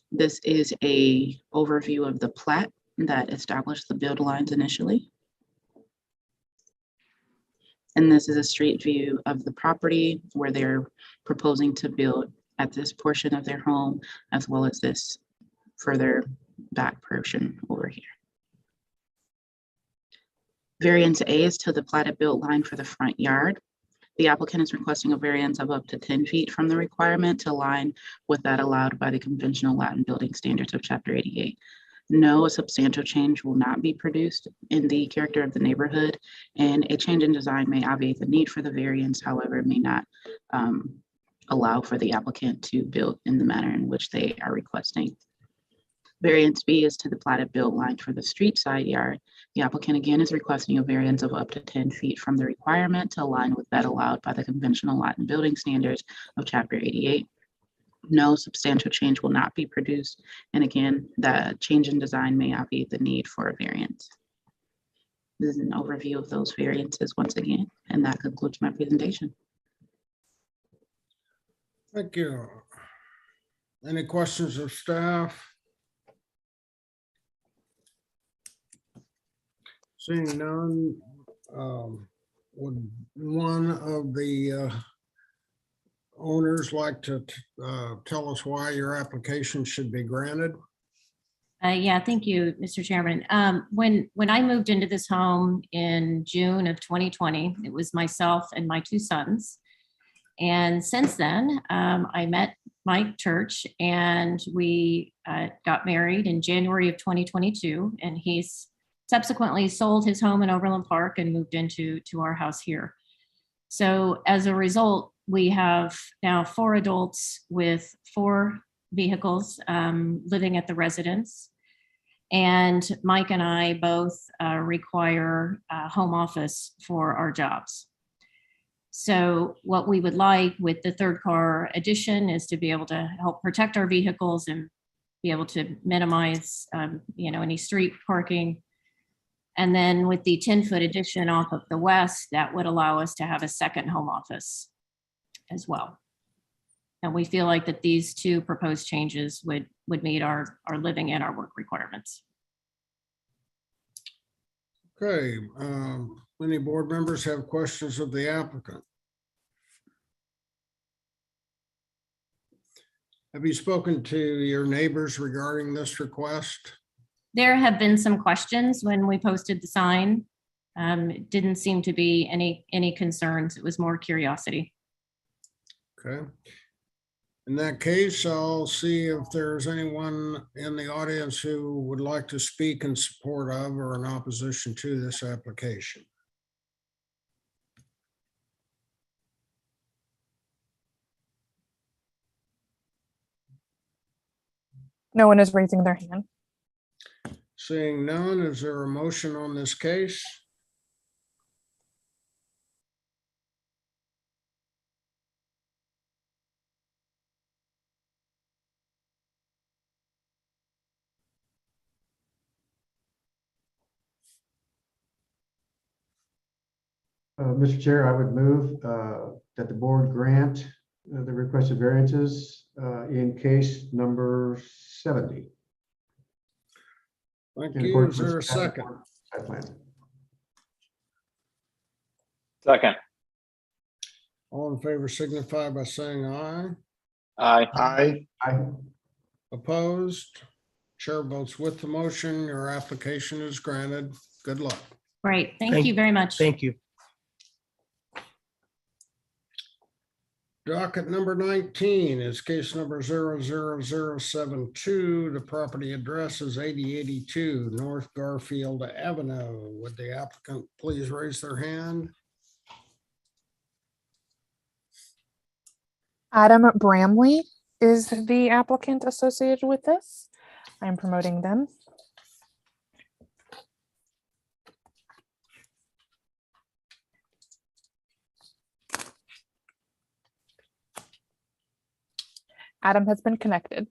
[SPEAKER 2] This is a overview of the plat that established the build lines initially. And this is a street view of the property where they're proposing to build at this portion of their home, as well as this further back portion over here. Variance A is to the platted build line for the front yard. The applicant is requesting a variance of up to 10 feet from the requirement to align with that allowed by the conventional lot and building standards of chapter 88. No, a substantial change will not be produced in the character of the neighborhood, and a change in design may obviate the need for the variance. However, it may not allow for the applicant to build in the manner in which they are requesting. Variance B is to the platted build line for the street side yard. The applicant again is requesting a variance of up to 10 feet from the requirement to align with that allowed by the conventional lot and building standards of chapter 88. No substantial change will not be produced. And again, the change in design may obviate the need for a variance. This is an overview of those variances once again, and that concludes my presentation.
[SPEAKER 4] Thank you. Any questions of staff? Seeing none, would one of the owners like to tell us why your application should be granted?
[SPEAKER 12] yeah, thank you, Mr. Chairman. When I moved into this home in June of 2020, it was myself and my 2 sons. And since then, I met Mike Church and we got married in January of 2022, and he's subsequently sold his home in Overland Park and moved into our house here. So as a result, we have now 4 adults with 4 vehicles living at the residence. And Mike and I both require a home office for our jobs. So what we would like with the 3rd car addition is to be able to help protect our vehicles and be able to minimize any street parking. And then with the 10-foot addition off of the west, that would allow us to have a 2nd home office as well. And we feel like that these 2 proposed changes would meet our living and our work requirements.
[SPEAKER 4] Okay, any board members have questions of the applicant? Have you spoken to your neighbors regarding this request?
[SPEAKER 12] There have been some questions when we posted the sign. It didn't seem to be any concerns. It was more curiosity.
[SPEAKER 4] Okay. In that case, I'll see if there's anyone in the audience who would like to speak in support of or in opposition to this application.
[SPEAKER 3] No one is raising their hand.
[SPEAKER 4] Seeing none, is there a motion on this case?
[SPEAKER 10] Mr. Chair, I would move that the board grant the requested variances in case number 70.
[SPEAKER 4] Thank
[SPEAKER 10] In
[SPEAKER 4] you.
[SPEAKER 10] accordance
[SPEAKER 4] Is there a
[SPEAKER 10] with staff
[SPEAKER 4] second?
[SPEAKER 10] report, site plan.
[SPEAKER 15] Second.
[SPEAKER 4] All in favor signify by saying aye.
[SPEAKER 15] Aye.
[SPEAKER 5] Aye.
[SPEAKER 10] Aye.
[SPEAKER 4] Opposed? Chair votes with the motion. Your application is granted. Good luck.
[SPEAKER 12] Great. Thank you very much.
[SPEAKER 14] Thank you.
[SPEAKER 4] Docket number 19 is case number 00072. The property address is 8082 North Garfield Avenue. Would the applicant please raise their hand?
[SPEAKER 3] Adam Bramley is the applicant associated with this. I'm promoting them. Adam has been connected.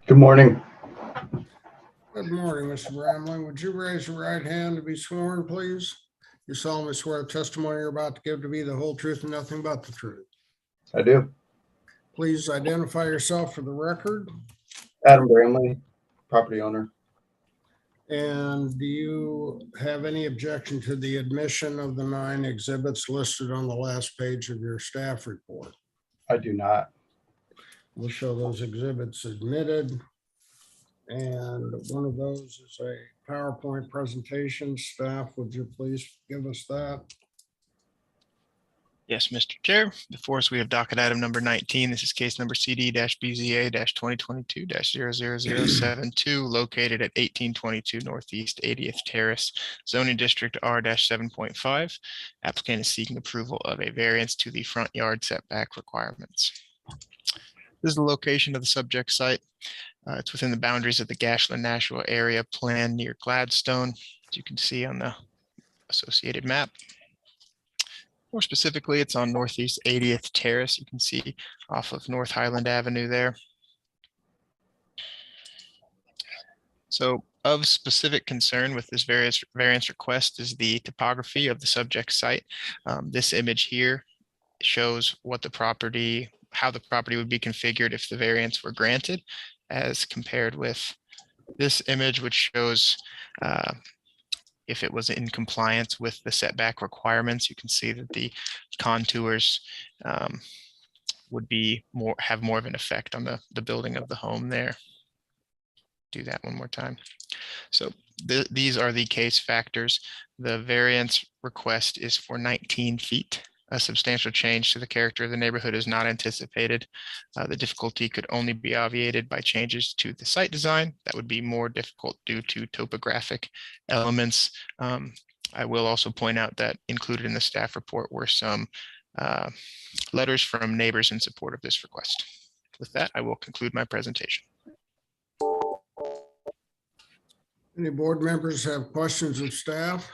[SPEAKER 13] Good morning.
[SPEAKER 4] Good morning, Mr. Bramley. Would you raise your right hand to be sworn, please? You solemnly swear the testimony you're about to give to be the whole truth and nothing but the truth.
[SPEAKER 13] I do.
[SPEAKER 4] Please identify yourself for the record.
[SPEAKER 13] Adam Bramley, property owner.
[SPEAKER 4] And do you have any objection to the admission of the 9 exhibits listed on the last page of your staff report?
[SPEAKER 13] I do not.
[SPEAKER 4] We'll show those exhibits admitted. And one of those is a PowerPoint presentation. Staff, would you please give us that?
[SPEAKER 6] Yes, Mr. Chair. Before us, we have docket item number 19. This is case number CD-BZA-2022-00072, located at 1822 Northeast 80th Terrace, zoning district R-7.5. Applicant is seeking approval of a variance to the front yard setback requirements. This is the location of the subject site. It's within the boundaries of the Gashland-Nashua area plan near Gladstone, as you can see on the associated map. More specifically, it's on Northeast 80th Terrace. You can see off of North Highland Avenue there. So of specific concern with this variance request is the topography of the subject site. This image here shows what the property, how the property would be configured if the variance were granted, as compared with this image, which shows if it was in compliance with the setback requirements. You can see that the contours would be have more of an effect on the building of the home there. Do that one more time. So these are the case factors. The variance request is for 19 feet. A substantial change to the character of the neighborhood is not anticipated. The difficulty could only be obviated by changes to the site design. That would be more difficult due to topographic elements. I will also point out that included in the staff report were some letters from neighbors in support of this request. With that, I will conclude my presentation.
[SPEAKER 4] Any board members have questions of staff?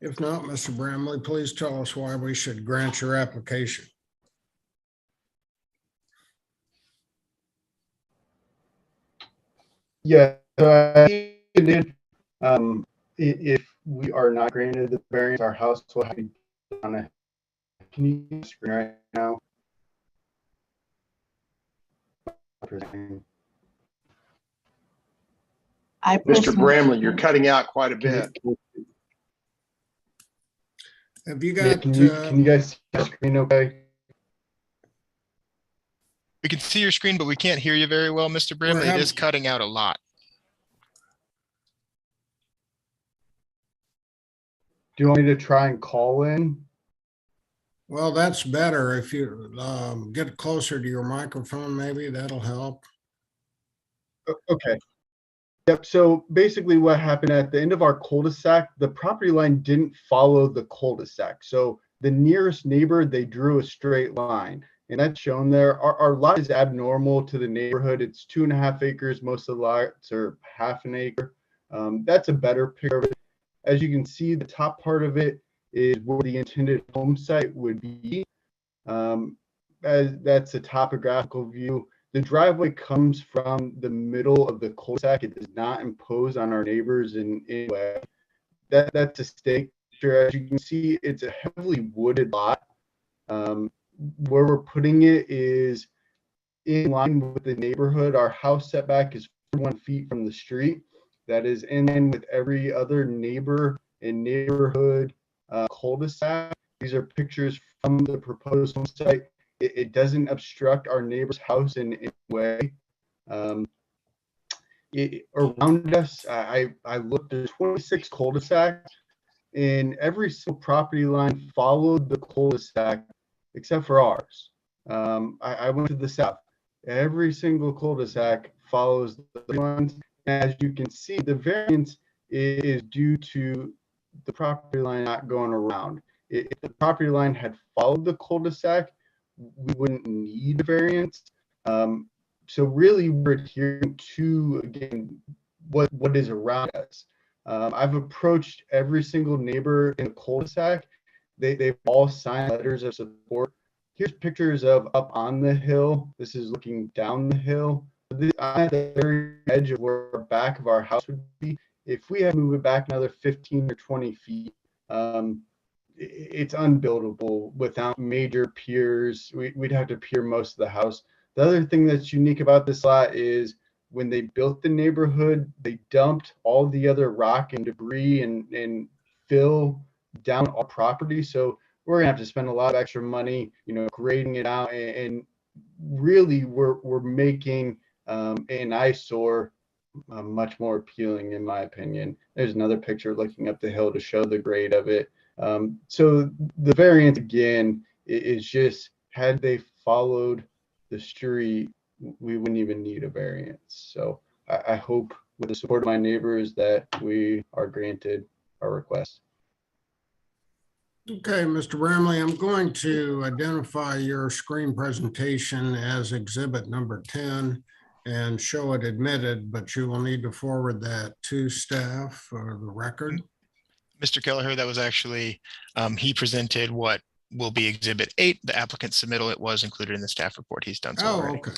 [SPEAKER 4] If not, Mr. Bramley, please tell us why we should grant your application.
[SPEAKER 13] Yeah, if we are not granted the variance, our house will have to be on it. Can you see the screen right now?
[SPEAKER 5] Mr. Bramley, you're cutting out quite a bit.
[SPEAKER 4] Have you got?
[SPEAKER 13] Can you guys see the screen okay?
[SPEAKER 6] We can see your screen, but we can't hear you very well, Mr. Bramley. It is cutting out a lot.
[SPEAKER 13] Do you want me to try and call in?
[SPEAKER 4] Well, that's better if you get closer to your microphone, maybe that'll help.
[SPEAKER 13] Okay. Yep. So basically what happened at the end of our cul-de-sac, the property line didn't follow the cul-de-sac. So the nearest neighbor, they drew a straight line, and that's shown there. Our lot is abnormal to the neighborhood. It's 2.5 acres. Most of the lots are 1/2 acre. That's a better picture of it. As you can see, the top part of it is where the intended home site would be. As that's a topographical view. The driveway comes from the middle of the cul-de-sac. It does not impose on our neighbors in any way. That's a stake. As you can see, it's a heavily wooded lot. Where we're putting it is in line with the neighborhood. Our house setback is 41 feet from the street. That is in line with every other neighbor and neighborhood cul-de-sac. These are pictures from the proposed home site. It doesn't obstruct our neighbor's house in any way. Around us, I looked, there's 26 cul-de-sacs, and every single property line followed the cul-de-sac except for ours. I went to the south. Every single cul-de-sac follows the ones. As you can see, the variance is due to the property line not going around. If the property line had followed the cul-de-sac, we wouldn't need a variance. So really we're adhering to, again, what is around us. I've approached every single neighbor in a cul-de-sac. They've all signed letters of support. Here's pictures of up on the hill. This is looking down the hill. I'm at the very edge of where the back of our house would be. If we had to move it back another 15 or 20 feet, it's unbuildable without major piers. We'd have to pier most of the house. The other thing that's unique about this lot is when they built the neighborhood, they dumped all the other rock and debris and fill down our property. So we're gonna have to spend a lot of extra money, grading it out, and really we're making an eyesore much more appealing, in my opinion. There's another picture looking up the hill to show the grade of it. So the variance again is just, had they followed the street, we wouldn't even need a variance. So I hope with the support of my neighbors that we are granted our request.
[SPEAKER 4] Okay, Mr. Bramley, I'm going to identify your screen presentation as exhibit number 10 and show it admitted, but you will need to forward that to staff for the record.
[SPEAKER 6] Mr. Kelleher, that was actually, he presented what will be exhibit 8. The applicant submittal, it was included in the staff report. He's done so already.
[SPEAKER 4] Okay.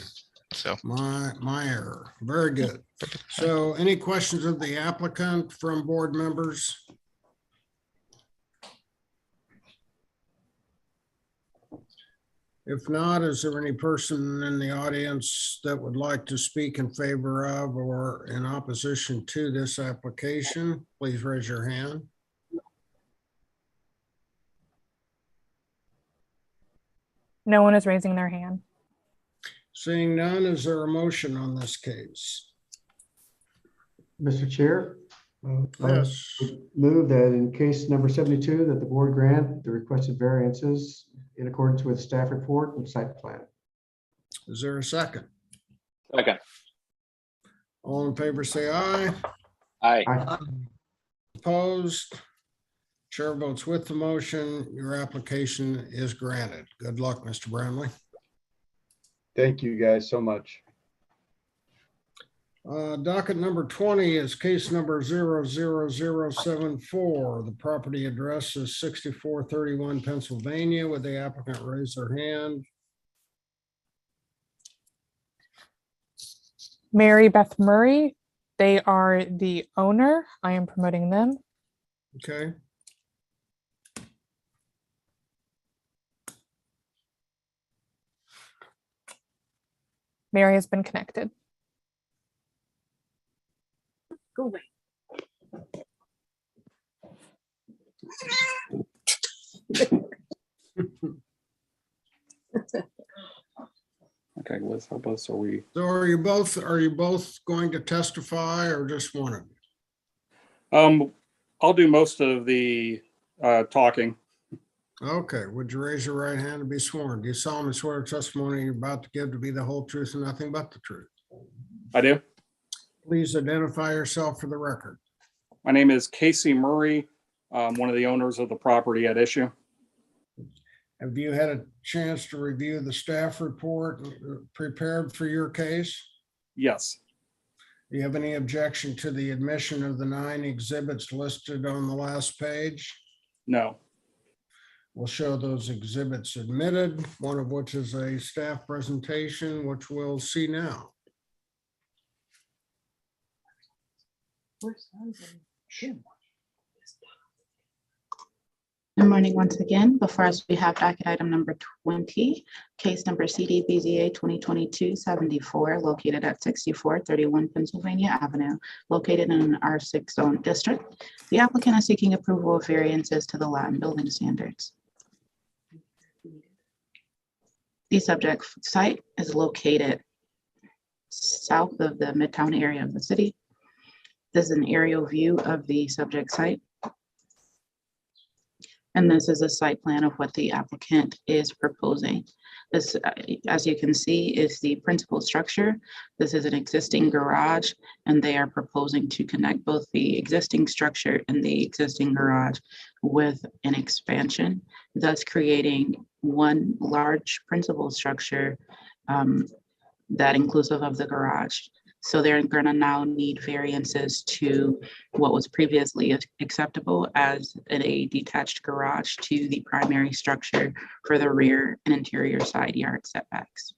[SPEAKER 6] So
[SPEAKER 4] my error. Very good. So any questions of the applicant from board members? If not, is there any person in the audience that would like to speak in favor of or in opposition to this application? Please raise your hand.
[SPEAKER 3] No one is raising their hand.
[SPEAKER 4] Seeing none, is there a motion on this case?
[SPEAKER 10] Mr. Chair?
[SPEAKER 4] Yes.
[SPEAKER 10] Move that in case number 72, that the board grant the requested variances in accordance with staff report and site plan.
[SPEAKER 4] Is there a second?
[SPEAKER 15] Second.
[SPEAKER 4] All in favor, say aye.
[SPEAKER 15] Aye.
[SPEAKER 4] Opposed? Chair votes with the motion. Your application is granted. Good luck, Mr. Bramley.
[SPEAKER 13] Thank you guys so much.
[SPEAKER 4] Docket number 20 is case number 00074. The property address is 6431 Pennsylvania. Would the applicant raise their hand?
[SPEAKER 3] Mary Beth Murray, they are the owner. I am promoting them.
[SPEAKER 4] Okay.
[SPEAKER 3] Mary has been connected.
[SPEAKER 7] Go away.
[SPEAKER 1] Okay, Liz, how about are we?
[SPEAKER 4] So are you both going to testify or just one of you?
[SPEAKER 16] I'll do most of the talking.
[SPEAKER 4] Okay, would you raise your right hand to be sworn? Do you solemnly swear the testimony you're about to give to be the whole truth and nothing but the truth?
[SPEAKER 16] I do.
[SPEAKER 4] Please identify yourself for the record.
[SPEAKER 16] My name is Casey Murray, one of the owners of the property at issue.
[SPEAKER 4] Have you had a chance to review the staff report prepared for your case?
[SPEAKER 16] Yes.
[SPEAKER 4] Do you have any objection to the admission of the 9 exhibits listed on the last page?
[SPEAKER 16] No.
[SPEAKER 4] We'll show those exhibits admitted, one of which is a staff presentation, which we'll see now.
[SPEAKER 2] Good morning once again. Before us, we have docket item number 20, case number CD BZA 2022-74, located at 6431 Pennsylvania Avenue, located in an R6 zone district. The applicant is seeking approval of variances to the lot and building standards. The subject site is located south of the Midtown area of the city. This is an aerial view of the subject site. And this is a site plan of what the applicant is proposing. This, as you can see, is the principal structure. This is an existing garage, and they are proposing to connect both the existing structure and the existing garage with an expansion, thus creating one large principal structure that inclusive of the garage. So they're going to now need variances to what was previously acceptable as a detached garage to the primary structure for the rear and interior side yard setbacks.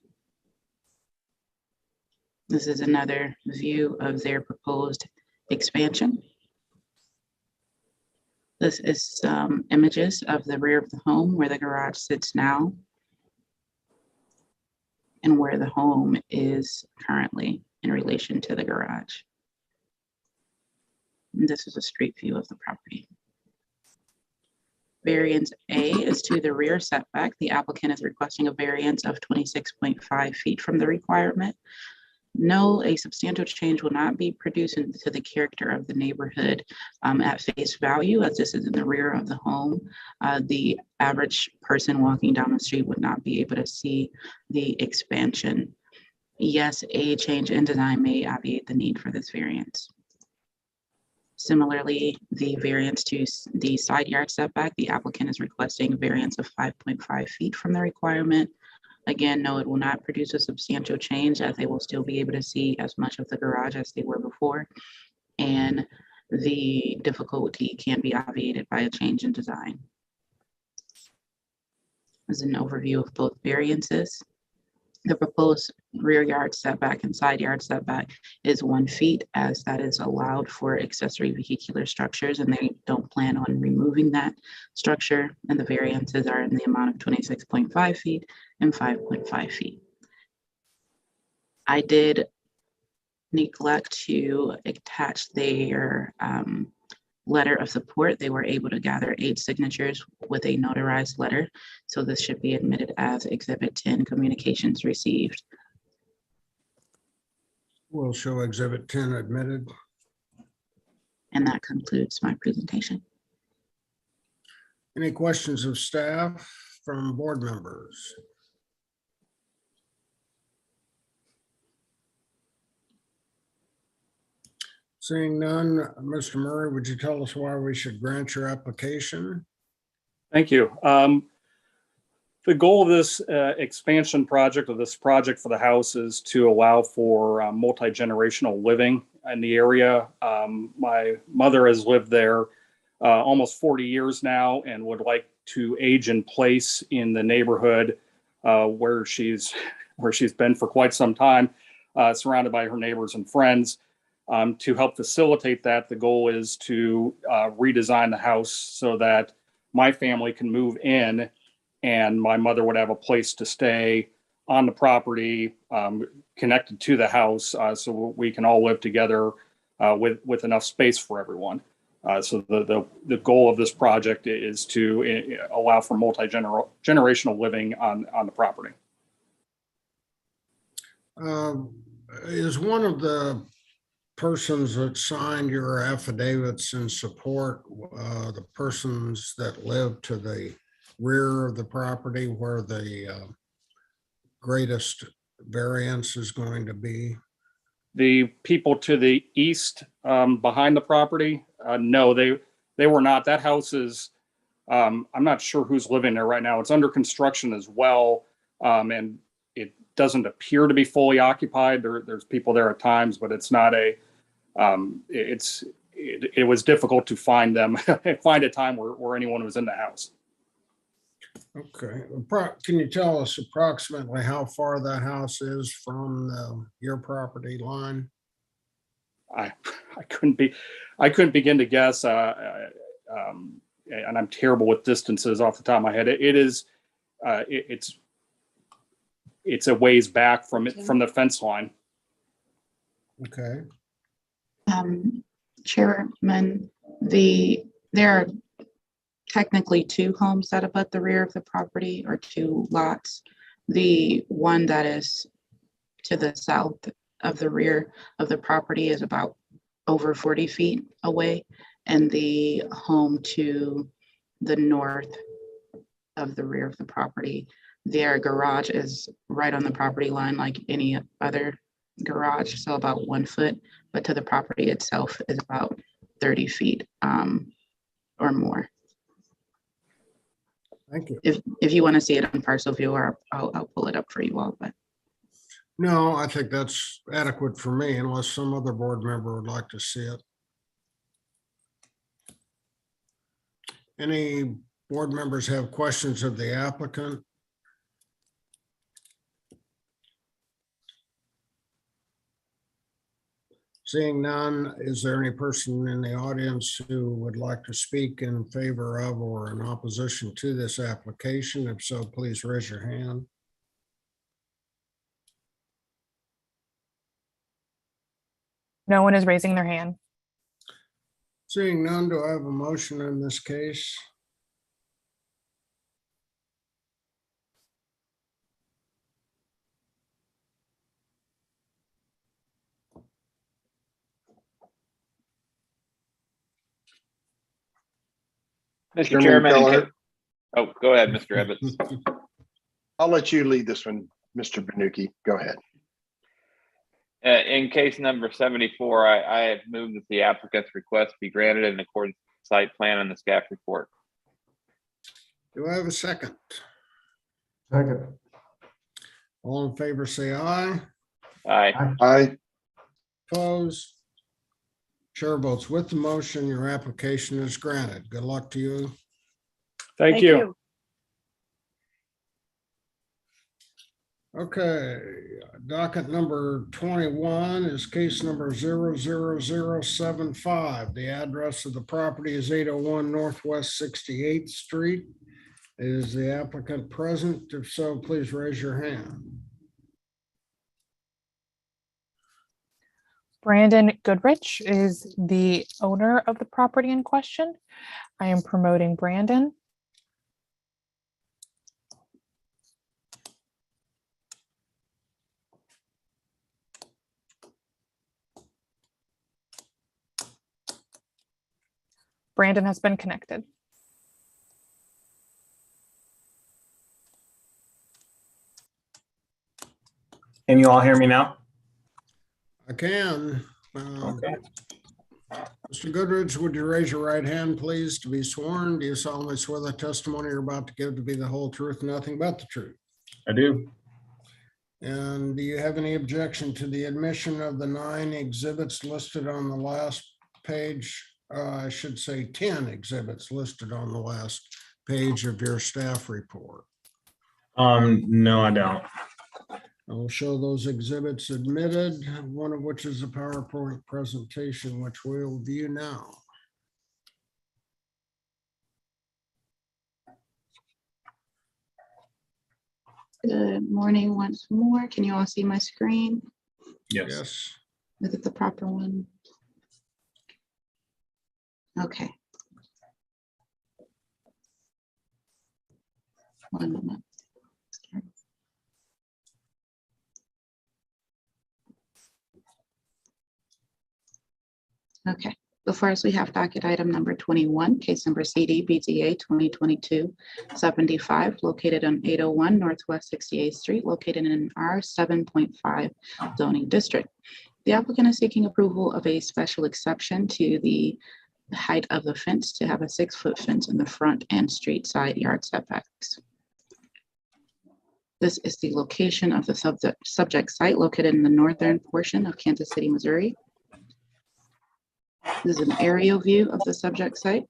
[SPEAKER 2] This is another view of their proposed expansion. This is some images of the rear of the home where the garage sits now and where the home is currently in relation to the garage. And this is a street view of the property. Variance A is to the rear setback. The applicant is requesting a variance of 26.5 feet from the requirement. No, a substantial change will not be produced into the character of the neighborhood at face value, as this is in the rear of the home. The average person walking down the street would not be able to see the expansion. Yes, a change in design may obviate the need for this variance. Similarly, the variance to the side yard setback, the applicant is requesting a variance of 5.5 feet from the requirement. Again, no, it will not produce a substantial change, as they will still be able to see as much of the garage as they were before. And the difficulty can be obviated by a change in design. As an overview of both variances, the proposed rear yard setback and side yard setback is 1 feet, as that is allowed for accessory vehicular structures, and they don't plan on removing that structure. And the variances are in the amount of 26.5 feet and 5.5 feet. I did neglect to attach their letter of support. They were able to gather 8 signatures with a notarized letter. So this should be admitted as Exhibit 10, communications received.
[SPEAKER 4] We'll show Exhibit 10 admitted.
[SPEAKER 2] And that concludes my presentation.
[SPEAKER 4] Any questions of staff from board members? Seeing none, Mr. Murray, would you tell us why we should grant your application?
[SPEAKER 16] Thank you. The goal of this expansion project, or this project for the house, is to allow for multi-generational living in the area. My mother has lived there almost 40 years now and would like to age in place in the neighborhood where she's been for quite some time, surrounded by her neighbors and friends. To help facilitate that, the goal is to redesign the house so that my family can move in and my mother would have a place to stay on the property, connected to the house, so we can all live together with enough space for everyone. So the goal of this project is to allow for multi-generational living on the property.
[SPEAKER 4] Is one of the persons that signed your affidavits in support the persons that live to the rear of the property where the greatest variance is going to be?
[SPEAKER 16] The people to the east behind the property, no, they were not. That house is, I'm not sure who's living there right now. It's under construction as well. And it doesn't appear to be fully occupied. There's people there at times, but it's not a, it was difficult to find them, find a time where anyone was in the house.
[SPEAKER 4] Okay, can you tell us approximately how far that house is from your property line?
[SPEAKER 16] I couldn't begin to guess, and I'm terrible with distances off the top of my head. It's a ways back from the fence line.
[SPEAKER 4] Okay.
[SPEAKER 2] Chairman, there are technically two homes that abut the rear of the property, or two lots. The one that is to the south of the rear of the property is about over 40 feet away, and the home to the north of the rear of the property, their garage is right on the property line like any other garage, so about 1 foot, but to the property itself is about 30 feet or more.
[SPEAKER 4] Thank you.
[SPEAKER 2] If you want to see it on parcel view, or I'll pull it up for you all, but.
[SPEAKER 4] No, I think that's adequate for me unless some other board member would like to see it. Any board members have questions of the applicant? Seeing none, is there any person in the audience who would like to speak in favor of or in opposition to this application? If so, please raise your hand.
[SPEAKER 3] No one is raising their hand.
[SPEAKER 4] Seeing none, do I have a motion in this case?
[SPEAKER 15] Mr. Chairman. Oh, go ahead, Mr. Evans.
[SPEAKER 5] I'll let you lead this one, Mr. Banuki. Go ahead.
[SPEAKER 15] In case number 74, I have moved that the applicant's request be granted in accordance with the site plan and the staff report.
[SPEAKER 4] Do I have a second?
[SPEAKER 10] Second.
[SPEAKER 4] All in favor, say aye.
[SPEAKER 15] Aye.
[SPEAKER 5] Aye.
[SPEAKER 4] Opposed? Chair votes with the motion. Your application is granted. Good luck to you.
[SPEAKER 16] Thank you.
[SPEAKER 4] Okay, docket number 21 is case number 00075. The address of the property is 801 Northwest 68th Street. Is the applicant present? If so, please raise your hand.
[SPEAKER 3] Brandon Goodrich is the owner of the property in question. I am promoting Brandon. Brandon has been connected.
[SPEAKER 17] Can you all hear me now?
[SPEAKER 4] I can.
[SPEAKER 17] Okay.
[SPEAKER 4] Mr. Goodrich, would you raise your right hand, please, to be sworn? Do you solemnly swear the testimony you're about to give to be the whole truth and nothing but the truth?
[SPEAKER 17] I do.
[SPEAKER 4] And do you have any objection to the admission of the 9 exhibits listed on the last page? I should say 10 exhibits listed on the last page of your staff report.
[SPEAKER 17] No, I don't.
[SPEAKER 4] I'll show those exhibits admitted, one of which is a PowerPoint presentation, which we'll view now.
[SPEAKER 2] Good morning once more. Can you all see my screen?
[SPEAKER 17] Yes.
[SPEAKER 2] Is it the proper one? Okay. One moment. Okay, before us, we have docket item number 21, case number CD BZA 2022-75, located on 801 Northwest 68th Street, located in R 7.5 zoning district. The applicant is seeking approval of a special exception to the height of the fence to have a 6-foot fence in the front and street side yard setbacks. This is the location of the subject site located in the northern portion of Kansas City, Missouri. This is an aerial view of the subject site.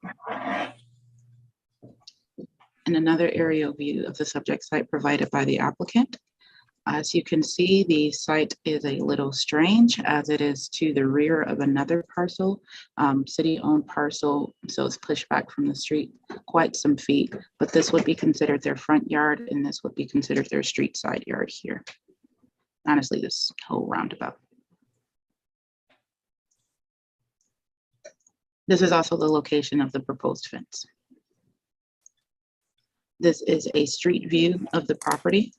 [SPEAKER 2] And another aerial view of the subject site provided by the applicant. As you can see, the site is a little strange as it is to the rear of another parcel, city-owned parcel, so it's pushed back from the street quite some feet, but this would be considered their front yard and this would be considered their street side yard here. Honestly, this whole roundabout. This is also the location of the proposed fence. This is a street view of the property.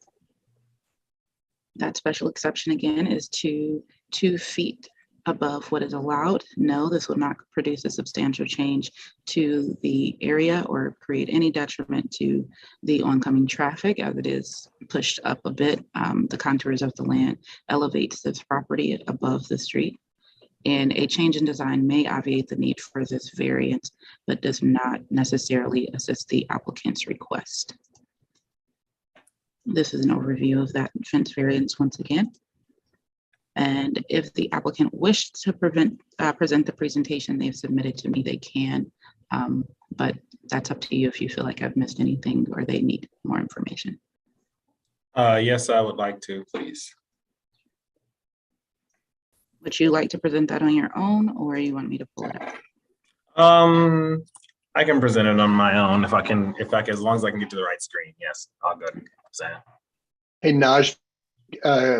[SPEAKER 2] That special exception again is to 2 feet above what is allowed. No, this will not produce a substantial change to the area or create any detriment to the oncoming traffic as it is pushed up a bit. The contours of the land elevates this property above the street. And a change in design may obviate the need for this variance, but does not necessarily assist the applicant's request. This is an overview of that fence variance once again. And if the applicant wished to present the presentation they've submitted to me, they can. But that's up to you if you feel like I've missed anything or they need more information.
[SPEAKER 17] Yes, I would like to, please.
[SPEAKER 2] Would you like to present that on your own or you want me to pull it up?
[SPEAKER 17] I can present it on my own if I can, as long as I can get to the right screen. Yes, I'll go ahead and present.
[SPEAKER 5] Hey, Naj,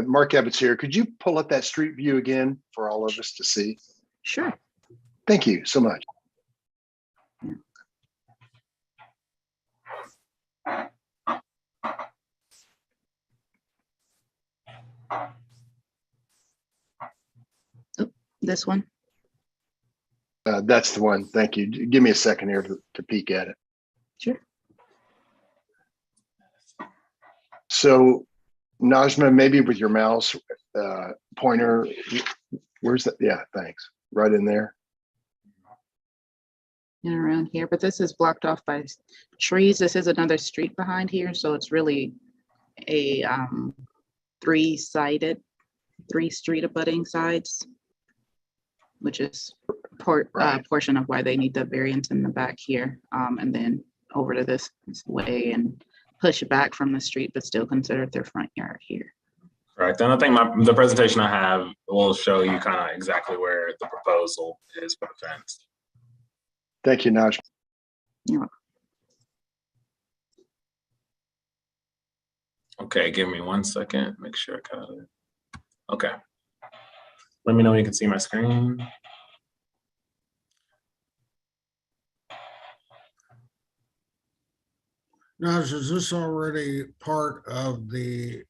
[SPEAKER 5] Mark Abbott's here. Could you pull up that street view again for all of us to see?
[SPEAKER 2] Sure.
[SPEAKER 5] Thank you so much.
[SPEAKER 2] This one?
[SPEAKER 5] That's the one. Thank you. Give me a second here to peek at it.
[SPEAKER 2] Sure.
[SPEAKER 5] So, Najma, maybe with your mouse pointer, where's that? Yeah, thanks. Right in there.
[SPEAKER 2] And around here, but this is blocked off by trees. This is another street behind here, so it's really a 3 street abutting sides, which is portion of why they need the variance in the back here, and then over to this way and push it back from the street, but still consider their front yard here.
[SPEAKER 17] Right, then I think the presentation I have will show you kind of exactly where the proposal is for the fence.
[SPEAKER 5] Thank you, Naj.
[SPEAKER 2] You're welcome.
[SPEAKER 17] Okay, give me 1 second, make sure I got it. Okay. Let me know when you can see my screen.
[SPEAKER 4] Naj, is this already part of the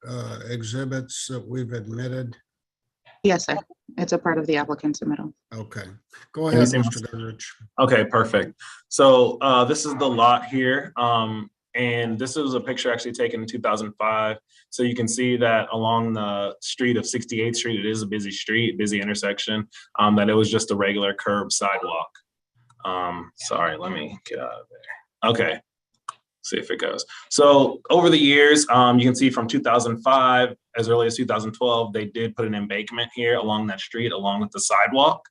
[SPEAKER 4] exhibits that we've admitted?
[SPEAKER 2] Yes, sir. It's a part of the applicant's submittal.
[SPEAKER 4] Okay, go ahead, Mr. Goodrich.
[SPEAKER 17] Okay, perfect. So this is the lot here. And this was a picture actually taken in 2005. So you can see that along the street of 68th Street, it is a busy street, busy intersection, that it was just a regular curb sidewalk. Sorry, let me get out of there. Okay, see if it goes. So over the years, you can see from 2005, as early as 2012, they did put an embankment here along that street, along with the sidewalk.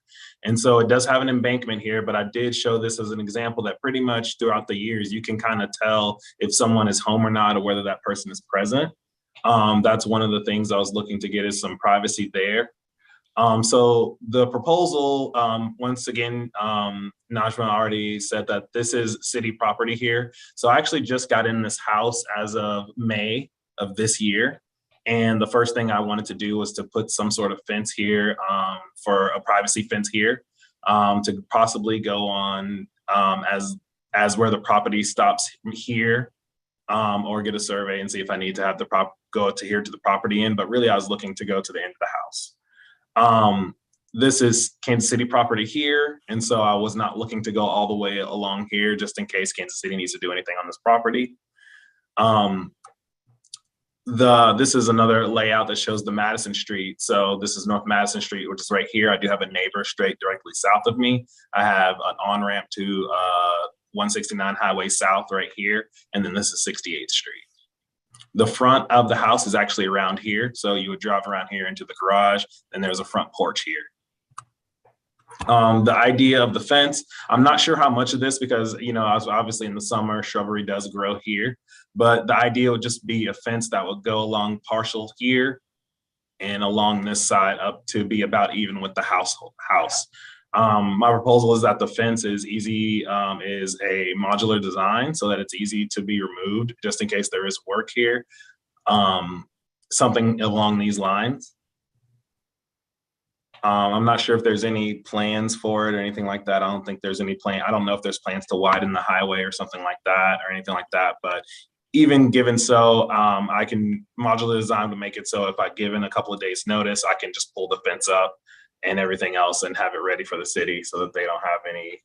[SPEAKER 17] And so it does have an embankment here, but I did show this as an example that pretty much throughout the years, you can kind of tell if someone is home or not, or whether that person is present. That's one of the things I was looking to get, is some privacy there. So the proposal, once again, Najma already said that this is city property here. So I actually just got in this house as of May of this year. And the first thing I wanted to do was to put some sort of fence here, for a privacy fence here, to possibly go on as where the property stops here, or get a survey and see if I need to have the go to here to the property end. But really, I was looking to go to the end of the house. This is Kansas City property here, and so I was not looking to go all the way along here just in case Kansas City needs to do anything on this property. This is another layout that shows the Madison Street. So this is North Madison Street, which is right here. I do have a neighbor straight directly south of me. I have an on-ramp to 169 Highway South right here. And then this is 68th Street. The front of the house is actually around here. So you would drive around here into the garage, and there's a front porch here. The idea of the fence, I'm not sure how much of this, because, you know, obviously in the summer, shrubbery does grow here, but the idea would just be a fence that would go along partial here and along this side up to be about even with the house. My proposal is that the fence is easy, is a modular design so that it's easy to be removed just in case there is work here. Something along these lines. I'm not sure if there's any plans for it or anything like that. I don't think there's any plan. I don't know if there's plans to widen the highway or something like that or anything like that. But even given so, I can modular design to make it so if I given a couple of days notice, I can just pull the fence up and everything else and have it ready for the city so that they don't have any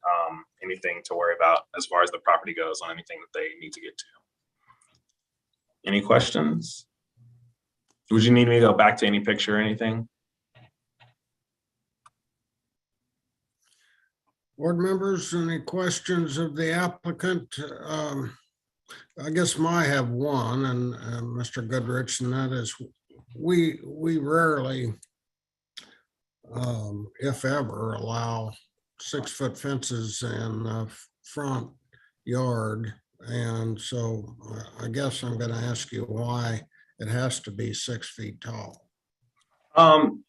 [SPEAKER 17] anything to worry about as far as the property goes on anything that they need to get to. Any questions? Would you need me to go back to any picture or anything?
[SPEAKER 4] Board members, any questions of the applicant? I guess I have one, and Mr. Goodrich, and that is we rarely, if ever, allow 6-foot fences in the front yard. And so I guess I'm going to ask you why it has to be 6 feet tall.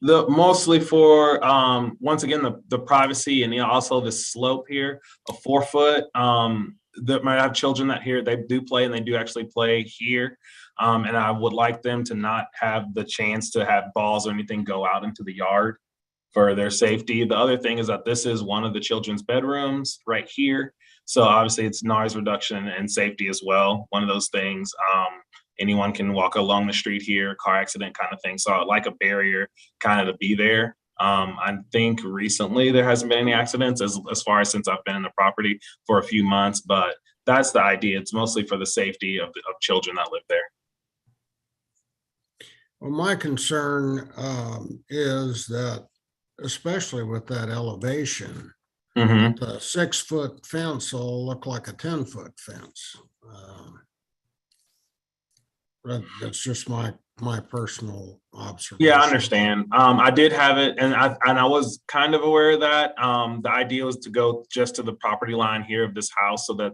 [SPEAKER 17] Mostly for once again the privacy, and also the slope here, a 4 foot. That might have children that here they do play, and they do actually play here. And I would like them to not have the chance to have balls or anything go out into the yard for their safety. The other thing is that this is one of the children's bedrooms right here. So obviously it's noise reduction and safety as well. One of those things. Anyone can walk along the street here, car accident kind of thing. So I'd like a barrier kind of to be there. I think recently there hasn't been any accidents as far as since I've been in the property for a few months, but that's the idea. It's mostly for the safety of children that live there.
[SPEAKER 4] Well, my concern is that, especially with that elevation, the 6-foot fence will look like a 10-foot fence. That's just my personal observation.
[SPEAKER 17] Yeah, I understand. I did have it, and I was kind of aware of that. The idea was to go just to the property line here of this house so that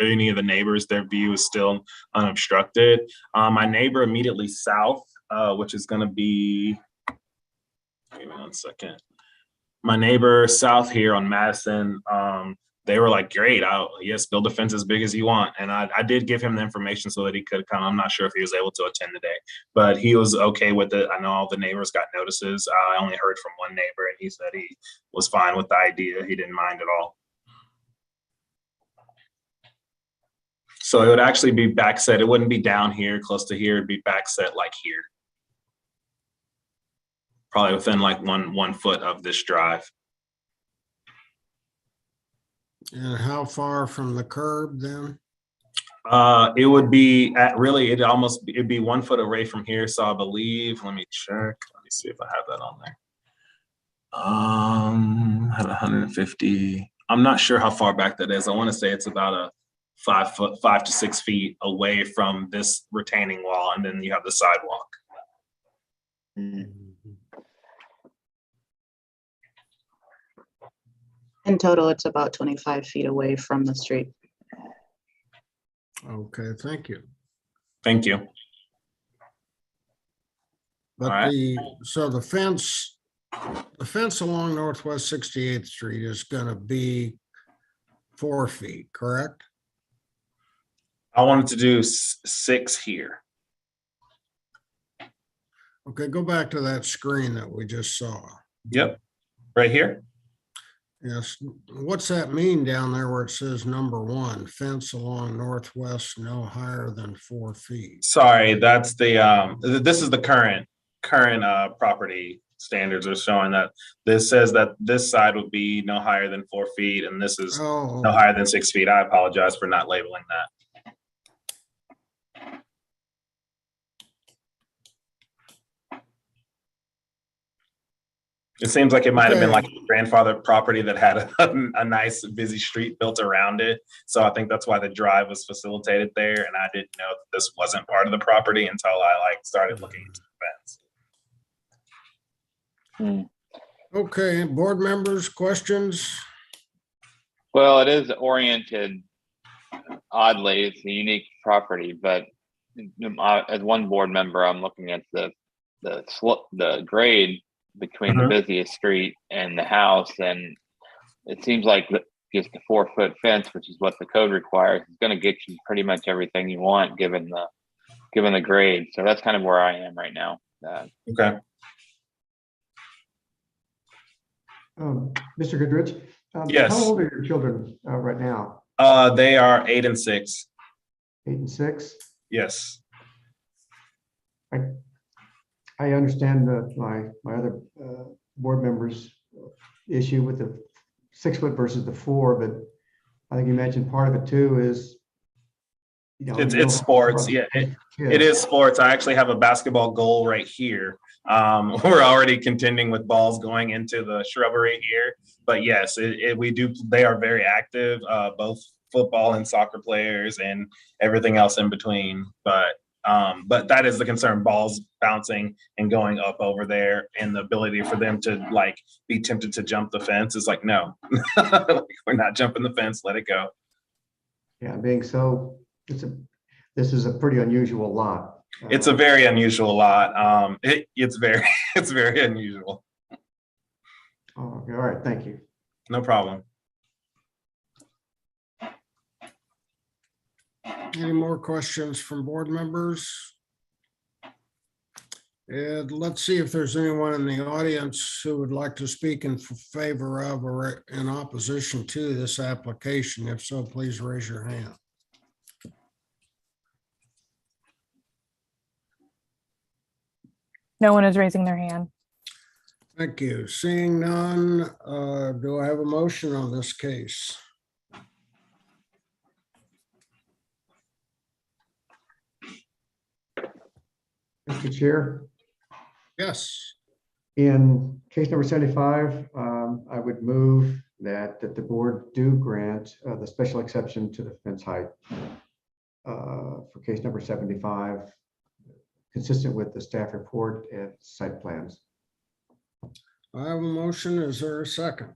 [SPEAKER 17] any of the neighbors, their view is still unobstructed. My neighbor immediately south, which is going to be, give me 1 second. My neighbor south here on Madison, they were like, great, yes, build a fence as big as you want. And I did give him the information so that he could come. I'm not sure if he was able to attend today, but he was okay with it. I know all the neighbors got notices. I only heard from one neighbor, and he said he was fine with the idea. He didn't mind at all. So it would actually be back set. It wouldn't be down here, close to here. It'd be back set like here. Probably within like one foot of this drive.
[SPEAKER 4] And how far from the curb then?
[SPEAKER 17] It would be it'd be 1 foot away from here. So I believe, let me check. Let me see if I have that on there. At 150. I'm not sure how far back that is. I want to say it's about a 5 to 6 feet away from this retaining wall, and then you have the sidewalk.
[SPEAKER 2] In total, it's about 25 feet away from the street.
[SPEAKER 4] Okay, thank you.
[SPEAKER 17] Thank you.
[SPEAKER 4] But the fence along Northwest 68th Street is going to be 4 feet, correct?
[SPEAKER 17] I wanted to do 6 here.
[SPEAKER 4] Okay, go back to that screen that we just saw.
[SPEAKER 17] Yep, right here.
[SPEAKER 4] Yes. What's that mean down there where it says number 1, fence along Northwest no higher than 4 feet?
[SPEAKER 17] Sorry, that's the this is the current property standards are showing that this says that this side would be no higher than 4 feet, and this is no higher than 6 feet. I apologize for not labeling that. It seems like it might have been
[SPEAKER 4] Okay.
[SPEAKER 17] like a grandfather property that had a nice busy street built around it. So I think that's why the drive was facilitated there. And I didn't know that this wasn't part of the property until I started looking into the fence.
[SPEAKER 4] Okay, board members, questions?
[SPEAKER 15] Well, it is oriented oddly. It's a unique property, but as one board member, I'm looking at the grade between the busiest street and the house, and it seems like just a 4-foot fence, which is what the code requires, is going to get you pretty much everything you want given the grade. So that's kind of where I am right now.
[SPEAKER 17] Okay.
[SPEAKER 10] Mr. Goodrich?
[SPEAKER 17] Yes.
[SPEAKER 10] How old are your children right now?
[SPEAKER 17] They are 8 and 6.
[SPEAKER 10] 8 and 6?
[SPEAKER 17] Yes.
[SPEAKER 10] I understand my other board members' issue with the 6-foot versus the 4, but I think you mentioned part of it too is,
[SPEAKER 17] It's sports. Yeah, it is sports. I actually have a basketball goal right here. We're already contending with balls going into the shrubbery here, but yes, they are very active, both football and soccer players and everything else in between. But that is the concern: balls bouncing and going up over there, and the ability for them to be tempted to jump the fence is no, we're not jumping the fence. Let it go.
[SPEAKER 10] Yeah, being so, this is a pretty unusual lot.
[SPEAKER 17] It's a very unusual lot. It's very unusual.
[SPEAKER 10] Oh, okay. All right, thank you.
[SPEAKER 17] No problem.
[SPEAKER 4] Any more questions from board members? And let's see if there's anyone in the audience who would like to speak in favor of or in opposition to this application. If so, please raise your hand.
[SPEAKER 3] No one is raising their hand.
[SPEAKER 4] Thank you. Seeing none, do I have a motion on this case?
[SPEAKER 10] Mr. Chair,
[SPEAKER 4] Yes.
[SPEAKER 10] in case number 75, I would move that the board do grant the special exception to the fence height for case number 75, consistent with the staff report and site plans.
[SPEAKER 4] I have a motion. Is there a second?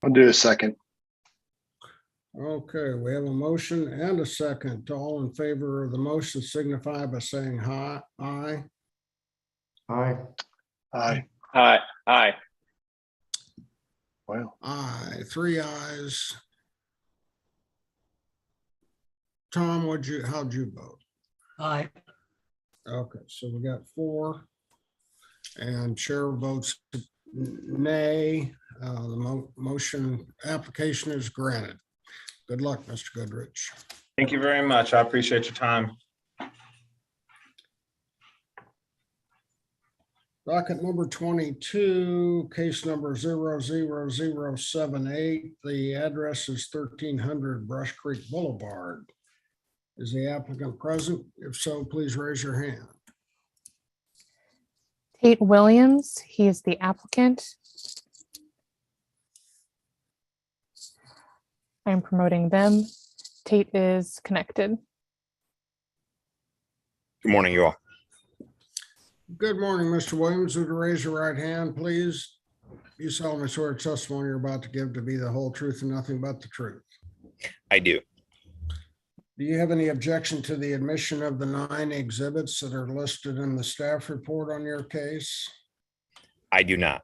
[SPEAKER 5] I'll do a second.
[SPEAKER 4] Okay, we have a motion and a second. All in favor of the motion signify by saying aye.
[SPEAKER 10] Aye.
[SPEAKER 5] Aye.
[SPEAKER 15] Aye.
[SPEAKER 5] Wow.
[SPEAKER 4] Aye, 3 ayes. Tom, how'd you vote?
[SPEAKER 11] Aye.
[SPEAKER 4] Okay, so we got 4. And chair votes nay. The motion application is granted. Good luck, Mr. Goodrich.
[SPEAKER 17] Thank you very much. I appreciate your time.
[SPEAKER 4] Docket number 22, case number 00078. The address is 1300 Brush Creek Boulevard. Is the applicant present? If so, please raise your hand.
[SPEAKER 3] Tate Williams, he is the applicant. I'm promoting them. Tate is connected.
[SPEAKER 18] Good morning, you all.
[SPEAKER 4] Good morning, Mr. Williams. Would you raise your right hand, please? You solemnly swear testimony you're about to give to be the whole truth and nothing but the truth.
[SPEAKER 18] I do.
[SPEAKER 4] Do you have any objection to the admission of the 9 exhibits that are listed in the staff report on your case?
[SPEAKER 18] I do not.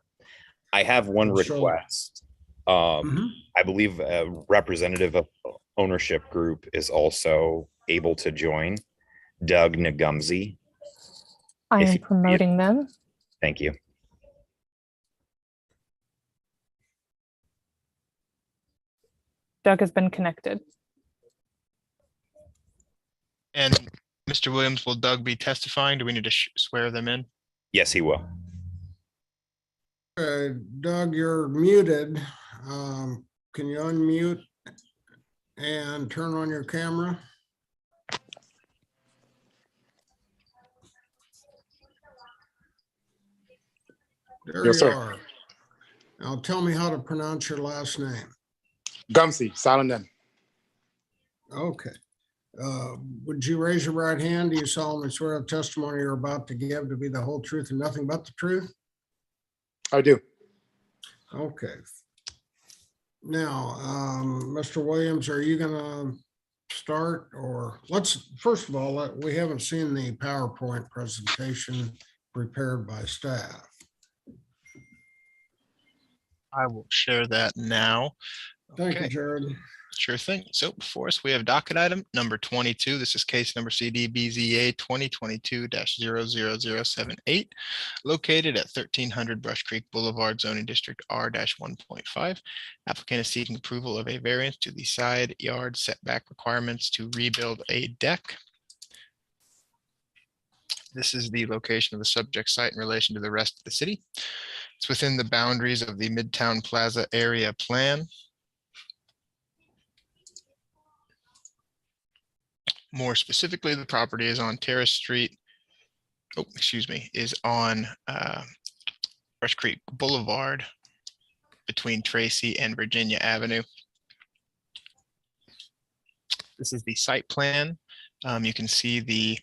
[SPEAKER 18] I have one request. I believe a representative of ownership group is also able to join. Doug Nagumsey.
[SPEAKER 3] I am promoting them.
[SPEAKER 18] Thank you.
[SPEAKER 3] Doug has been connected.
[SPEAKER 6] And Mr. Williams, will Doug be testifying? Do we need to swear them in?
[SPEAKER 18] Yes, he will.
[SPEAKER 4] Doug, you're muted. Can you unmute and turn on your camera? There
[SPEAKER 19] Yes,
[SPEAKER 4] you
[SPEAKER 19] sir.
[SPEAKER 4] are. Now tell me how to pronounce your last name.
[SPEAKER 19] Gumsey, silent N.
[SPEAKER 4] Okay. Would you raise your right hand? Do you solemnly swear the testimony you're about to give to be the whole truth and nothing but the truth?
[SPEAKER 19] I do.
[SPEAKER 4] Okay. Now, Mr. Williams, are you gonna start, or first of all, we haven't seen the PowerPoint presentation prepared by staff.
[SPEAKER 6] I will share that now.
[SPEAKER 4] Thank you,
[SPEAKER 6] Okay.
[SPEAKER 4] Jared.
[SPEAKER 6] Sure thing. So before us, we have docket item number 22. This is case number CDBZA 2022-00078, located at 1300 Brush Creek Boulevard, zoning district R-1.5. Applicant is seeking approval of a variance to the side yard setback requirements to rebuild a deck. This is the location of the subject site in relation to the rest of the city. It's within the boundaries of the Midtown Plaza area plan. More specifically, the property is on Terrace Street. Oh, excuse me, is on Brush Creek Boulevard between Tracy and Virginia Avenue. This is the site plan. You can see the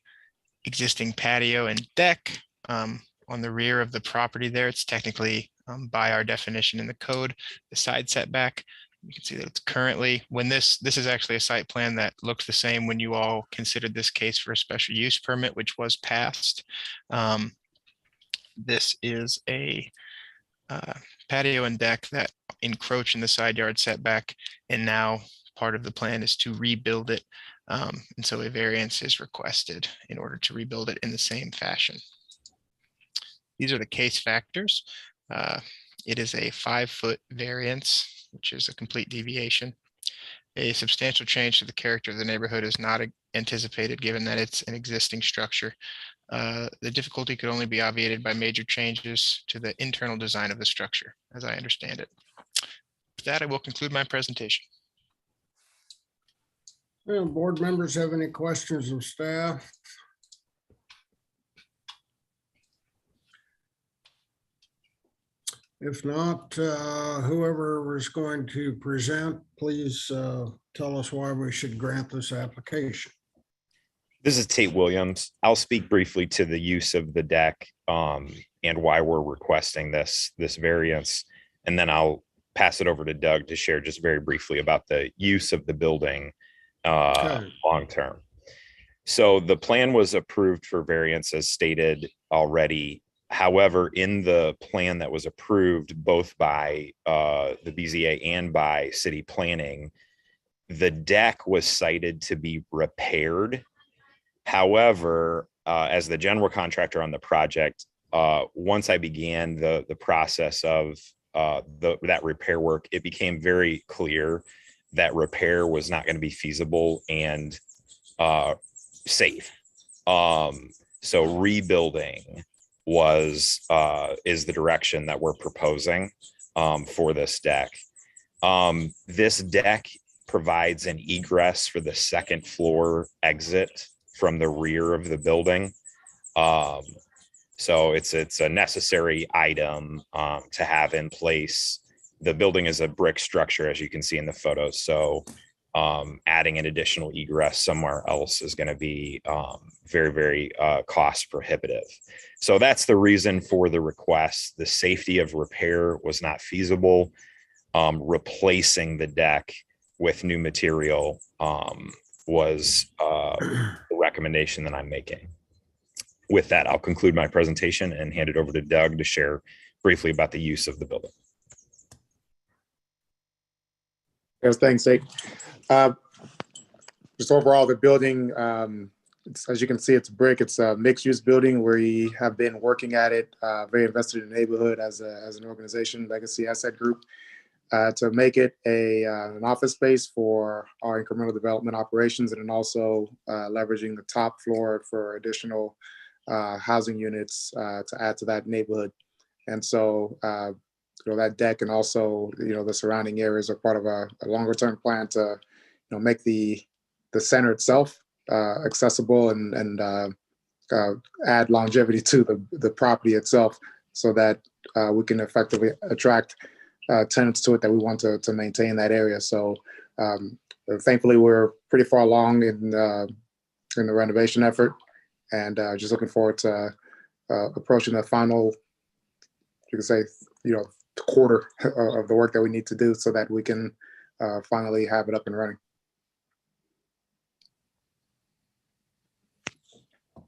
[SPEAKER 6] existing patio and deck on the rear of the property there. It's technically by our definition in the code, the side setback. You can see that it's currently, when this is actually a site plan that looked the same when you all considered this case for a special use permit, which was passed. This is a patio and deck that encroach in the side yard setback, and now part of the plan is to rebuild it. And so a variance is requested in order to rebuild it in the same fashion. These are the case factors. It is a 5-foot variance, which is a complete deviation. A substantial change to the character of the neighborhood is not anticipated, given that it's an existing structure. The difficulty could only be obviated by major changes to the internal design of the structure, as I understand it. With that, I will conclude my presentation.
[SPEAKER 4] Board members have any questions of staff? If not, whoever is going to present, please tell us why we should grant this application.
[SPEAKER 18] This is Tate Williams. I'll speak briefly to the use of the deck and why we're requesting this variance, and then I'll pass it over to Doug to share just very briefly about the use of the building long term. So the plan was approved for variance as stated already. However, in the plan that was approved both by the BZA and by city planning, the deck was cited to be repaired. However, as the general contractor on the project, once I began the process of that repair work, it became very clear that repair was not going to be feasible and safe. So rebuilding is the direction that we're proposing for this deck. This deck provides an egress for the second floor exit from the rear of the building. So it's a necessary item to have in place. The building is a brick structure, as you can see in the photos. So adding an additional egress somewhere else is going to be very, very cost prohibitive. So that's the reason for the request. The safety of repair was not feasible. Replacing the deck with new material was the recommendation that I'm making. With that, I'll conclude my presentation and hand it over to Doug to share briefly about the use of the building.
[SPEAKER 19] Yes, thanks, Jake. Just overall, the building, as you can see, it's brick. It's a mixed-use building. We have been working at it, very invested in the neighborhood as an organization, Legacy Asset Group, to make it an office space for our incremental development operations, and then also leveraging the top floor for additional housing units to add to that neighborhood. And so, that deck and also, the surrounding areas are part of a longer term plan to, make the center itself accessible and add longevity to the property itself, so that we can effectively attract tenants to it that we want to maintain that area. So thankfully, we're pretty far along in the renovation effort, and just looking forward to approaching the final, you can say, quarter of the work that we need to do so that we can finally have it up and running.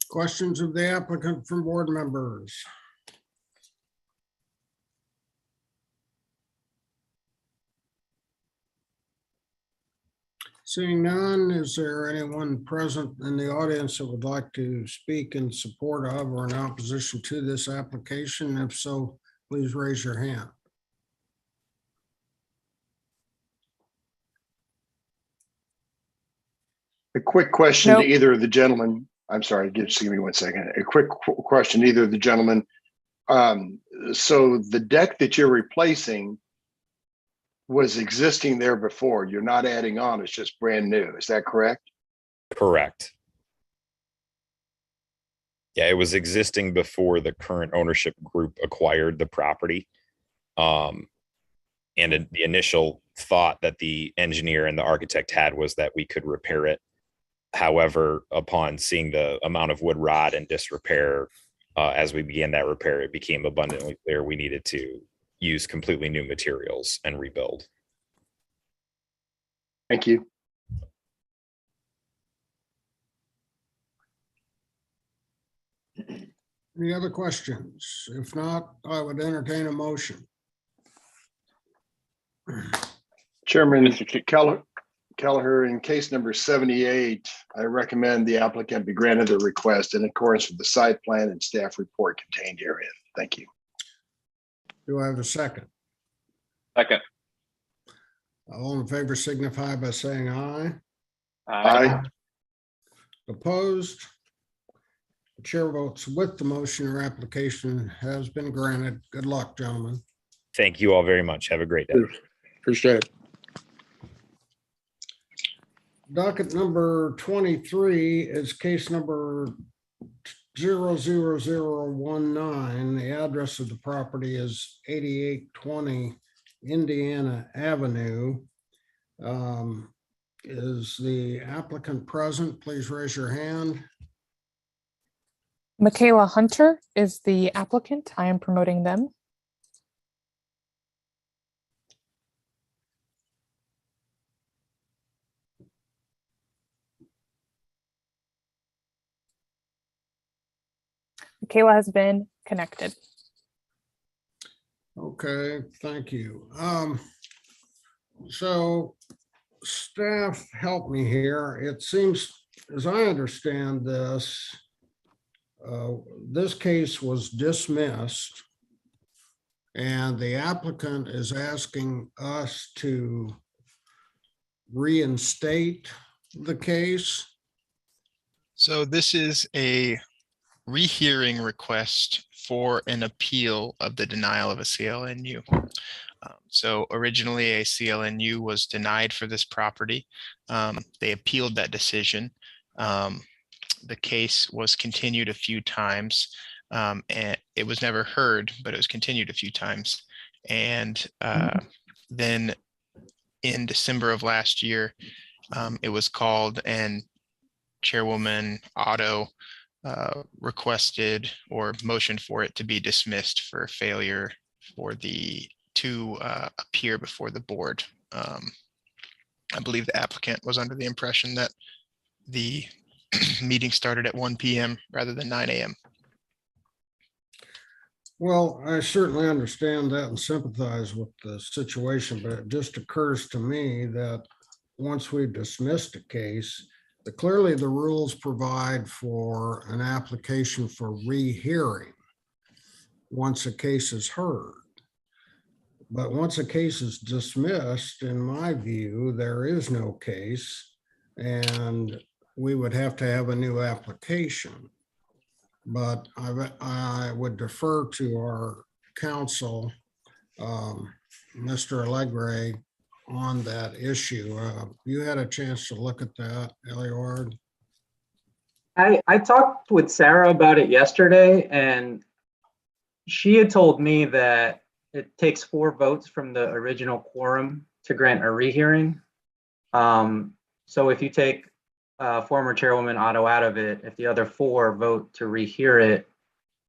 [SPEAKER 4] Questions of the applicant from board members? Seeing none, is there anyone present in the audience that would like to speak in support of or in opposition to this application? If so, please raise your hand.
[SPEAKER 5] A quick question
[SPEAKER 3] Nope.
[SPEAKER 5] to either of the gentlemen. I'm sorry, just give me 1 second. A quick question to either of the gentlemen. So the deck that you're replacing was existing there before. You're not adding on, it's just brand new. Is that correct?
[SPEAKER 18] Correct. Yeah, it was existing before the current ownership group acquired the property. And the initial thought that the engineer and the architect had was that we could repair it. However, upon seeing the amount of wood rot and disrepair, as we began that repair, it became abundantly clear we needed to use completely new materials and rebuild.
[SPEAKER 5] Thank you.
[SPEAKER 4] Any other questions? If not, I would entertain a motion.
[SPEAKER 5] Chairman Kelleher, in case number 78, I recommend the applicant be granted the request in accordance with the site plan and staff report contained herein. Thank you.
[SPEAKER 4] Do I have a second?
[SPEAKER 15] Second.
[SPEAKER 4] All in favor signify by saying aye.
[SPEAKER 5] Aye.
[SPEAKER 4] Opposed? The chair votes with the motion. Your application has been granted. Good luck, gentlemen.
[SPEAKER 18] Thank you all very much. Have a great day.
[SPEAKER 19] Appreciate it.
[SPEAKER 4] Docket number 23 is case number 00019. The address of the property is 8820 Indiana Avenue. Is the applicant present? Please raise your hand.
[SPEAKER 3] Michaela Hunter is the applicant. I am promoting them. Michaela has been connected.
[SPEAKER 4] Okay, thank you. So staff, help me here. It seems, as I understand this, this case was dismissed and the applicant is asking us to reinstate the case.
[SPEAKER 6] So this is a rehearing request for an appeal of the denial of a CLNU. So originally a CLNU was denied for this property. They appealed that decision. The case was continued a few times, and it was never heard, but it was continued a few times. And then in December of last year, it was called, and Chairwoman Otto requested or motioned for it to be dismissed for failure for the to appear before the board. I believe the applicant was under the impression that the meeting started at 1 p.m. rather than 9 a.m.
[SPEAKER 4] Well, I certainly understand that and sympathize with the situation, but it just occurs to me that once we've dismissed a case, clearly the rules provide for an application for rehearing once a case is heard. But once a case is dismissed, in my view, there is no case and we would have to have a new application. But I would defer to our counsel, Mr. Allegre, on that issue. You had a chance to look at that, Eliard?
[SPEAKER 20] I talked with Sarah about it yesterday, and she had told me that it takes 4 votes from the original quorum to grant a rehearing. So if you take former Chairwoman Otto out of it, if the other 4 vote to rehear it,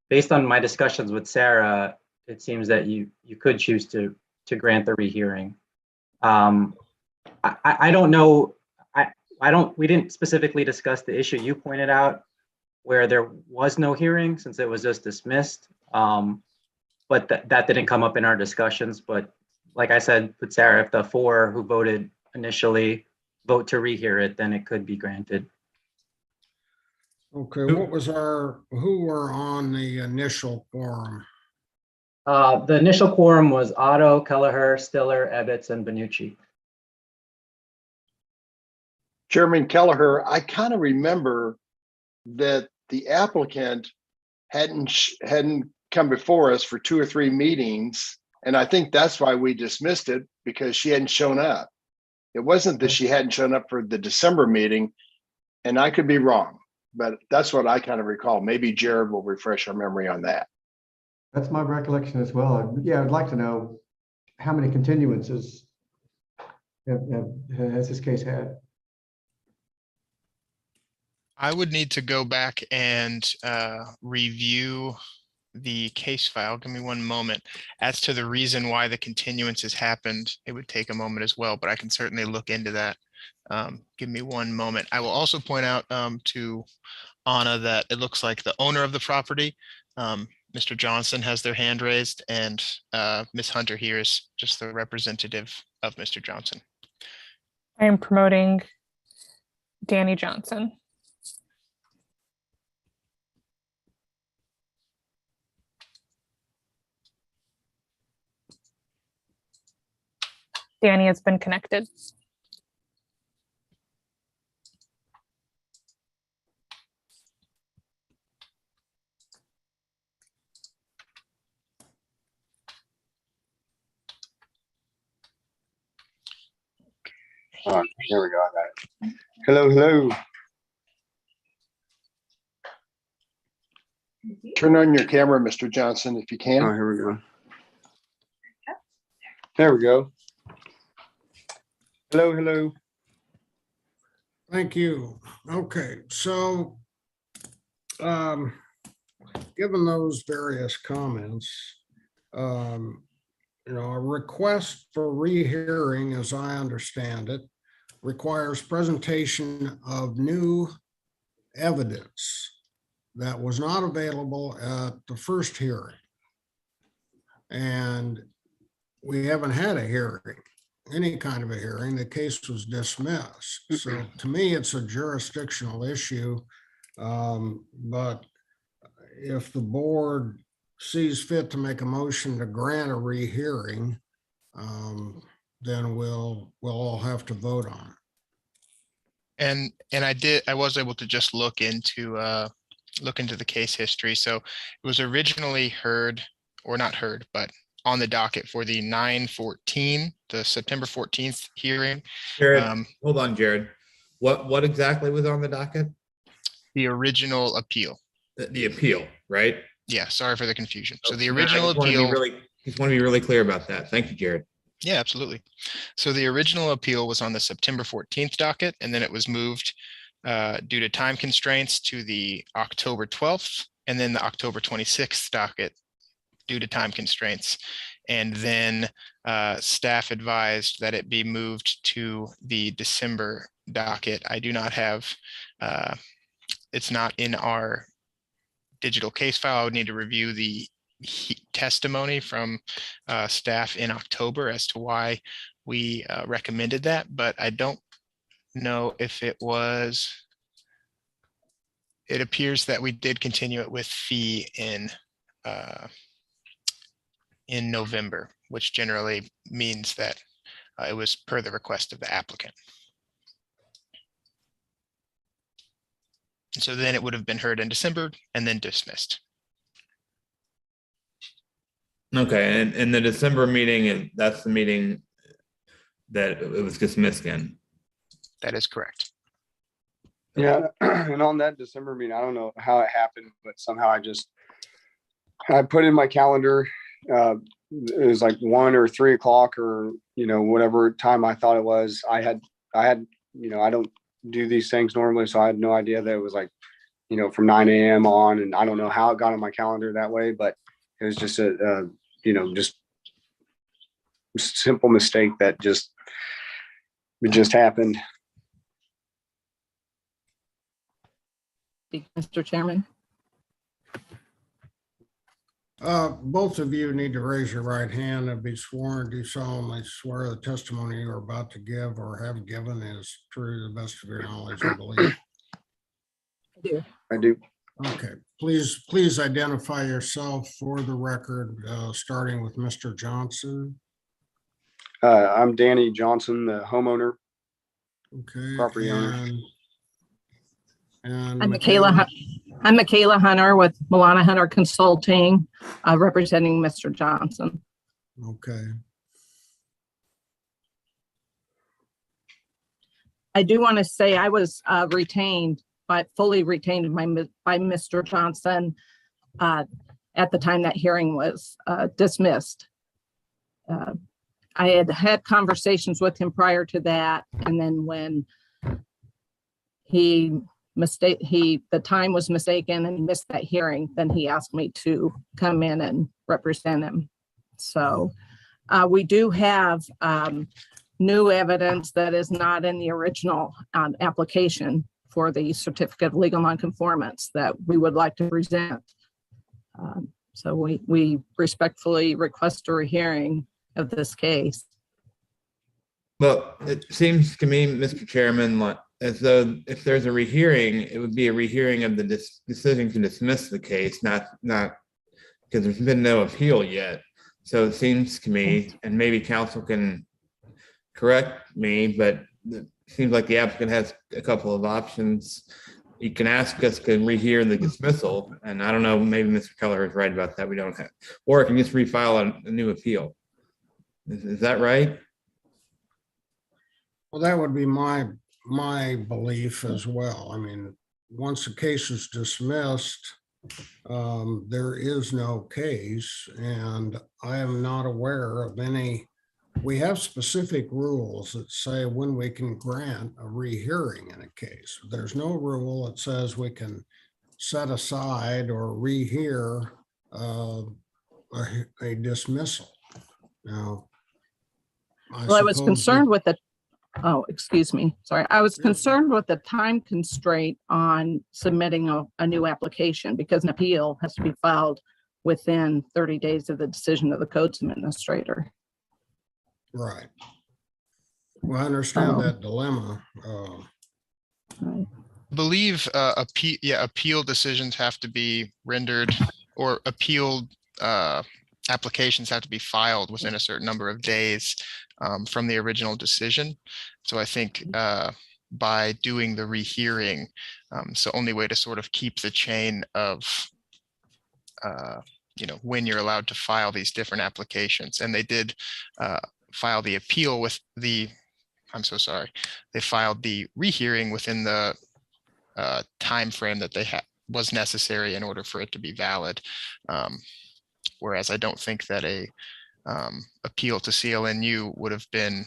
[SPEAKER 20] based on my discussions with Sarah, it seems that you could choose to grant the rehearing. I don't know. We didn't specifically discuss the issue you pointed out where there was no hearing since it was just dismissed. But that didn't come up in our discussions. But like I said with Sarah, if the 4 who voted initially vote to rehear it, then it could be granted.
[SPEAKER 4] Okay, who were on the initial quorum?
[SPEAKER 20] The initial quorum was Otto, Kelleher, Stiller, Ebbets, and Benucci.
[SPEAKER 5] Chairman Kelleher, I kind of remember that the applicant hadn't come before us for 2 or 3 meetings. And I think that's why we dismissed it, because she hadn't shown up. It wasn't that she hadn't shown up for the December meeting, and I could be wrong, but that's what I kind of recall. Maybe Jared will refresh our memory on that.
[SPEAKER 10] That's my recollection as well. Yeah, I'd like to know how many continuances has this case had?
[SPEAKER 6] I would need to go back and review the case file. Give me one moment. As to the reason why the continuances happened, it would take a moment as well, but I can certainly look into that. Give me one moment. I will also point out to Anna that it looks like the owner of the property, Mr. Johnson, has their hand raised, and Ms. Hunter here is just the representative of Mr. Johnson.
[SPEAKER 3] I am promoting Danny Johnson. Danny has been connected.
[SPEAKER 13] All right, here we go. I got it. Hello, hello.
[SPEAKER 5] Turn on your camera, Mr. Johnson, if you can.
[SPEAKER 13] Oh, here we go. There we go. Hello, hello.
[SPEAKER 4] Thank you. Okay, so given those various comments, a request for rehearing, as I understand it, requires presentation of new evidence that was not available at the first hearing. And we haven't had a hearing, any kind of a hearing. The case was dismissed. So to me, it's a jurisdictional issue. But if the board sees fit to make a motion to grant a rehearing, then we'll all have to vote on it.
[SPEAKER 6] And I was able to just look into the case history. So it was originally heard, or not heard, but on the docket for the 9/14, the September 14th hearing.
[SPEAKER 21] Jared, hold on, Jared. What exactly was on the docket?
[SPEAKER 6] The original appeal.
[SPEAKER 21] The appeal, right?
[SPEAKER 6] Yeah, sorry for the confusion. So the
[SPEAKER 21] I
[SPEAKER 6] original
[SPEAKER 21] just wanna be
[SPEAKER 6] appeal.
[SPEAKER 21] just want to be really clear about that. Thank you, Jared.
[SPEAKER 6] Yeah, absolutely. So the original appeal was on the September 14th docket, and then it was moved due to time constraints to the October 12th, and then the October 26th docket due to time constraints. And then staff advised that it be moved to the December docket. I do not have, it's not in our digital case file. I would need to review the testimony from staff in October as to why we recommended that, but I don't know if it was, it appears that we did continue it with fee in November, which generally means that it was per the request of the applicant. And so then it would have been heard in December and then dismissed.
[SPEAKER 21] Okay, and the December meeting, that's the meeting that it was dismissed in.
[SPEAKER 6] That is correct.
[SPEAKER 13] Yeah, and on that December meeting, I don't know how it happened, but somehow I just
[SPEAKER 8] I put in my calendar, it was like 1 or 3 o'clock or, whatever time I thought it was. I had, I don't do these things normally, so I had no idea that it was like, from 9 a.m. on, and I don't know how it got on my calendar that way, but it was just a just simple mistake that just happened.
[SPEAKER 9] Mr. Chairman.
[SPEAKER 4] Both of you need to raise your right hand and be sworn. Do solemnly swear the testimony you are about to give or have given is true to the best of your knowledge and belief.
[SPEAKER 9] I do.
[SPEAKER 8] I do.
[SPEAKER 4] Okay, please identify yourself for the record, starting with Mr. Johnson.
[SPEAKER 8] I'm Danny Johnson, the homeowner.
[SPEAKER 4] Okay.
[SPEAKER 8] Property owner.
[SPEAKER 4] And
[SPEAKER 9] I'm Michaela Hunter with Milana Hunter Consulting, representing Mr. Johnson.
[SPEAKER 4] Okay.
[SPEAKER 9] I do want to say I was retained, but fully retained by Mr. Johnson at the time that hearing was dismissed. I had conversations with him prior to that, and then when the time was mistaken and he missed that hearing, then he asked me to come in and represent him. So we do have new evidence that is not in the original application for the certificate of legal nonconformance that we would like to present. So we respectfully request a rehearing of this case.
[SPEAKER 21] Well, it seems to me, Mr. Chairman, as though if there's a rehearing, it would be a rehearing of the decision to dismiss the case, not because there's been no appeal yet. So it seems to me, and maybe counsel can correct me, but it seems like the applicant has a couple of options. You can ask us to rehear the dismissal, and I don't know, maybe Mr. Keller is right about that. We don't have, or it can just refile a new appeal. Is that right?
[SPEAKER 4] Well, that would be my belief as well. I mean, once a case is dismissed, there is no case, and I am not aware of any. We have specific rules that say when we can grant a rehearing in a case. There's no rule that says we can set aside or rehear a dismissal. Now,
[SPEAKER 9] I was concerned with the, excuse me, sorry. I was concerned with the time constraint on submitting a new application because an appeal has to be filed within 30 days of the decision of the codes administrator.
[SPEAKER 4] Right. Well, I understand that dilemma.
[SPEAKER 6] I believe appeal decisions have to be rendered, or appealed applications have to be filed within a certain number of days from the original decision. So I think by doing the rehearing, it's the only way to sort of keep the chain of when you're allowed to file these different applications. And they did file the appeal with the, I'm so sorry, they filed the rehearing within the time frame that they was necessary in order for it to be valid. Whereas I don't think that a appeal to CLNU would have been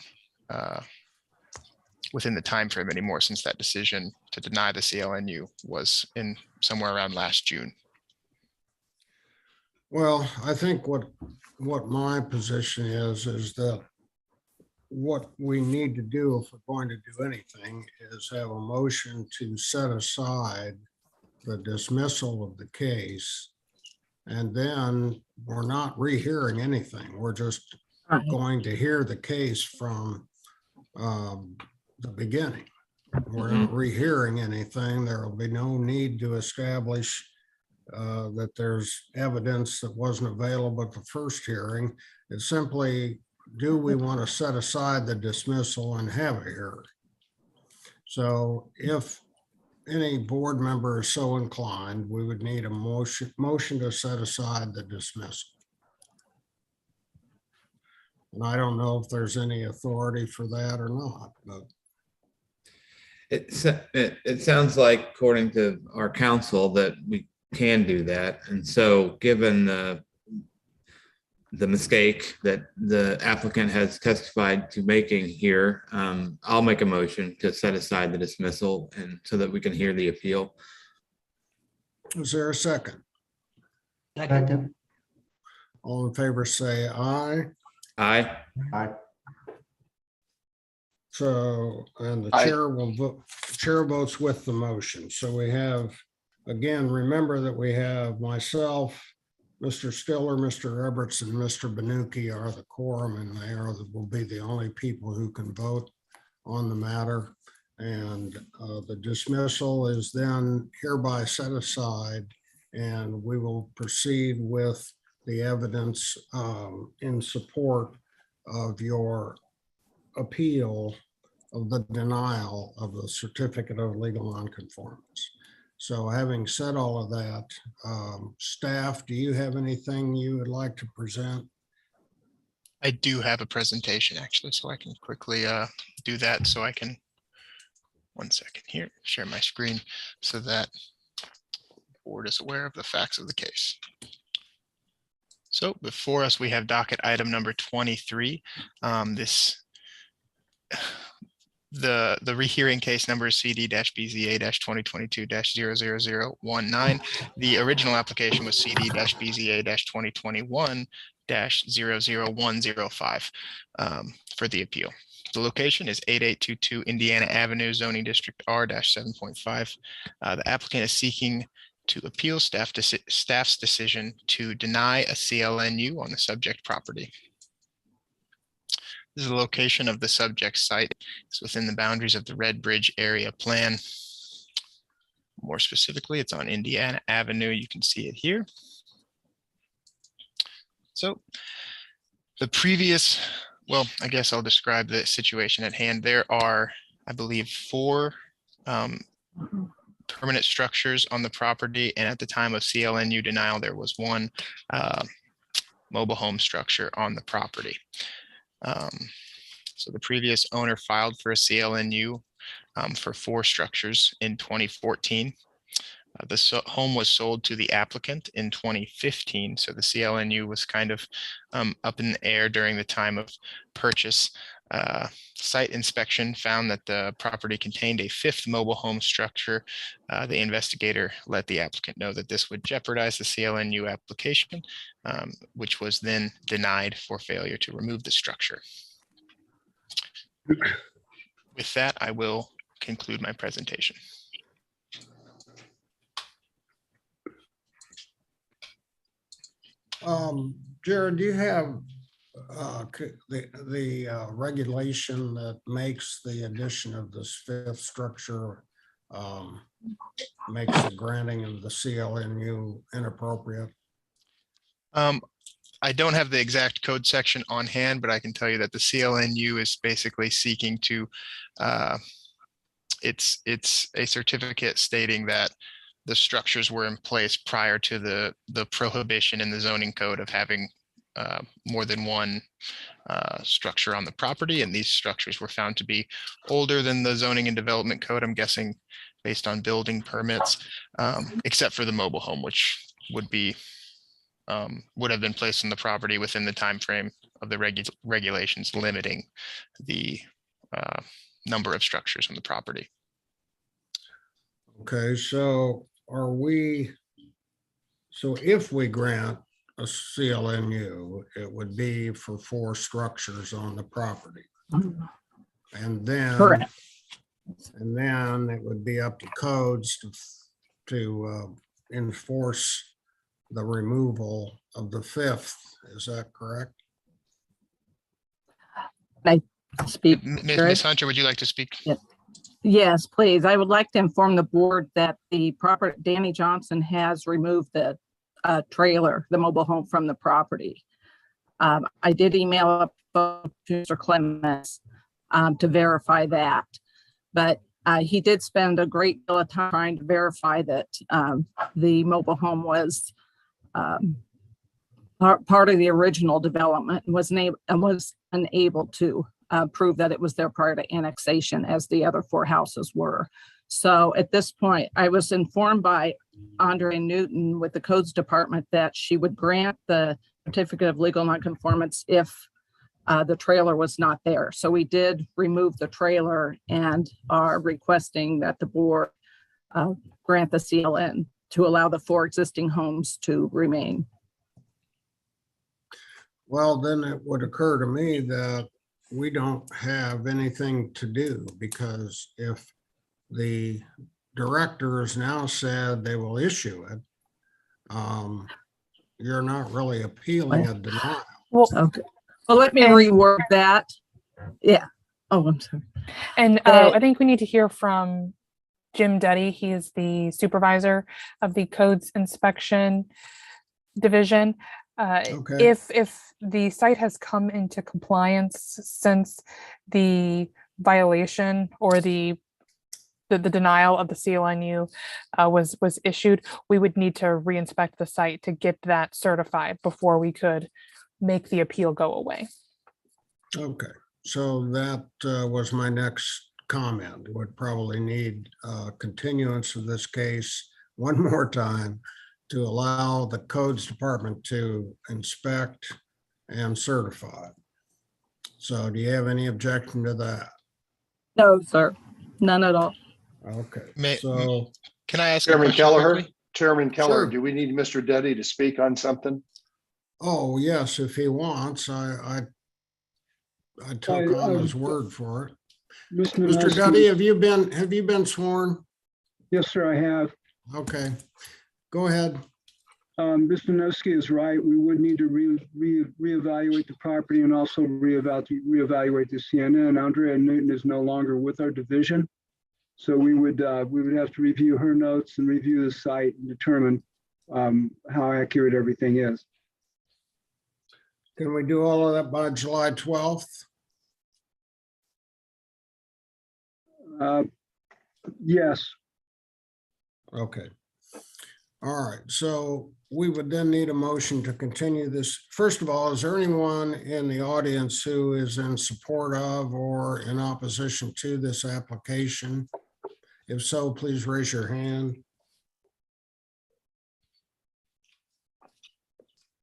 [SPEAKER 6] within the time frame anymore, since that decision to deny the CLNU was in somewhere around last June.
[SPEAKER 4] Well, I think what my position is that what we need to do if we're going to do anything is have a motion to set aside the dismissal of the case. And then we're not rehearing anything. We're just going to hear the case from the beginning. We're not rehearing anything. There will be no need to establish that there's evidence that wasn't available at the first hearing. It's simply, do we want to set aside the dismissal and have a hearing? So if any board member is so inclined, we would need a motion to set aside the dismissal. And I don't know if there's any authority for that or not, but.
[SPEAKER 21] It sounds like, according to our counsel, that we can do that. And so given the mistake that the applicant has testified to making here, I'll make a motion to set aside the dismissal and so that we can hear the appeal.
[SPEAKER 4] Is there a second?
[SPEAKER 10] Second.
[SPEAKER 4] All in favor, say aye.
[SPEAKER 21] Aye.
[SPEAKER 10] Aye.
[SPEAKER 4] So, and the
[SPEAKER 5] Aye.
[SPEAKER 4] chair will vote, chair votes with the motion. So we have, again, remember that we have myself, Mr. Stiller, Mr. Roberts, and Mr. Benuki are the quorum, and they will be the only people who can vote on the matter. And the dismissal is then hereby set aside, and we will proceed with the evidence in support of your appeal of the denial of the certificate of legal nonconformance. So having said all of that, staff, do you have anything you would like to present?
[SPEAKER 6] I do have a presentation actually, so I can quickly do that. So I can, 1 second here, share my screen so that the board is aware of the facts of the case. So before us, we have docket item number 23. The rehearing case number is CD-BZA-2022-00019. The original application was CD-BZA-2021-00105 for the appeal. The location is 8822 Indiana Avenue, zoning district R-7.5. The applicant is seeking to appeal staff's decision to deny a CLNU on the subject property. This is the location of the subject site. It's within the boundaries of the Red Bridge area plan. More specifically, it's on Indiana Avenue. You can see it here. So the previous, well, I guess I'll describe the situation at hand. There are, I believe, 4 permanent structures on the property. And at the time of CLNU denial, there was 1 mobile home structure on the property. So the previous owner filed for a CLNU for 4 structures in 2014. The home was sold to the applicant in 2015. So the CLNU was kind of up in the air during the time of purchase. Site inspection found that the property contained a 5th mobile home structure. The investigator let the applicant know that this would jeopardize the CLNU application, which was then denied for failure to remove the structure. With that, I will conclude my presentation.
[SPEAKER 4] Jared, do you have the regulation that makes the addition of this 5th structure makes the granting of the CLNU inappropriate?
[SPEAKER 6] I don't have the exact code section on hand, but I can tell you that the CLNU is basically seeking to, it's a certificate stating that the structures were in place prior to the prohibition in the zoning code of having more than 1 structure on the property. And these structures were found to be older than the zoning and development code, I'm guessing based on building permits, except for the mobile home, which would be would have been placed on the property within the time frame of the regulations limiting the number of structures on the property.
[SPEAKER 4] Okay, so if we grant a CLNU, it would be for 4 structures on the property. And then,
[SPEAKER 9] Correct.
[SPEAKER 4] And then it would be up to codes to enforce the removal of the 5th. Is that correct?
[SPEAKER 9] I speak.
[SPEAKER 6] Ms. Hunter, would you like to speak?
[SPEAKER 9] Yes, please. I would like to inform the board that the Danny Johnson has removed the trailer, the mobile home, from the property. I did email up to Mr. Clemens to verify that, but he did spend a great deal of time trying to verify that the mobile home was part of the original development and was unable to prove that it was there prior to annexation, as the other 4 houses were. So at this point, I was informed by Andre Newton with the codes department that she would grant the certificate of legal nonconformance if the trailer was not there. So we did remove the trailer and are requesting that the board grant the CLN to allow the 4 existing homes to remain.
[SPEAKER 4] Well, then it would occur to me that we don't have anything to do, because if the directors now said they will issue it, you're not really appealing a denial.
[SPEAKER 3] Well,
[SPEAKER 9] okay. Well, let me reword that. Yeah. Oh, I'm sorry.
[SPEAKER 3] And I think we need to hear from Jim Duddy. He is the supervisor of the codes inspection division.
[SPEAKER 4] Okay.
[SPEAKER 3] If the site has come into compliance since the violation or the denial of the CLNU was issued, we would need to reinspect the site to get that certified before we could make the appeal go away.
[SPEAKER 4] Okay, so that was my next comment. Would probably need continuance of this case one more time to allow the codes department to inspect and certify. So do you have any objection to that?
[SPEAKER 9] No, sir. None at all.
[SPEAKER 4] Okay, so
[SPEAKER 6] can I ask a
[SPEAKER 5] Chairman
[SPEAKER 6] question
[SPEAKER 5] Kelleher?
[SPEAKER 6] quickly?
[SPEAKER 5] Chairman Keller,
[SPEAKER 4] Sure.
[SPEAKER 5] do we need Mr. Duddy to speak on something?
[SPEAKER 4] oh, yes, if he wants, I took on his word for it. Mr. Duddy, have you been sworn?
[SPEAKER 12] Yes, sir, I have.
[SPEAKER 4] Okay, go ahead.
[SPEAKER 12] Mr. Noski is right. We would need to reevaluate the property and also reevaluate the CNN. Andrea Newton is no longer with our division. So we would have to review her notes and review the site and determine how accurate everything is.
[SPEAKER 4] Can we do all of that by July 12th?
[SPEAKER 12] Yes.
[SPEAKER 4] Okay. All right, so we would then need a motion to continue this. First of all, is there anyone in the audience who is in support of or in opposition to this application? If so, please raise your hand.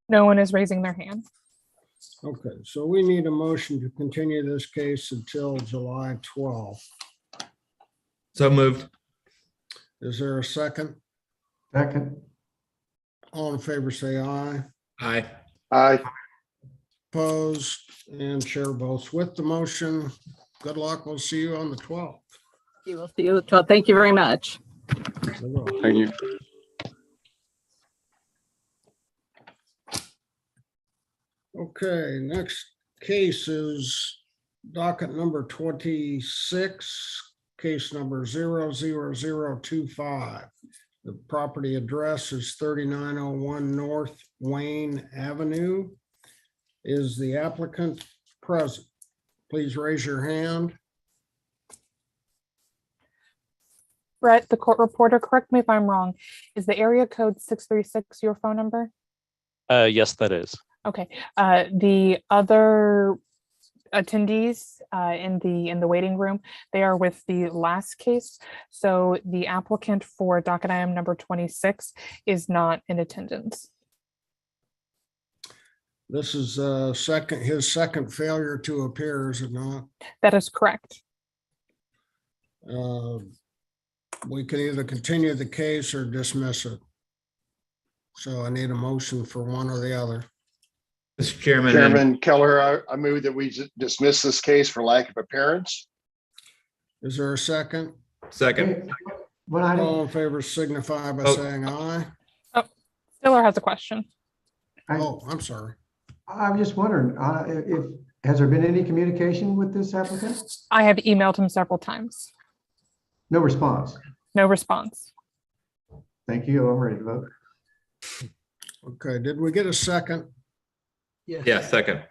[SPEAKER 3] No one is raising their hand.
[SPEAKER 4] Okay, so we need a motion to continue this case until July 12th.
[SPEAKER 21] So moved.
[SPEAKER 4] Is there a second?
[SPEAKER 10] Second.
[SPEAKER 4] All in favor, say aye.
[SPEAKER 21] Aye.
[SPEAKER 5] Aye.
[SPEAKER 4] Opposed, and chair votes with the motion. Good luck. We'll see you on the 12th.
[SPEAKER 9] We'll see you. Thank you very much.
[SPEAKER 8] Thank you.
[SPEAKER 4] Okay, next case is docket number 26, case number 00025. The property address is 3901 North Wayne Avenue. Is the applicant present? Please raise your hand.
[SPEAKER 3] Brett, the court reporter, correct me if I'm wrong. Is the area code 636 your phone number?
[SPEAKER 22] Yes, that is.
[SPEAKER 3] Okay. The other attendees in the waiting room, they are with the last case. So the applicant for docket item number 26 is not in attendance.
[SPEAKER 4] This is his second failure to appear, is it not?
[SPEAKER 3] That is correct.
[SPEAKER 4] We can either continue the case or dismiss it. So I need a motion for one or the other.
[SPEAKER 21] Mr. Chairman.
[SPEAKER 5] Chairman Keller, I move that we dismiss this case for lack of appearance.
[SPEAKER 4] Is there a second?
[SPEAKER 21] Second.
[SPEAKER 4] All in favor signify by saying aye.
[SPEAKER 3] Oh, Stiller has a question.
[SPEAKER 4] Oh, I'm sorry.
[SPEAKER 10] I'm just wondering, has there been any communication with this applicant?
[SPEAKER 3] I have emailed him several times.
[SPEAKER 10] No response.
[SPEAKER 3] No response.
[SPEAKER 10] Thank you. I'm ready to vote.
[SPEAKER 4] Okay, did we get a second?
[SPEAKER 21] Yeah, second.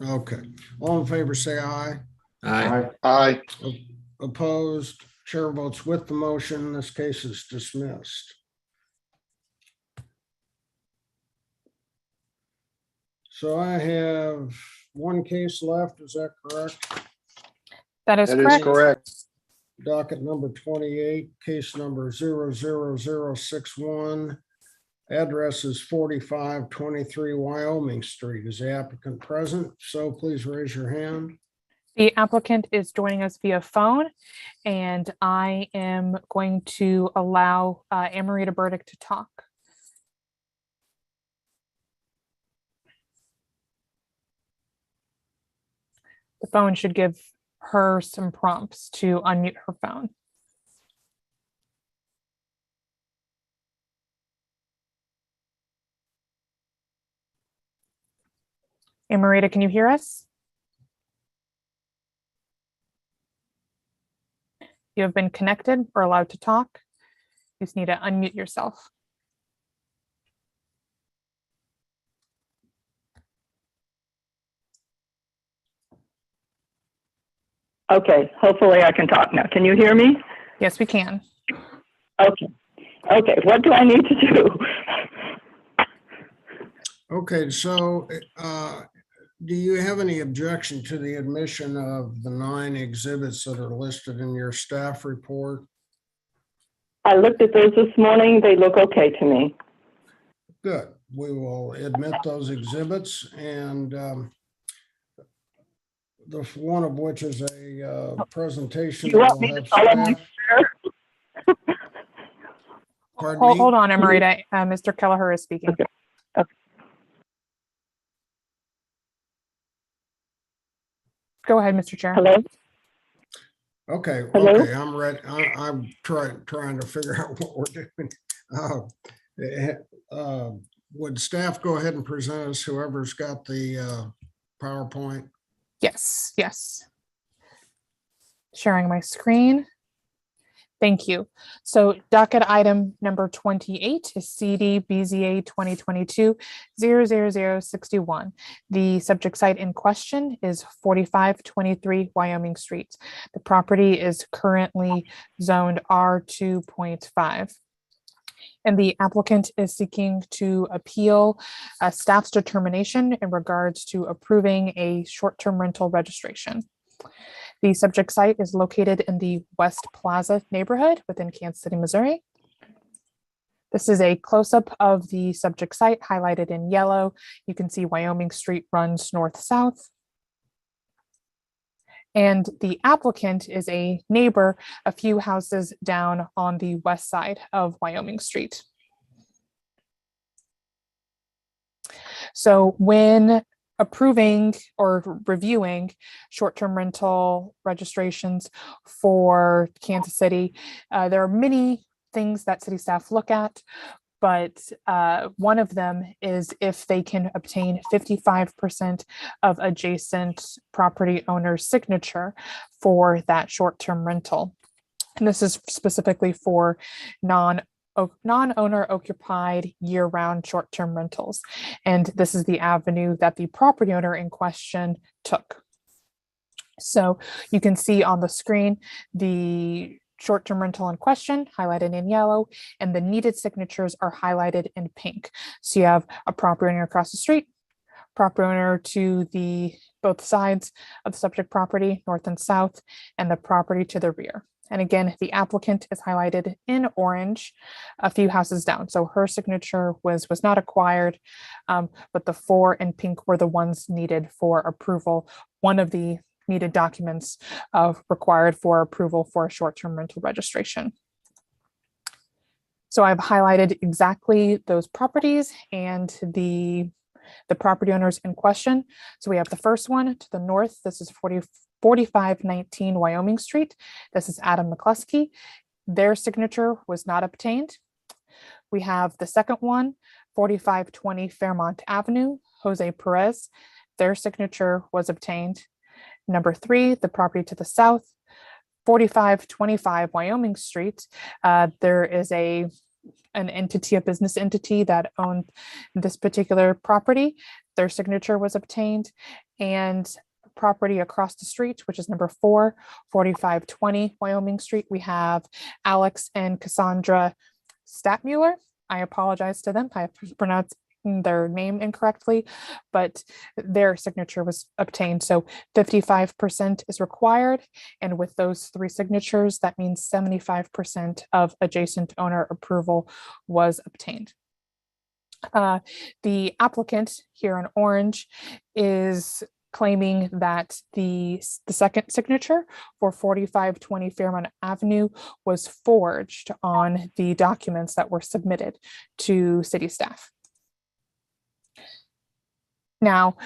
[SPEAKER 4] Okay, all in favor say aye.
[SPEAKER 21] Aye.
[SPEAKER 5] Aye.
[SPEAKER 4] Opposed, chair votes with the motion. This case is dismissed. So I have one case left, is that correct?
[SPEAKER 3] That is
[SPEAKER 5] That
[SPEAKER 3] correct.
[SPEAKER 5] is correct.
[SPEAKER 4] docket number 28, case number 00061. Address is 4523 Wyoming Street. Is the applicant present? So please raise your hand.
[SPEAKER 3] The applicant is joining us via phone, and I am going to allow Amarita Burdick to talk. The phone should give her some prompts to unmute her phone. Amarita, can you hear us? You have been connected or allowed to talk. You just need to unmute yourself.
[SPEAKER 7] Okay, hopefully I can talk now. Can you hear me?
[SPEAKER 3] Yes, we can.
[SPEAKER 7] Okay. Okay, what do I need to do?
[SPEAKER 4] Okay, so do you have any objection to the admission of the 9 exhibits that are listed in your staff report?
[SPEAKER 7] I looked at those this morning. They look okay to me.
[SPEAKER 4] Good. We will admit those exhibits, and the one of which is a presentation.
[SPEAKER 7] You want me to follow my chair?
[SPEAKER 4] Pardon me?
[SPEAKER 3] Hold on, Amarita. Mr. Kelleher is speaking.
[SPEAKER 7] Okay. Okay.
[SPEAKER 3] Go ahead, Mr. Chair.
[SPEAKER 7] Hello?
[SPEAKER 4] Okay,
[SPEAKER 7] Hello?
[SPEAKER 4] okay, I'm ready. I'm trying to figure out what we're doing. Would staff go ahead and present us, whoever's got the PowerPoint?
[SPEAKER 3] Yes, yes. Sharing my screen. Thank you. So docket item number 28 is CD BZA 2022-00061. The subject site in question is 4523 Wyoming Street. The property is currently zoned R2.5. And the applicant is seeking to appeal staff's determination in regards to approving a short-term rental registration. The subject site is located in the West Plaza neighborhood within Kansas City, Missouri. This is a close-up of the subject site highlighted in yellow. You can see Wyoming Street runs north-south. And the applicant is a neighbor a few houses down on the west side of Wyoming Street. So when approving or reviewing short-term rental registrations for Kansas City, there are many things that city staff look at, but one of them is if they can obtain 55% of adjacent property owner's signature for that short-term rental. And this is specifically for non-owner occupied year-round short-term rentals. And this is the avenue that the property owner in question took. So you can see on the screen the short-term rental in question highlighted in yellow, and the needed signatures are highlighted in pink. So you have a property owner across the street, property owner to both sides of the subject property, north and south, and the property to the rear. And again, the applicant is highlighted in orange a few houses down. So her signature was not acquired, but the 4 in pink were the ones needed for approval. One of the needed documents required for approval for a short-term rental registration. So I've highlighted exactly those properties and the property owners in question. So we have the first one to the north. This is 4519 Wyoming Street. This is Adam McCluskey. Their signature was not obtained. We have the second one, 4520 Fairmont Avenue, Jose Perez. Their signature was obtained. Number 3, the property to the south, 4525 Wyoming Street. There is an entity, a business entity that owned this particular property. Their signature was obtained. And property across the street, which is number 4, 4520 Wyoming Street, we have Alex and Cassandra Statmuller. I apologize to them. I pronounced their name incorrectly, but their signature was obtained. So 55% is required. And with those 3 signatures, that means 75% of adjacent owner approval was obtained. The applicant here in orange is claiming that the second signature for 4520 Fairmont Avenue was forged on the documents that were submitted to city staff. Now,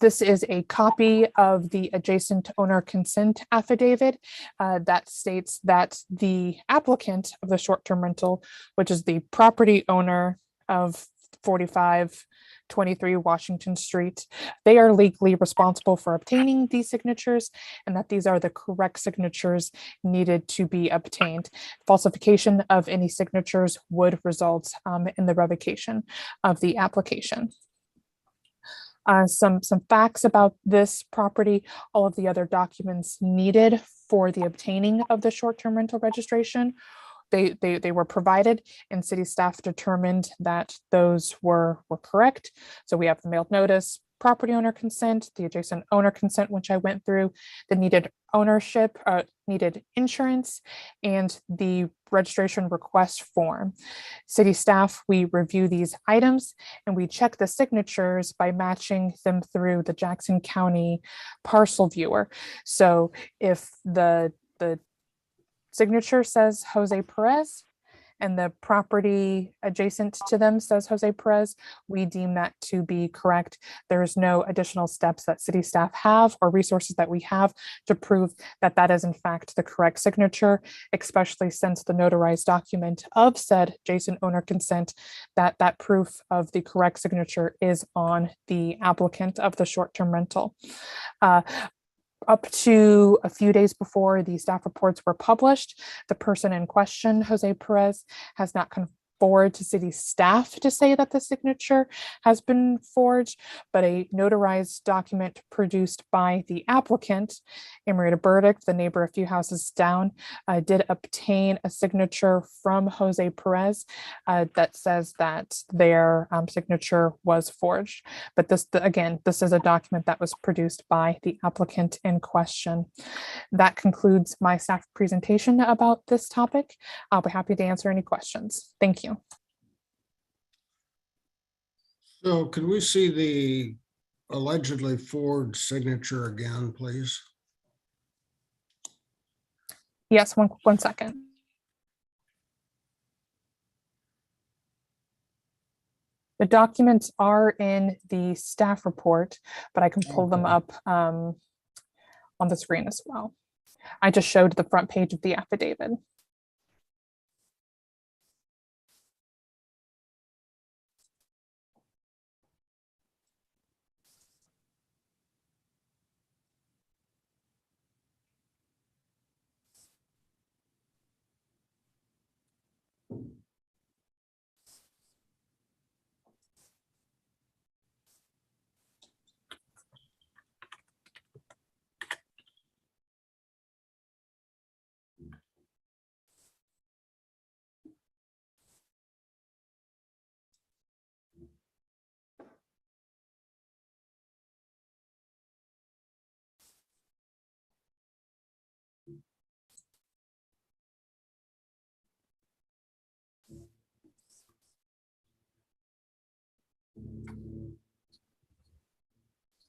[SPEAKER 3] this is a copy of the adjacent owner consent affidavit that states that the applicant of the short-term rental, which is the property owner of 4523 Washington Street, they are legally responsible for obtaining these signatures and that these are the correct signatures needed to be obtained. Falsification of any signatures would result in the revocation of the application. Some facts about this property: all of the other documents needed for the obtaining of the short-term rental registration, they were provided, and city staff determined that those were correct. So we have the mailed notice, property owner consent, the adjacent owner consent, which I went through, the needed ownership, needed insurance, and the registration request form. City staff, we review these items and we check the signatures by matching them through the Jackson County parcel viewer. So if the signature says Jose Perez and the property adjacent to them says Jose Perez, we deem that to be correct. There's no additional steps that city staff have or resources that we have to prove that that is in fact the correct signature, especially since the notarized document of said adjacent owner consent, that proof of the correct signature is on the applicant of the short-term rental. Up to a few days before the staff reports were published, the person in question, Jose Perez, has not come forward to city staff to say that the signature has been forged, but a notarized document produced by the applicant, Amarita Burdick, the neighbor a few houses down, did obtain a signature from Jose Perez that says that their signature was forged. But this is a document that was produced by the applicant in question. That concludes my staff presentation about this topic. I'll be happy to answer any questions. Thank you.
[SPEAKER 4] So can we see the allegedly forged signature again, please?
[SPEAKER 3] Yes, one second. The documents are in the staff report, but I can pull them up on the screen as well. I just showed the front page of the affidavit.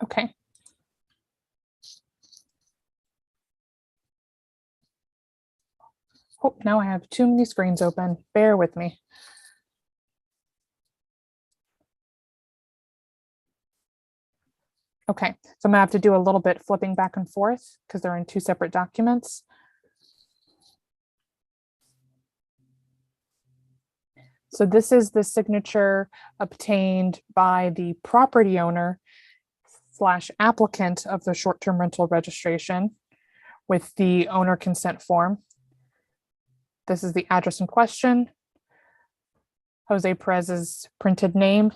[SPEAKER 3] Okay. Oh, now I have too many screens open. Bear with me. Okay, so I'm gonna have to do a little bit flipping back and forth because they're in two separate documents. So this is the signature obtained by the property owner / applicant of the short-term rental registration with the owner consent form. This is the address in question, Jose Perez's printed name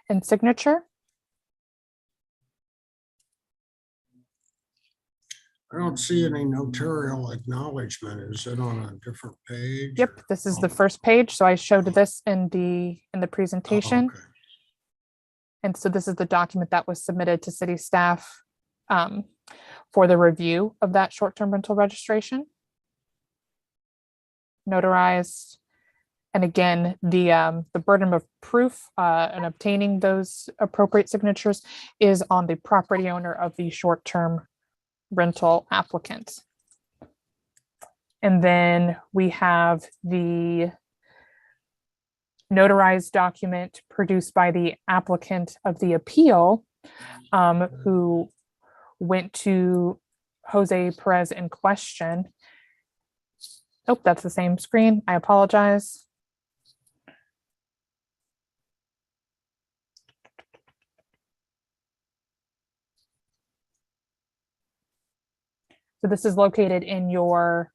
[SPEAKER 3] and signature.
[SPEAKER 4] I don't see any notarial acknowledgement. Is it on a different page?
[SPEAKER 3] Yep, this is the first page. So I showed this in the presentation.
[SPEAKER 4] Oh, okay.
[SPEAKER 3] And so this is the document that was submitted to city staff for the review of that short-term rental registration. Notarized. And again, the burden of proof in obtaining those appropriate signatures is on the property owner of the short-term rental applicant. And then we have the notarized document produced by the applicant of the appeal, who went to Jose Perez in question. Oh, that's the same screen. I apologize. So this is located in your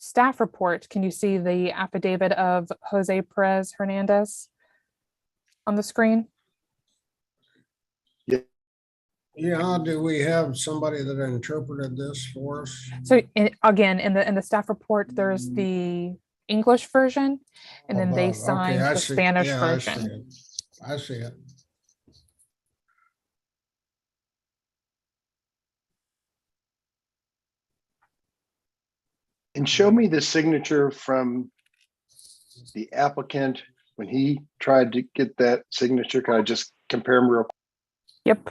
[SPEAKER 3] staff report. Can you see the affidavit of Jose Perez Hernandez on the screen?
[SPEAKER 4] Yeah, do we have somebody that interpreted this for us?
[SPEAKER 3] So again, in the staff report, there's the English version, and then they
[SPEAKER 4] Above.
[SPEAKER 3] signed
[SPEAKER 4] Okay, I
[SPEAKER 3] the
[SPEAKER 4] see.
[SPEAKER 3] Spanish
[SPEAKER 4] Yeah,
[SPEAKER 3] version.
[SPEAKER 4] I see it.
[SPEAKER 5] And show me the signature from the applicant when he tried to get that signature. Can I just compare them real quick?
[SPEAKER 3] Yep.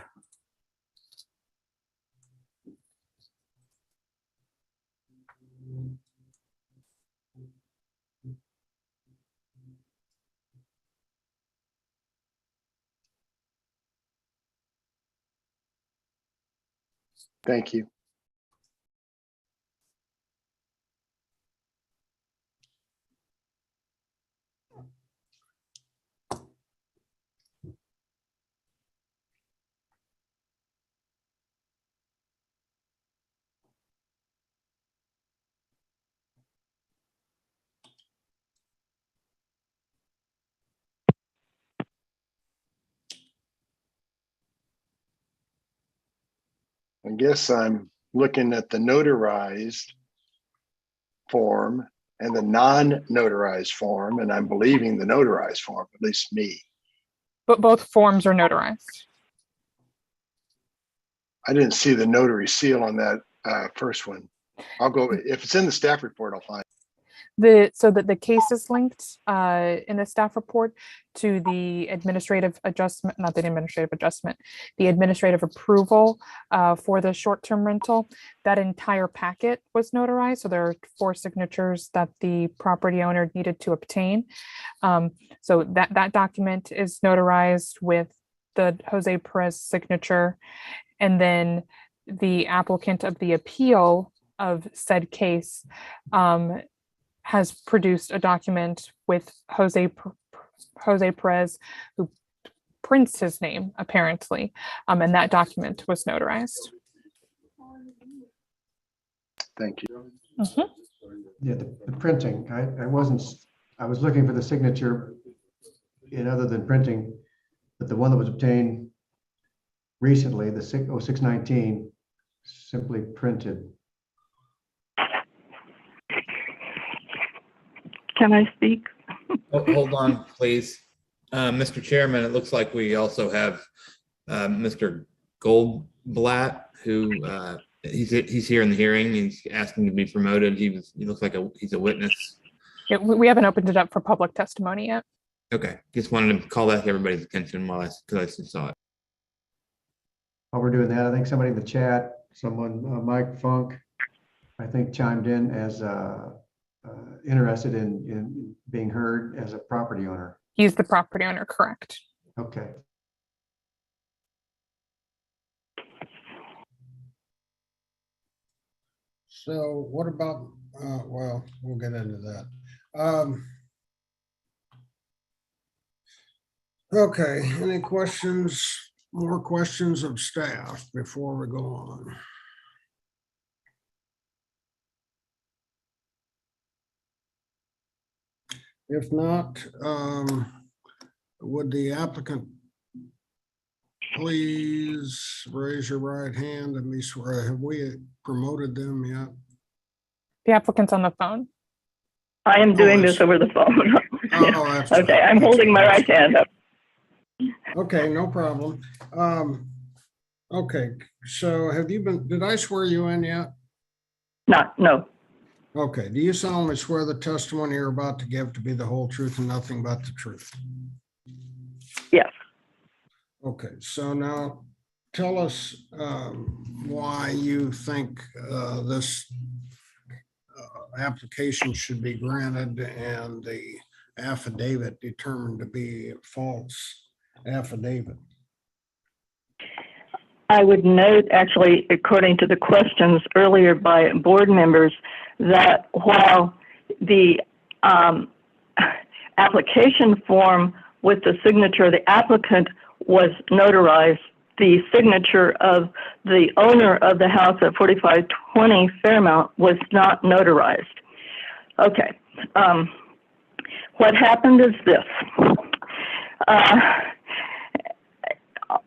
[SPEAKER 5] Thank you. I guess I'm looking at the notarized form and the non-notarized form, and I'm believing the notarized form, at least me.
[SPEAKER 3] But both forms are notarized.
[SPEAKER 5] I didn't see the notary seal on that first one. I'll go, if it's in the staff report, I'll find it.
[SPEAKER 3] So that the case is linked in the staff report to the administrative adjustment, not the administrative adjustment, the administrative approval for the short-term rental. That entire packet was notarized. So there are 4 signatures that the property owner needed to obtain. So that document is notarized with the Jose Perez signature. And then the applicant of the appeal of said case has produced a document with Jose Perez, who prints his name apparently, and that document was notarized.
[SPEAKER 5] Thank you.
[SPEAKER 10] Yeah, the printing, I was looking for the signature in other than printing, but the one that was obtained recently, the 0619, simply printed.
[SPEAKER 7] Can I speak?
[SPEAKER 21] Oh, hold on, please. Mr. Chairman, it looks like we also have Mr. Goldblatt, who he's here in the hearing. He's asking to be promoted. He looks like he's a witness.
[SPEAKER 3] Yeah, we haven't opened it up for public testimony yet.
[SPEAKER 21] Okay, just wanted to call that to everybody's attention because I just saw it.
[SPEAKER 10] While we're doing that, I think somebody in the chat, Mike Funk, I think chimed in as interested in being heard as a property owner.
[SPEAKER 3] He's the property owner, correct?
[SPEAKER 10] Okay.
[SPEAKER 4] So what about, well, we'll get into that. Okay, any questions, more questions of staff before we go on? If not, would the applicant please raise your right hand and be sworn? Have we promoted them yet?
[SPEAKER 3] The applicant's on the phone.
[SPEAKER 7] I am doing this over the phone.
[SPEAKER 4] Oh, that's
[SPEAKER 7] Okay,
[SPEAKER 4] right.
[SPEAKER 7] I'm holding my right hand up.
[SPEAKER 4] Okay, no problem. Okay, so have you been, did I swear you in yet?
[SPEAKER 7] No.
[SPEAKER 4] Okay, do you solemnly swear the testimony you're about to give to be the whole truth and nothing but the truth?
[SPEAKER 7] Yes.
[SPEAKER 4] Okay, so now tell us why you think this application should be granted and the affidavit determined to be a false affidavit.
[SPEAKER 7] I would note, actually, according to the questions earlier by board members, that while the application form with the signature of the applicant was notarized, the signature of the owner of the house at 4520 Fairmount was not notarized. Okay. What happened is this.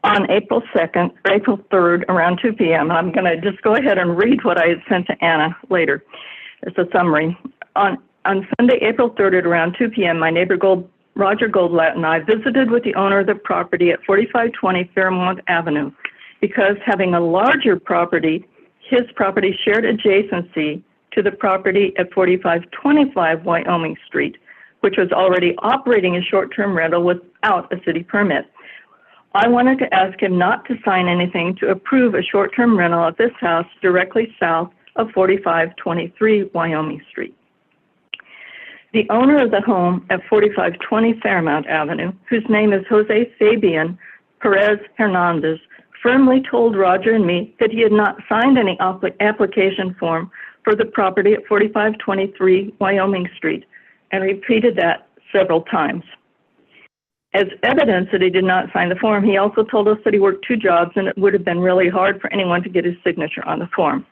[SPEAKER 7] On April 2nd, or April 3rd, around 2 p.m., I'm going to just go ahead and read what I had sent to Anna later. It's a summary. On Sunday, April 3rd at around 2 p.m., my neighbor Roger Goldblatt and I visited with the owner of the property at 4520 Fairmount Avenue because having a larger property, his property shared adjacency to the property at 4525 Wyoming Street, which was already operating a short-term rental without a city permit. I wanted to ask him not to sign anything to approve a short-term rental at this house directly south of 4523 Wyoming Street. The owner of the home at 4520 Fairmount Avenue, whose name is Jose Fabian Perez Hernandez, firmly told Roger and me that he had not signed any application form for the property at 4523 Wyoming Street, and repeated that several times. As evidence that he did not sign the form, he also told us that he worked 2 jobs and it would have been really hard for anyone to get his signature on the form.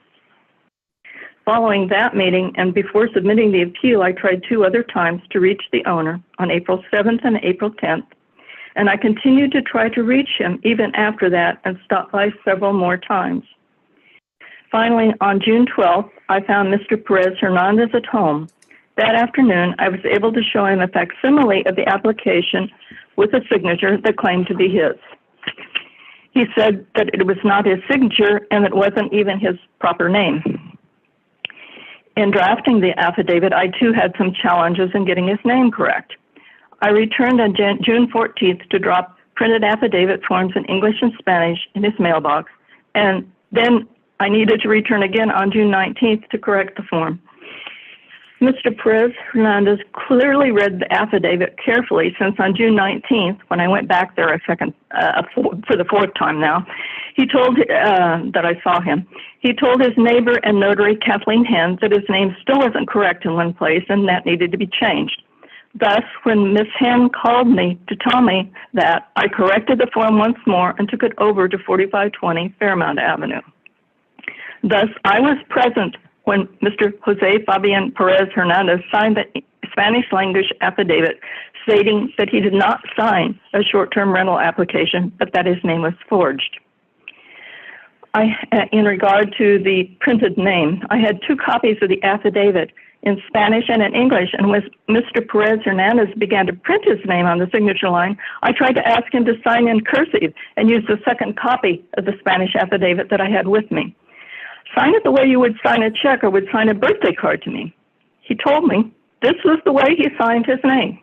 [SPEAKER 7] Following that meeting and before submitting the appeal, I tried 2 other times to reach the owner on April 7th and April 10th, and I continued to try to reach him even after that and stopped by several more times. Finally, on June 12th, I found Mr. Perez Hernandez at home. That afternoon, I was able to show him a facsimile of the application with a signature that claimed to be his. He said that it was not his signature and it wasn't even his proper name. In drafting the affidavit, I too had some challenges in getting his name correct. I returned on June 14th to drop printed affidavit forms in English and Spanish in his mailbox, and then I needed to return again on June 19th to correct the form. Mr. Perez Hernandez clearly read the affidavit carefully, since on June 19th, when I went back there for the 4th time now, he told that I saw him. He told his neighbor and notary Kathleen Henn that his name still wasn't correct in one place and that needed to be changed. Thus, when Ms. Henn called me to tell me that, I corrected the form once more and took it over to 4520 Fairmount Avenue. Thus, I was present when Mr. Jose Fabian Perez Hernandez signed the Spanish language affidavit stating that he did not sign a short-term rental application, but that his name was forged. In regard to the printed name, I had 2 copies of the affidavit in Spanish and in English, and when Mr. Perez Hernandez began to print his name on the signature line, I tried to ask him to sign in cursive and use the second copy of the Spanish affidavit that I had with me. Sign it the way you would sign a check or would sign a birthday card to me. He told me this was the way he signed his name.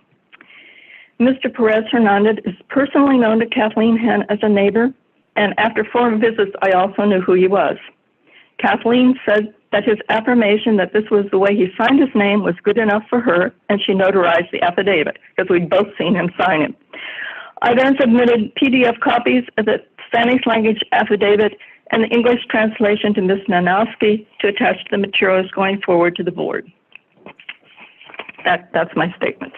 [SPEAKER 7] Mr. Perez Hernandez is personally known to Kathleen Henn as a neighbor, and after 4 visits, I also knew who he was. Kathleen said that his affirmation that this was the way he signed his name was good enough for her, and she notarized the affidavit, because we'd both seen him sign it. I then submitted PDF copies of the Spanish language affidavit and the English translation to Ms. Nanowski to attach the materials going forward to the board. That's my statement.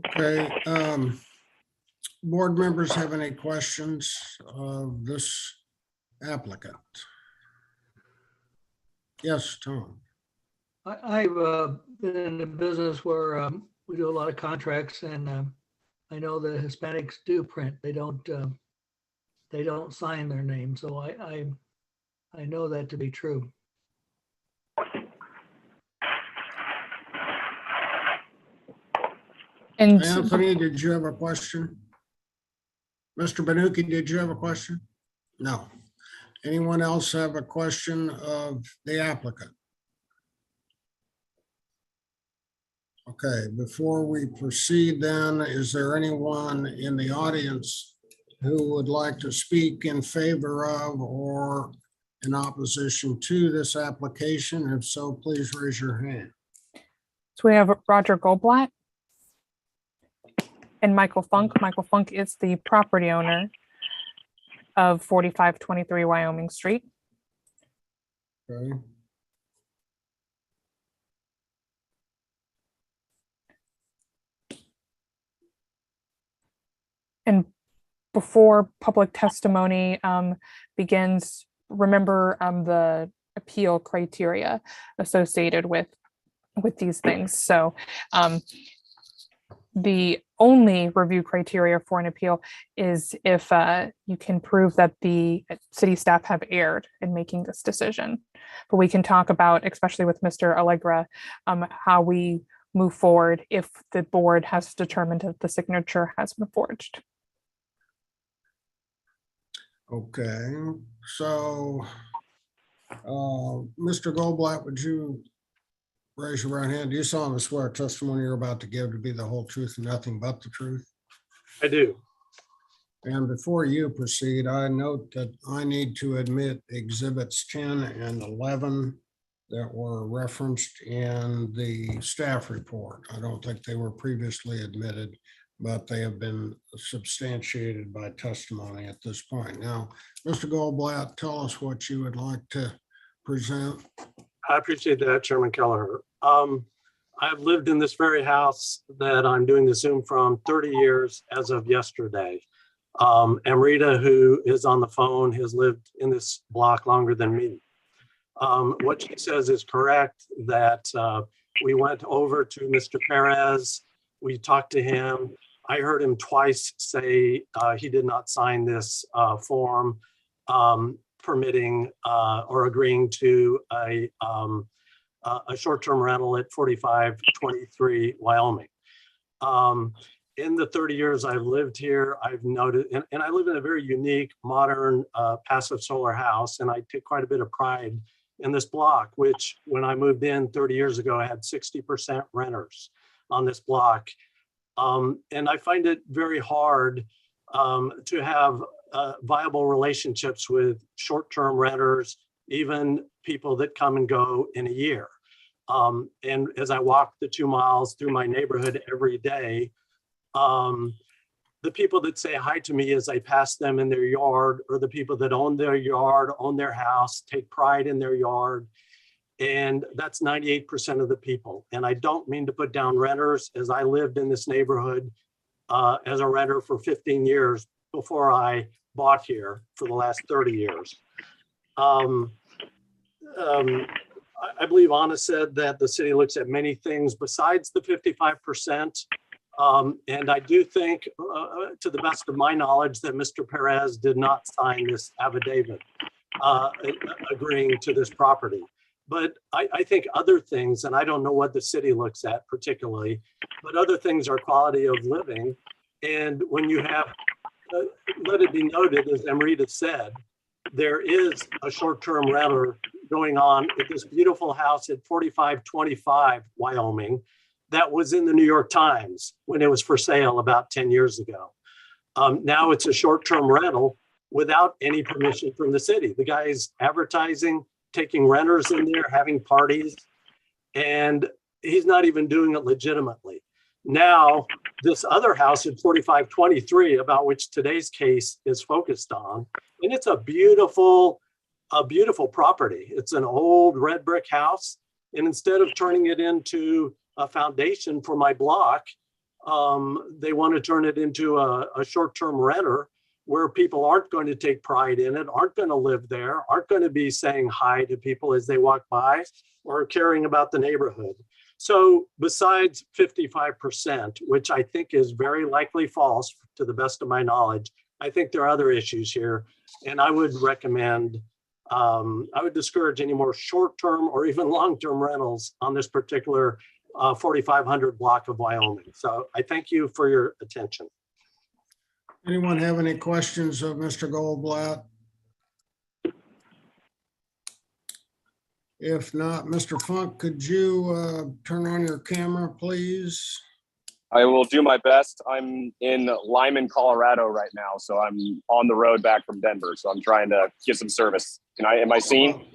[SPEAKER 4] Okay. Board members have any questions of this applicant? Yes, Tom.
[SPEAKER 11] I've been in a business where we do a lot of contracts, and I know that Hispanics do print. They don't sign their name, so I know that to be true.
[SPEAKER 3] And
[SPEAKER 4] Anthony, did you have a question? Mr. Banuki, did you have a question? No. Anyone else have a question of the applicant? Okay, before we proceed then, is there anyone in the audience who would like to speak in favor of or in opposition to this application? If so, please raise your hand.
[SPEAKER 3] so we have Roger Goldblatt and Michael Funk. Michael Funk is the property owner of 4523 Wyoming Street.
[SPEAKER 4] Okay.
[SPEAKER 3] And before public testimony begins, remember the appeal criteria associated with these things. So the only review criteria for an appeal is if you can prove that the city staff have erred in making this decision. But we can talk about, especially with Mr. Allegra, how we move forward if the board has determined that the signature has been forged.
[SPEAKER 4] Okay, so Mr. Goldblatt, would you raise your right hand? Do you solemnly swear testimony you're about to give to be the whole truth and nothing but the truth?
[SPEAKER 1] I do.
[SPEAKER 4] And before you proceed, I note that I need to admit exhibits 10 and 11 that were referenced in the staff report. I don't think they were previously admitted, but they have been substantiated by testimony at this point. Now, Mr. Goldblatt, tell us what you would like to present.
[SPEAKER 1] I appreciate that, Chairman Kelleher. I've lived in this very house that I'm doing the Zoom from 30 years as of yesterday. Amrita, who is on the phone, has lived in this block longer than me. What she says is correct, that we went over to Mr. Perez. We talked to him. I heard him twice say he did not sign this form permitting or agreeing to a short-term rental at 4523 Wyoming. In the 30 years I've lived here, I've noted, and I live in a very unique, modern, passive solar house, and I take quite a bit of pride in this block, which when I moved in 30 years ago, I had 60% renters on this block. And I find it very hard to have viable relationships with short-term renters, even people that come and go in a year. And as I walk the 2 miles through my neighborhood every day, the people that say hi to me as I pass them in their yard, or the people that own their yard, own their house, take pride in their yard. And that's 98% of the people. And I don't mean to put down renters, as I lived in this neighborhood as a renter for 15 years before I bought here for the last 30 years. I believe Anna said that the city looks at many things besides the 55%. And I do think, to the best of my knowledge, that Mr. Perez did not sign this affidavit agreeing to this property. But I think other things, and I don't know what the city looks at particularly, but other things are quality of living. And when you have, let it be noted, as Amrita said, there is a short-term rental going on at this beautiful house at 4525 Wyoming that was in the New York Times when it was for sale about 10 years ago. Now it's a short-term rental without any permission from the city. The guy is advertising, taking renters in there, having parties, and he's not even doing it legitimately. Now, this other house at 4523, about which today's case is focused on, and it's a beautiful property. It's an old red brick house, and instead of turning it into a foundation for my block, they want to turn it into a short-term renter where people aren't going to take pride in it, aren't going to live there, aren't going to be saying hi to people as they walk by or caring about the neighborhood. So besides 55%, which I think is very likely false to the best of my knowledge, I think there are other issues here. And I would recommend, I would discourage any more short-term or even long-term rentals on this particular 4500 block of Wyoming. So I thank you for your attention.
[SPEAKER 4] Anyone have any questions of Mr. Goldblatt? If not, Mr. Funk, could you turn on your camera, please?
[SPEAKER 14] I will do my best. I'm in Lyman, Colorado right now, so I'm on the road back from Denver. So I'm trying to get some service. Am I seen?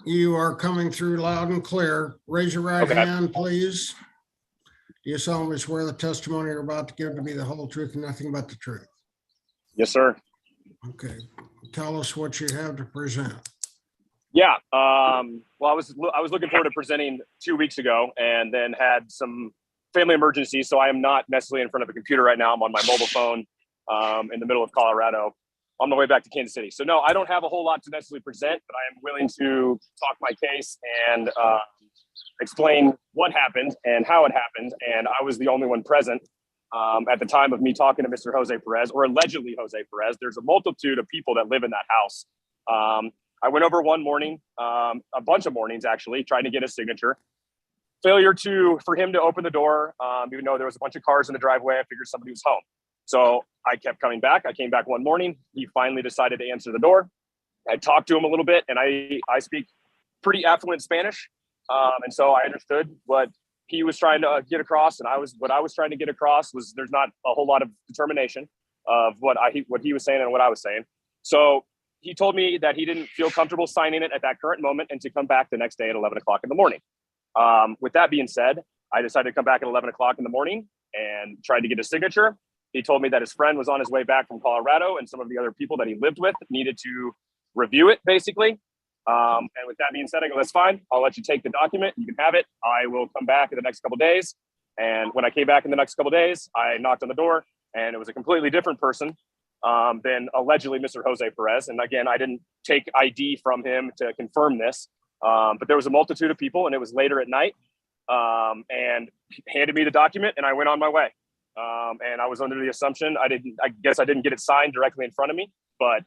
[SPEAKER 4] You are coming through loud and clear. Raise your right
[SPEAKER 14] Okay.
[SPEAKER 4] hand, please. Do you solemnly swear the testimony you're about to give to be the whole truth and nothing but the truth?
[SPEAKER 14] Yes, sir.
[SPEAKER 4] Okay. Tell us what you have to present.
[SPEAKER 14] Yeah. Well, I was looking forward to presenting 2 weeks ago, and then had some family emergency. So I am not necessarily in front of a computer right now. I'm on my mobile phone in the middle of Colorado on my way back to Kansas City. So no, I don't have a whole lot to necessarily present, but I am willing to talk my case and explain what happened and how it happened. And I was the only one present at the time of me talking to Mr. Jose Perez, or allegedly Jose Perez. There's a multitude of people that live in that house. I went over one morning, a bunch of mornings actually, trying to get his signature. Failure for him to open the door, even though there was a bunch of cars in the driveway. I figured somebody was home. So I kept coming back. I came back one morning. He finally decided to answer the door. I talked to him a little bit, and I speak pretty affluent Spanish. And so I understood what he was trying to get across, and what I was trying to get across was there's not a whole lot of determination of what he was saying and what I was saying. So he told me that he didn't feel comfortable signing it at that current moment, and to come back the next day at 11 o'clock in the morning. With that being said, I decided to come back at 11 o'clock in the morning and tried to get a signature. He told me that his friend was on his way back from Colorado, and some of the other people that he lived with needed to review it, basically. And with that being said, I go, that's fine. I'll let you take the document. You can have it. I will come back in the next couple of days. And when I came back in the next couple of days, I knocked on the door, and it was a completely different person than allegedly Mr. Jose Perez. And again, I didn't take ID from him to confirm this, but there was a multitude of people, and it was later at night, and he handed me the document, and I went on my way. And I was under the assumption, I guess I didn't get it signed directly in front of me, but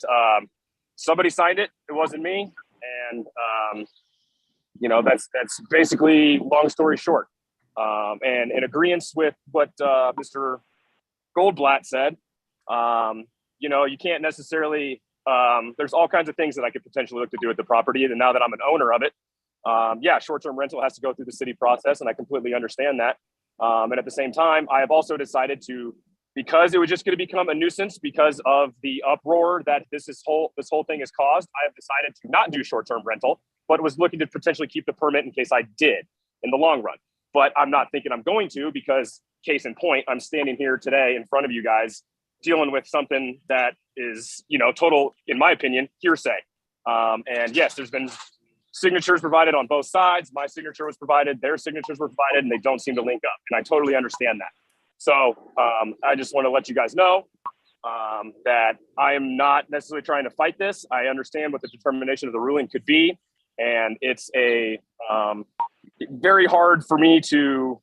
[SPEAKER 14] somebody signed it. It wasn't me. And, that's basically long story short. And in agreement with what Mr. Goldblatt said, you can't necessarily, there's all kinds of things that I could potentially look to do with the property. And now that I'm an owner of it, short-term rental has to go through the city process, and I completely understand that. And at the same time, I have also decided because it was just going to become a nuisance because of the uproar that this whole thing has caused, I have decided to not do short-term rental, but was looking to potentially keep the permit in case I did in the long run. But I'm not thinking I'm going to, because case in point, I'm standing here today in front of you guys dealing with something that is, total, in my opinion, hearsay. And yes, there's been signatures provided on both sides. My signature was provided, their signatures were provided, and they don't seem to link up. And I totally understand that. So I just want to let you guys know that I am not necessarily trying to fight this. I understand what the determination of the ruling could be. And it's very hard for me to,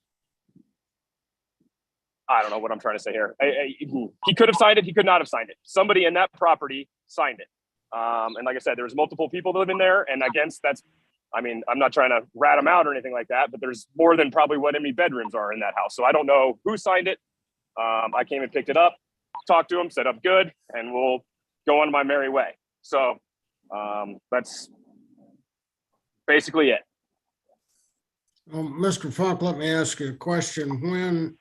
[SPEAKER 14] I don't know what I'm trying to say here. He could have signed it. He could not have signed it. Somebody in that property signed it. And like I said, there's multiple people living there. And against I'm not trying to rat them out or anything like that, but there's more than probably what any bedrooms are in that house. So I don't know who signed it. I came and picked it up, talked to him, said I'm good, and we'll go on my merry way. So that's basically it.
[SPEAKER 4] Mr. Funk, let me ask you a question.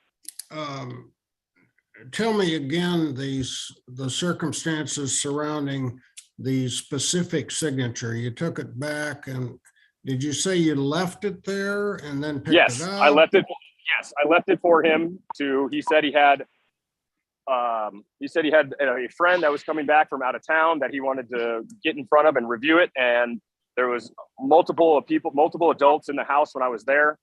[SPEAKER 4] Tell me again the circumstances surrounding the specific signature. You took it back, and did you say you left it there and then picked it up?
[SPEAKER 14] I left it. Yes, I left it for him to. He said he had a friend that was coming back from out of town that he wanted to get in front of and review it, and there was multiple adults in the house when I was there.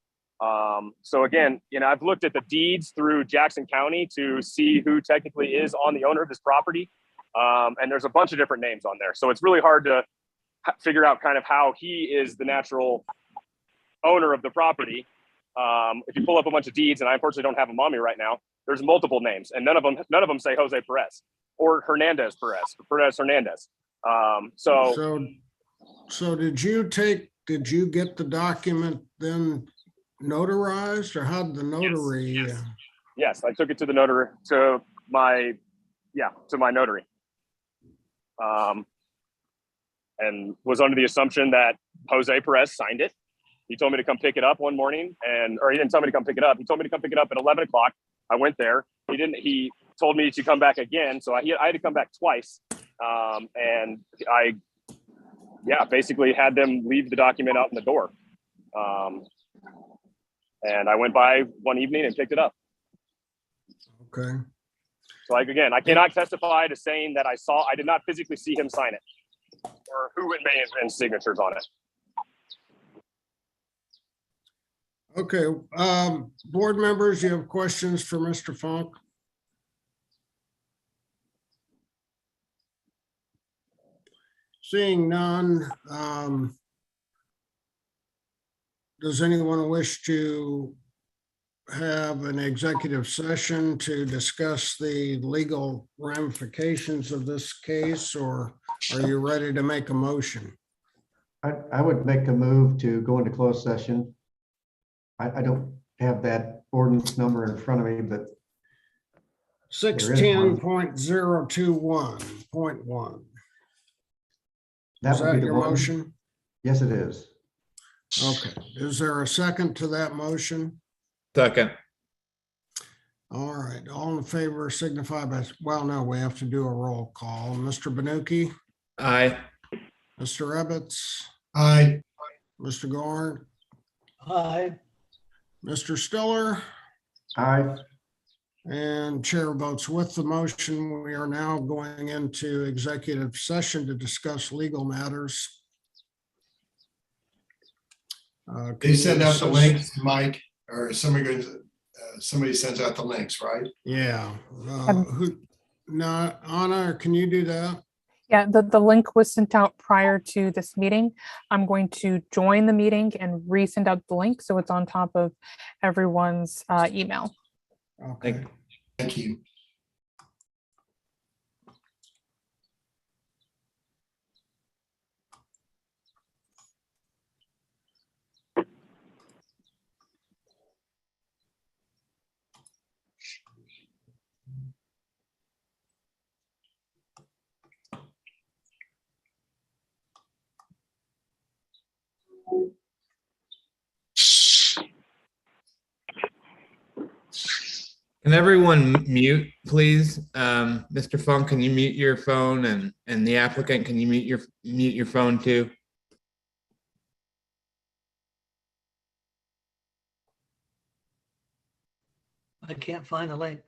[SPEAKER 14] So again, I've looked at the deeds through Jackson County to see who technically is on the owner of this property. And there's a bunch of different names on there. So it's really hard to figure out kind of how he is the natural owner of the property. If you pull up a bunch of deeds, and I unfortunately don't have them on me right now, there's multiple names, and none of them say Jose Perez or Hernandez Hernandez.
[SPEAKER 4] So did you get the document then notarized, or how did the notary?
[SPEAKER 14] Yes, I took it to the notary, to my notary. And was under the assumption that Jose Perez signed it. He told me to come pick it up one morning, or he didn't tell me to come pick it up. He told me to come pick it up at 11 o'clock. I went there. He told me to come back again. So I had to come back twice. And I basically had them leave the document out in the door. And I went by one evening and picked it up.
[SPEAKER 4] Okay.
[SPEAKER 14] So again, I cannot testify to saying that I did not physically see him sign it or who it may have been signatures on it.
[SPEAKER 4] Okay, board members, you have questions for Mr. Funk? Seeing none, does anyone wish to have an executive session to discuss the legal ramifications of this case, or are you ready to make a motion?
[SPEAKER 10] I would make a move to go into closed session. I don't have that ordinance number in front of me, but
[SPEAKER 4] 610.021.1. Is that your motion?
[SPEAKER 10] Yes, it is.
[SPEAKER 4] Okay, is there a second to that motion?
[SPEAKER 21] Second.
[SPEAKER 4] All right, all in favor signify by, well, no, we have to do a roll call. Mr. Benuki?
[SPEAKER 21] Aye.
[SPEAKER 4] Mr. Ebbets?
[SPEAKER 2] Aye.
[SPEAKER 4] Mr. Gore?
[SPEAKER 11] Aye.
[SPEAKER 4] Mr. Stiller?
[SPEAKER 10] Aye.
[SPEAKER 4] And chair votes with the motion. We are now going into executive session to discuss legal matters.
[SPEAKER 2] They send out the links, Mike, or somebody goes, somebody sends out the links, right?
[SPEAKER 4] Yeah. Anna, can you do that?
[SPEAKER 3] Yeah, the link was sent out prior to this meeting. I'm going to join the meeting and resend out the link so it's on top of everyone's email.
[SPEAKER 4] Okay.
[SPEAKER 2] Thank you.
[SPEAKER 21] Can everyone mute, please? Mr. Funk, can you mute your phone, and the applicant, can you mute your phone too?
[SPEAKER 11] I can't find the link.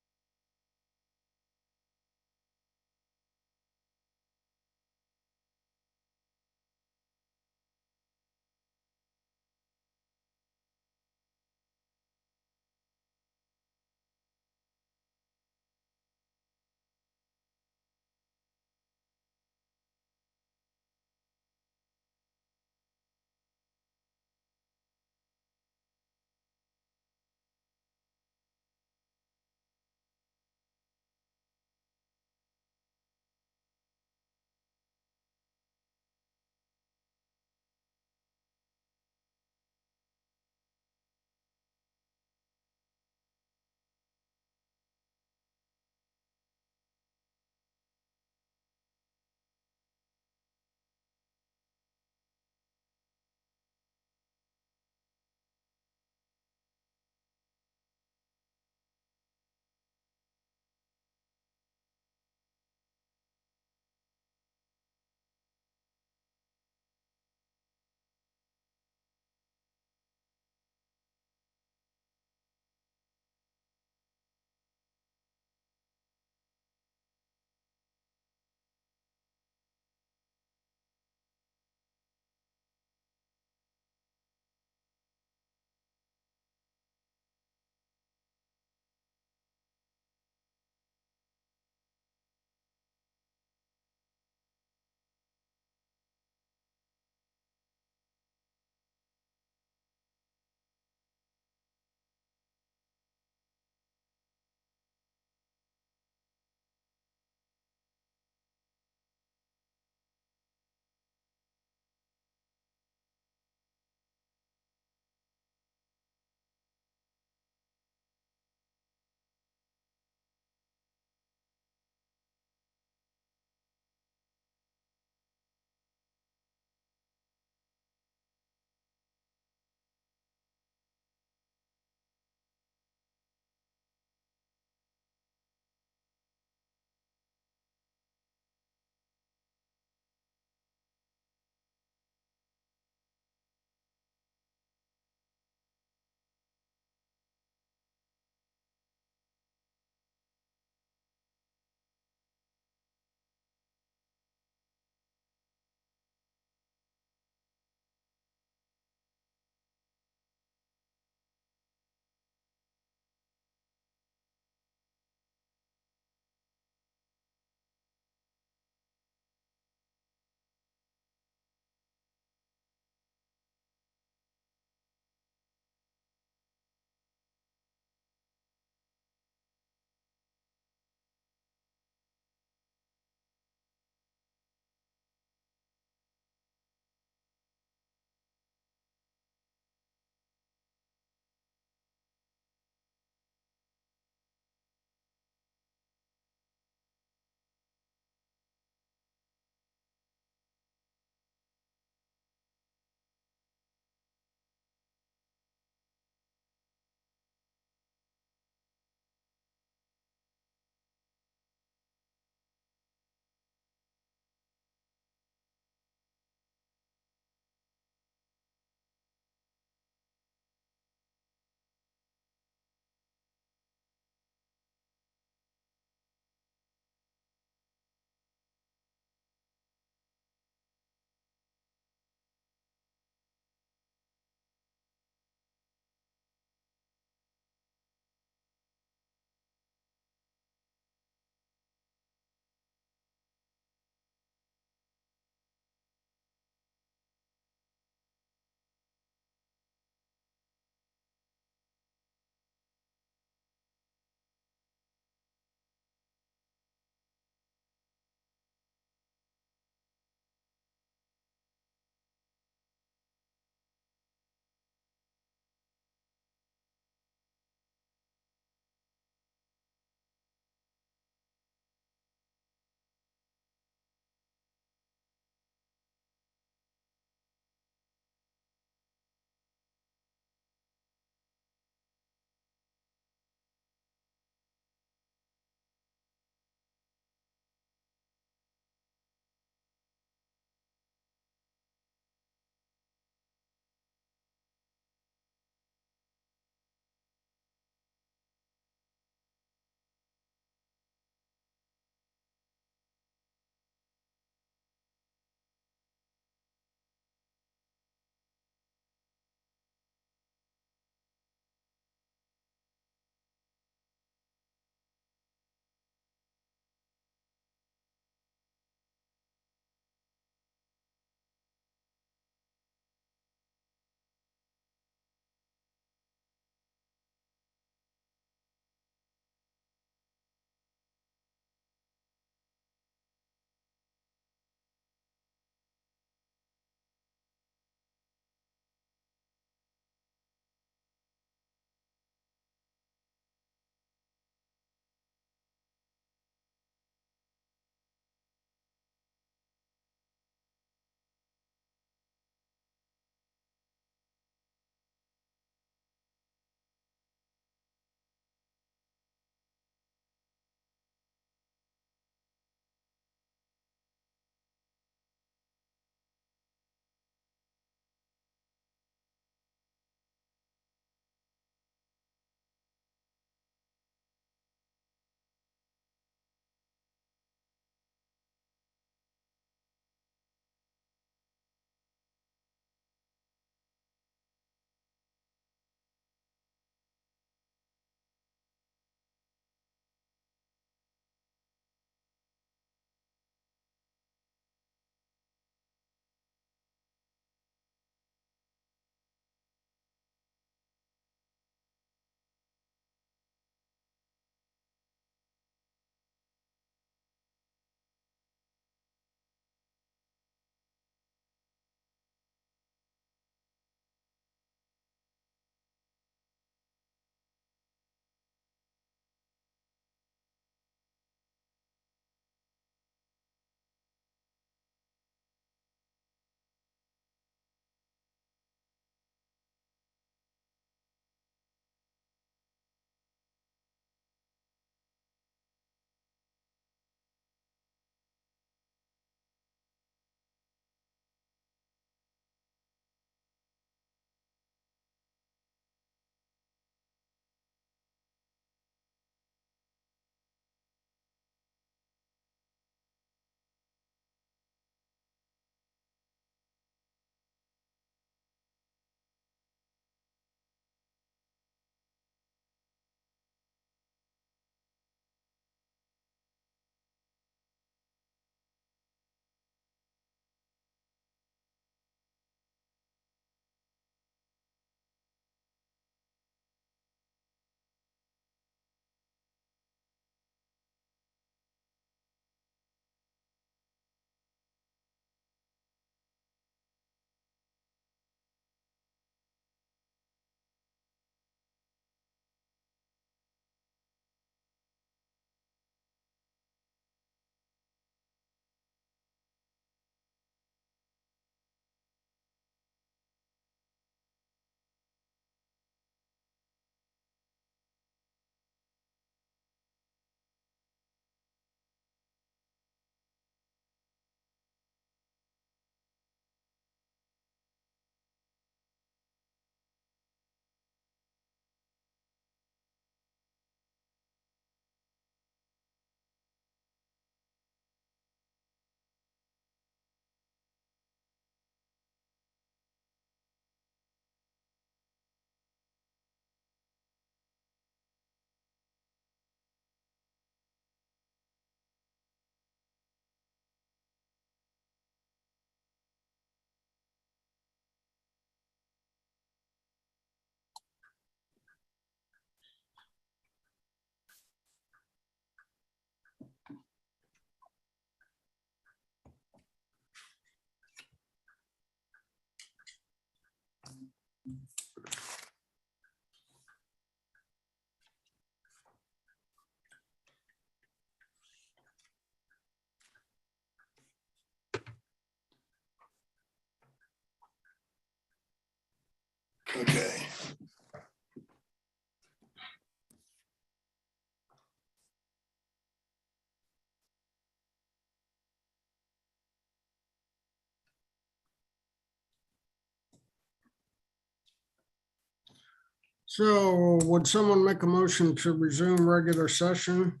[SPEAKER 4] So would someone make a motion to resume regular session?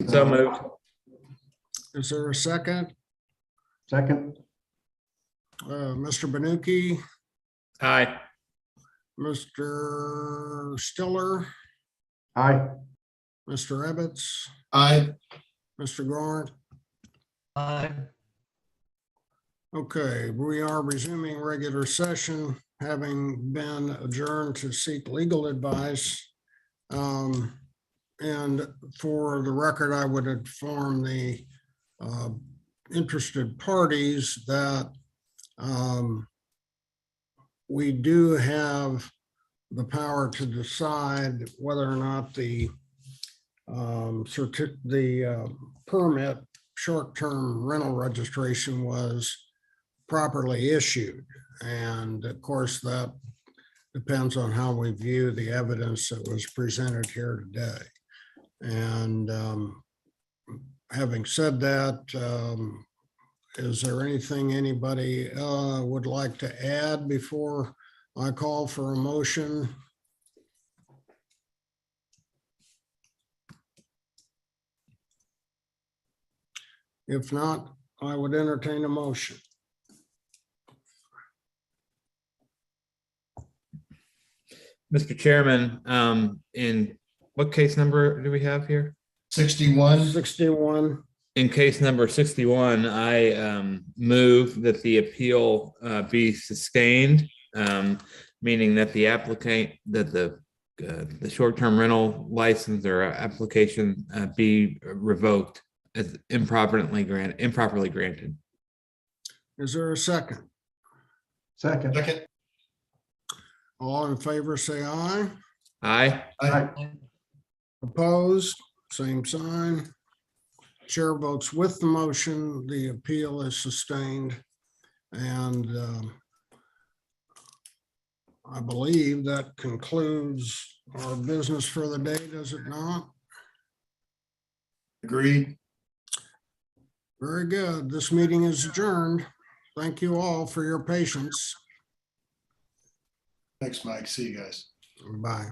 [SPEAKER 21] So moved.
[SPEAKER 4] Is there a second?
[SPEAKER 10] Second.
[SPEAKER 4] Mr. Benuki,
[SPEAKER 21] Aye.
[SPEAKER 4] Mr. Stiller,
[SPEAKER 10] Aye.
[SPEAKER 4] Mr. Ebbets,
[SPEAKER 2] Aye.
[SPEAKER 4] Mr. Gort.
[SPEAKER 11] Aye.
[SPEAKER 4] Okay, we are resuming regular session, having been adjourned to seek legal advice. And for the record, I would inform the interested parties that we do have the power to decide whether or not the permit short-term rental registration was properly issued. And of course, that depends on how we view the evidence that was presented here today. And having said that, is there anything anybody would like to add before I call for a motion? If not, I would entertain a motion.
[SPEAKER 21] Mr. Chairman, in what case number do we have here?
[SPEAKER 2] 61.
[SPEAKER 4] 61.
[SPEAKER 21] In case number 61, I move that the appeal be sustained, meaning that the applicant, that the short-term rental license or application be revoked as improperly granted.
[SPEAKER 4] Is there a second?
[SPEAKER 10] Second.
[SPEAKER 2] Second.
[SPEAKER 4] All in favor, say aye.
[SPEAKER 21] Aye.
[SPEAKER 2] Aye.
[SPEAKER 4] Opposed, same sign. Chair votes with the motion. The appeal is sustained. And I believe that concludes our business for the day, does it not?
[SPEAKER 2] Agreed.
[SPEAKER 4] Very good. This meeting is adjourned. Thank you all for your patience.
[SPEAKER 2] Thanks, Mike. See you guys.
[SPEAKER 4] Bye.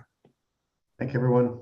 [SPEAKER 10] Thank you, everyone.